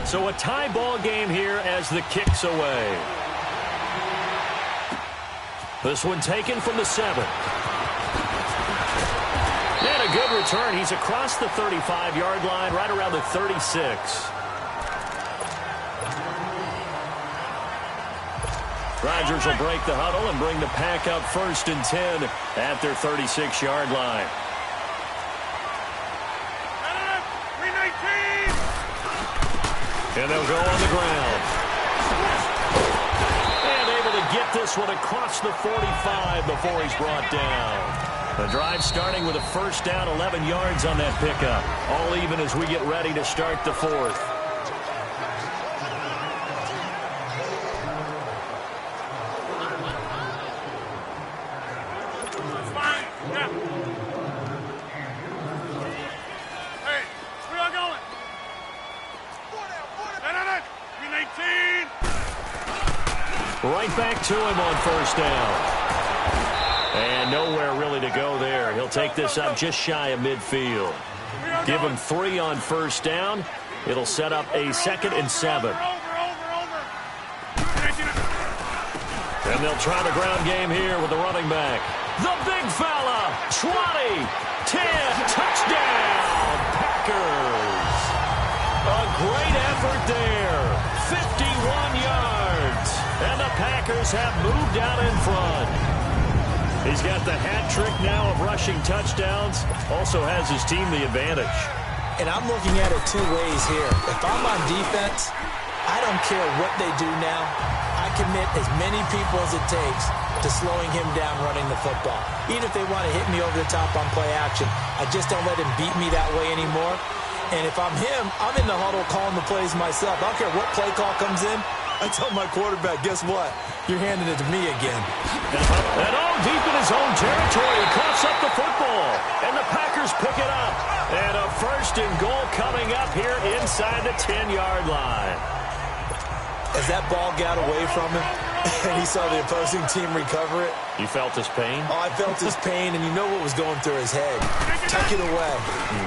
Speaker 2: So a tie ball game here as the kick's away. This one taken from the 7. And a good return. He's across the 35-yard line, right around the 36. Rodgers will break the huddle and bring the pack up 1st and 10 at their 36-yard line. And they'll go on the ground. And able to get this one across the 45 before he's brought down. The drive starting with a 1st down, 11 yards on that pickup. All even as we get ready to start the 4th. Right back to him on 1st down. And nowhere really to go there. He'll take this up just shy of midfield. Give him 3 on 1st down. It'll set up a 2nd and 7. And they'll try the ground game here with the running back. The big fella, 20, 10, touchdown, Packers. A great effort there, 51 yards. And the Packers have moved out in front. He's got the hat trick now of rushing touchdowns. Also has his team the advantage.
Speaker 4: And I'm looking at it 2 ways here. If I'm on defense, I don't care what they do now. I commit as many people as it takes to slowing him down running the football. Even if they want to hit me over the top on play action, I just don't let him beat me that way anymore. And if I'm him, I'm in the huddle calling the plays myself. I don't care what play call comes in. I tell my quarterback, guess what? You're handing it to me again.
Speaker 2: And all deep in his own territory, he coughs up the football. And the Packers pick it up. And a 1st and goal coming up here inside the 10-yard line.
Speaker 4: As that ball got away from him, and he saw the opposing team recover it.
Speaker 2: You felt his pain?
Speaker 4: Oh, I felt his pain, and you know what was going through his head. Tuck it away.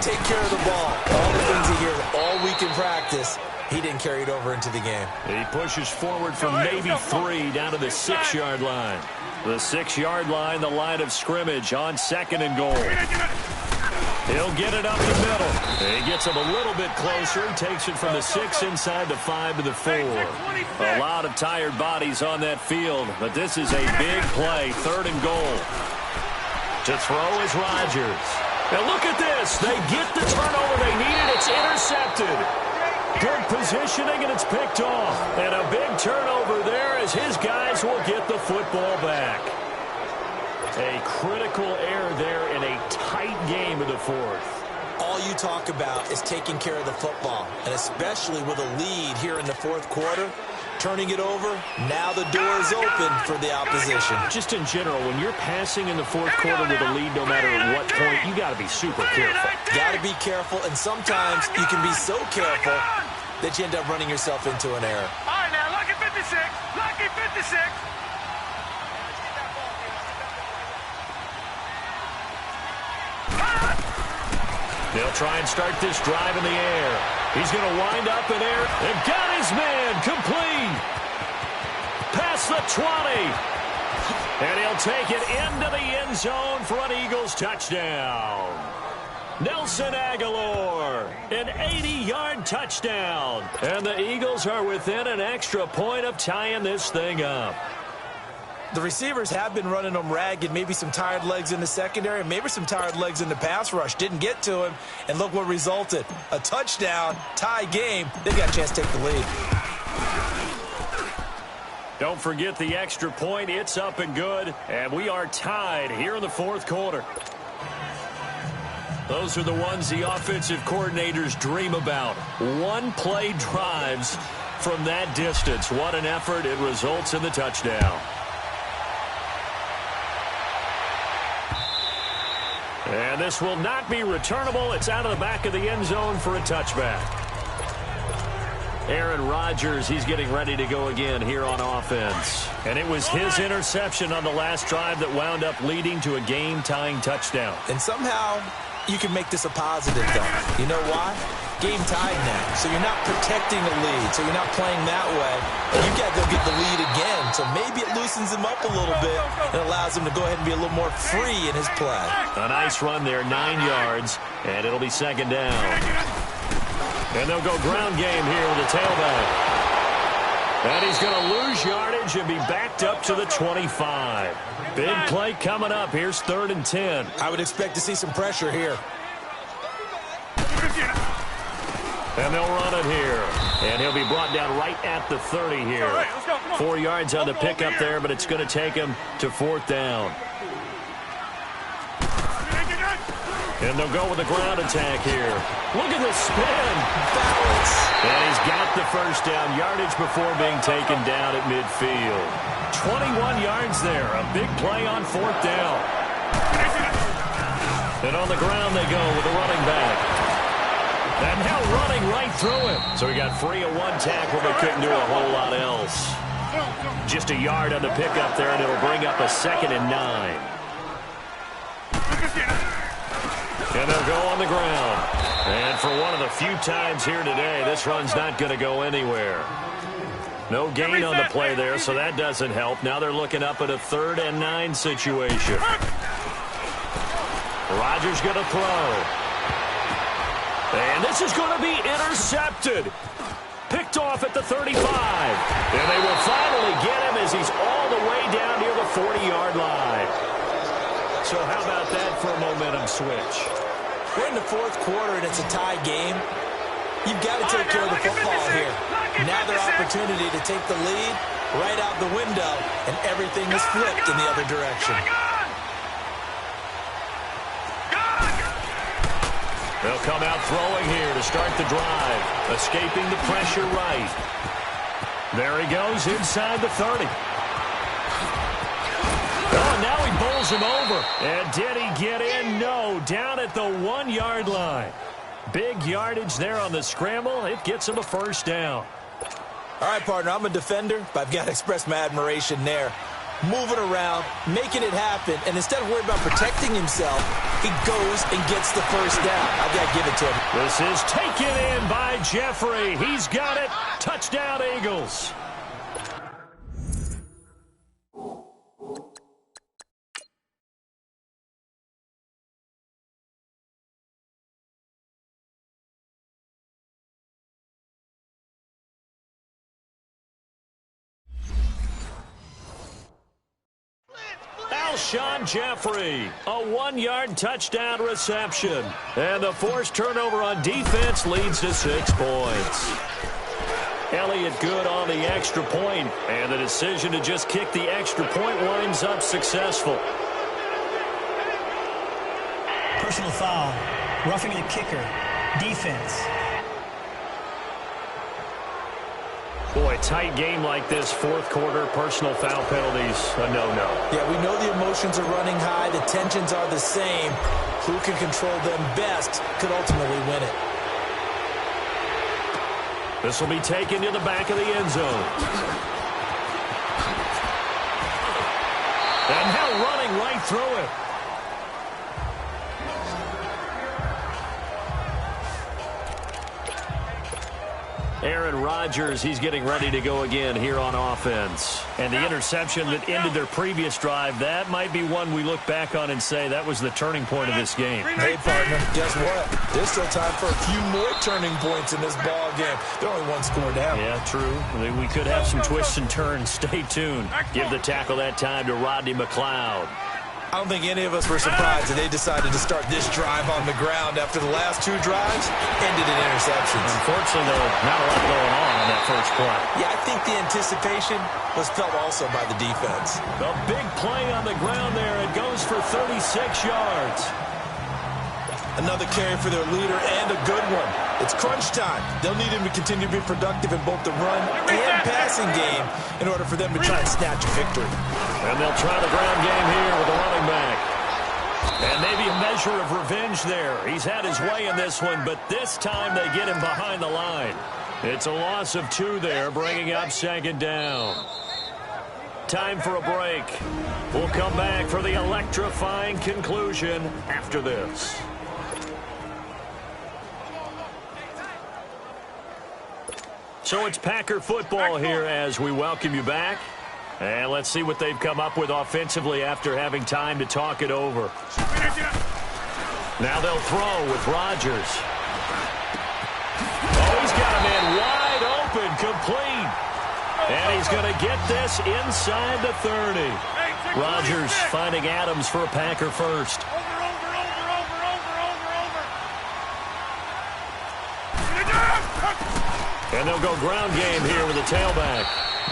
Speaker 4: Take care of the ball. All the things he hears all week in practice. He didn't carry it over into the game.
Speaker 2: He pushes forward from maybe 3 down to the 6-yard line. The 6-yard line, the line of scrimmage on 2nd and goal. He'll get it up the middle. He gets him a little bit closer. He takes it from the 6 inside the 5 to the 4. A lot of tired bodies on that field, but this is a big play, 3rd and goal. To throw is Rodgers. Now look at this. They get the turnover they needed. It's intercepted. Good positioning, and it's picked off. And a big turnover there as his guys will get the football back. A critical error there in a tight game of the 4th.
Speaker 4: All you talk about is taking care of the football, and especially with a lead here in the 4th quarter. Turning it over, now the door is open for the opposition.
Speaker 2: Just in general, when you're passing in the 4th quarter with a lead, no matter at what point, you got to be super careful.
Speaker 4: Got to be careful, and sometimes you can be so careful that you end up running yourself into an error.
Speaker 3: All right, now, lucky 56. Lucky 56.
Speaker 2: They'll try and start this drive in the air. He's going to wind up in air and got his man complete. Past the 20. And he'll take it into the end zone for an Eagles touchdown. Nelson Aguilar, an 80-yard touchdown. And the Eagles are within an extra point of tying this thing up.
Speaker 4: The receivers have been running them ragged. Maybe some tired legs in the secondary, maybe some tired legs in the pass rush. Didn't get to him, and look what resulted. A touchdown, tie game. They got a chance to take the lead.
Speaker 2: Don't forget the extra point. It's up and good, and we are tied here in the 4th quarter. Those are the ones the offensive coordinators dream about. One-play drives from that distance. What an effort. It results in the touchdown. And this will not be returnable. It's out of the back of the end zone for a touchback. Aaron Rodgers, he's getting ready to go again here on offense. And it was his interception on the last drive that wound up leading to a game-tying touchdown.
Speaker 4: And somehow you can make this a positive, though. You know why? game tied now. So you're not protecting the lead. So you're not playing that way. And you've got to go get the lead again. So maybe it loosens him up a little bit and allows him to go ahead and be a little more free in his play.
Speaker 2: A nice run there, 9 yards, and it'll be second down. And they'll go ground game here with the tailback. And he's going to lose yardage and be backed up to the 25. Big play coming up. Here's 3rd and 10.
Speaker 4: I would expect to see some pressure here.
Speaker 2: And they'll run it here. And he'll be brought down right at the 30 here. 4 yards on the pickup there, but it's going to take him to 4th down. And they'll go with the ground attack here. Look at the spin.
Speaker 4: Balance.
Speaker 2: And he's got the first down. Yardage before being taken down at midfield. 21 yards there. A big play on 4th down. And on the ground they go with the running back. And now running right through him. So he got free of 1 tackle, but couldn't do a whole lot else. Just a yard on the pickup there, and it'll bring up a 2nd and 9. And they'll go on the ground. And for one of the few times here today, this run's not going to go anywhere. No gain on the play there, so that doesn't help. Now they're looking up at a 3rd and 9 situation. Rodgers going to throw. And this is going to be intercepted. Picked off at the 35. And they will finally get him as he's all the way down near the 40-yard line. So how about that for a momentum switch?
Speaker 4: We're in the 4th quarter and it's a tie game. You've got to take care of the football here. Now their opportunity to take the lead right out the window, and everything is flipped in the other direction.
Speaker 2: They'll come out throwing here to start the drive. Escaping the pressure right. There he goes inside the 30. Oh, now he bowls him over. And did he get in? No, down at the 1-yard line. Big yardage there on the scramble. It gets him a first down.
Speaker 4: All right, partner, I'm a defender, but I've got to express my admiration there. Moving around, making it happen, and instead of worrying about protecting himself, he goes and gets the first down. I've got to give it to him.
Speaker 2: This is taken in by Jeffrey. He's got it. Touchdown, Eagles. Alshon Jeffrey, a 1-yard touchdown reception. And the forced turnover on defense leads to 6 points. Elliott good on the extra point, and the decision to just kick the extra point winds up successful.
Speaker 5: Personal foul, roughing the kicker, defense.
Speaker 2: Boy, tight game like this, 4th quarter, personal foul penalties, a no-no.
Speaker 4: Yeah, we know the emotions are running high, the tensions are the same. Who can control them best could ultimately win it.
Speaker 2: This will be taken to the back of the end zone. And now running right through it. Aaron Rodgers, he's getting ready to go again here on offense. And the interception that ended their previous drive, that might be one we look back on and say that was the turning point of this game.
Speaker 4: Hey, partner, guess what? There's still time for a few more turning points in this ball game. They're only 1 score down.
Speaker 2: Yeah, true. We could have some twists and turns. Stay tuned. Give the tackle that time to Rodney McLeod.
Speaker 4: I don't think any of us were surprised that they decided to start this drive on the ground after the last 2 drives ended in interceptions.
Speaker 2: Unfortunately, though, not a lot going on that first play.
Speaker 4: Yeah, I think the anticipation was felt also by the defense.
Speaker 2: The big play on the ground there. It goes for 36 yards.
Speaker 4: Another carry for their leader and a good one. It's crunch time. They'll need him to continue to be productive in both the run and passing game in order for them to try and snatch a victory.
Speaker 2: And they'll try the ground game here with the running back. And maybe a measure of revenge there. He's had his way in this one, but this time they get him behind the line. It's a loss of 2 there, bringing up 2nd down. Time for a break. We'll come back for the electrifying conclusion after this. So it's Packer football here as we welcome you back. And let's see what they've come up with offensively after having time to talk it over. Now they'll throw with Rodgers. Oh, he's got a man wide open, complete. And he's going to get this inside the 30. Rodgers finding Adams for a Packer first. And they'll go ground game here with a tailback.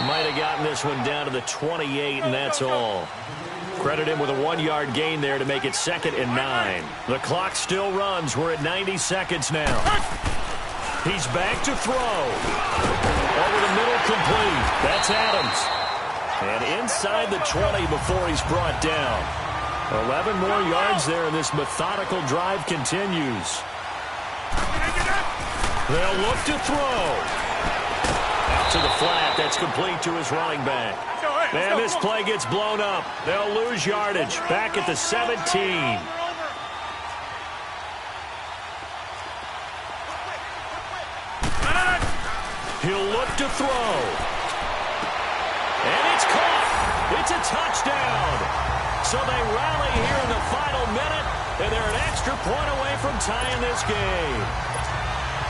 Speaker 2: Might have gotten this one down to the 28, and that's all. Credit him with a 1-yard gain there to make it 2nd and 9. The clock still runs. We're at 90 seconds now. He's back to throw. Over the middle, complete. That's Adams. And inside the 20 before he's brought down. 11 more yards there, and this methodical drive continues. They'll look to throw. Out to the flat. That's complete to his running back. And this play gets blown up. They'll lose yardage. Back at the 17. He'll look to throw. And it's caught. It's a touchdown. So they rally here in the final minute, and they're an extra point away from tying this game.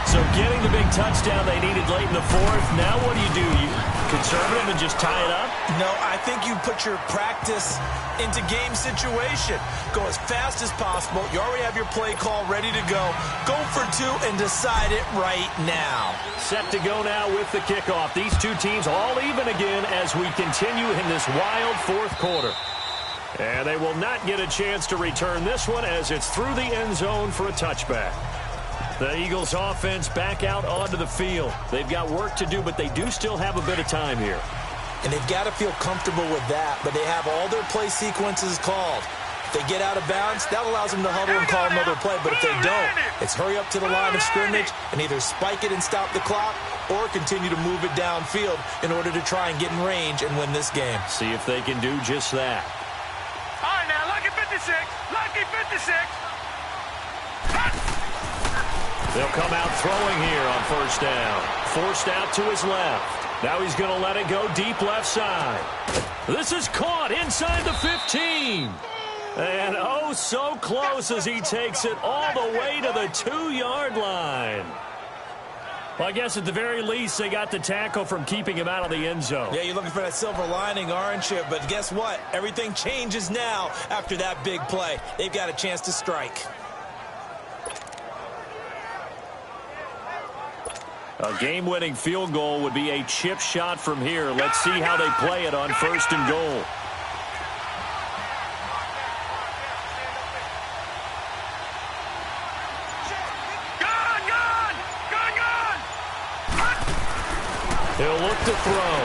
Speaker 2: So getting the big touchdown they needed late in the 4th. Now what do? You conservative and just tie it up?
Speaker 4: No, I think you put your practice into game situation. Go as fast as possible. You already have your play call ready to go. Go for 2 and decide it right now.
Speaker 2: Set to go now with the kickoff. These two teams all even again as we continue in this wild 4th quarter. And they will not get a chance to return this one as it's through the end zone for a touchback. The Eagles offense back out onto the field. They've got work to do, but they do still have a bit of time here.
Speaker 4: And they've got to feel comfortable with that, but they have all their play sequences called. If they get out of bounds, that allows them to huddle and call another play, but if they don't, it's hurry up to the line of scrimmage and either spike it and stop the clock or continue to move it downfield in order to try and get in range and win this game.
Speaker 2: See if they can do just that.
Speaker 3: All right, now, lucky 56. Lucky 56.
Speaker 2: They'll come out throwing here on 1st down. Forced out to his left. Now he's going to let it go deep left side. This is caught inside the 15. And oh, so close as he takes it all the way to the 2-yard line. Well, I guess at the very least, they got the tackle from keeping him out of the end zone.
Speaker 4: Yeah, you're looking for that silver lining, aren't you? But guess what? Everything changes now after that big play. They've got a chance to strike.
Speaker 2: A game-winning field goal would be a chip shot from here. Let's see how they play it on 1st and goal. He'll look to throw.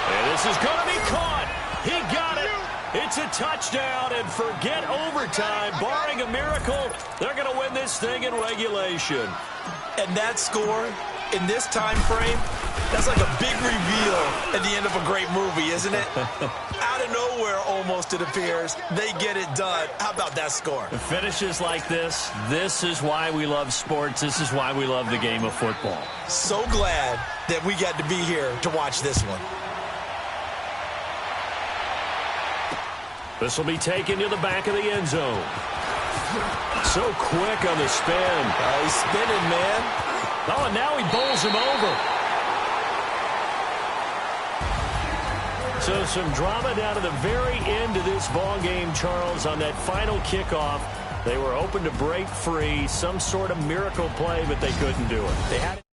Speaker 2: And this is going to be caught. He got it. It's a touchdown, and forget overtime. Barring a miracle, they're going to win this thing in regulation.
Speaker 4: And that score in this time frame, that's like a big reveal at the end of a great movie, isn't it? Out of nowhere, almost, it appears. They get it done. How about that score?
Speaker 2: Finishes like this is why we love sports. This is why we love the game of football.
Speaker 4: So glad that we got to be here to watch this one.
Speaker 2: This will be taken to the back of the end zone. So quick on the spin.
Speaker 4: Oh, he's spinning, man.
Speaker 2: Oh, and now he bowls him over. So some drama down to the very end of this ball game, Charles, on that final kickoff. They were open to break free, some sort of miracle play, but they couldn't do it.
Speaker 4: They had it.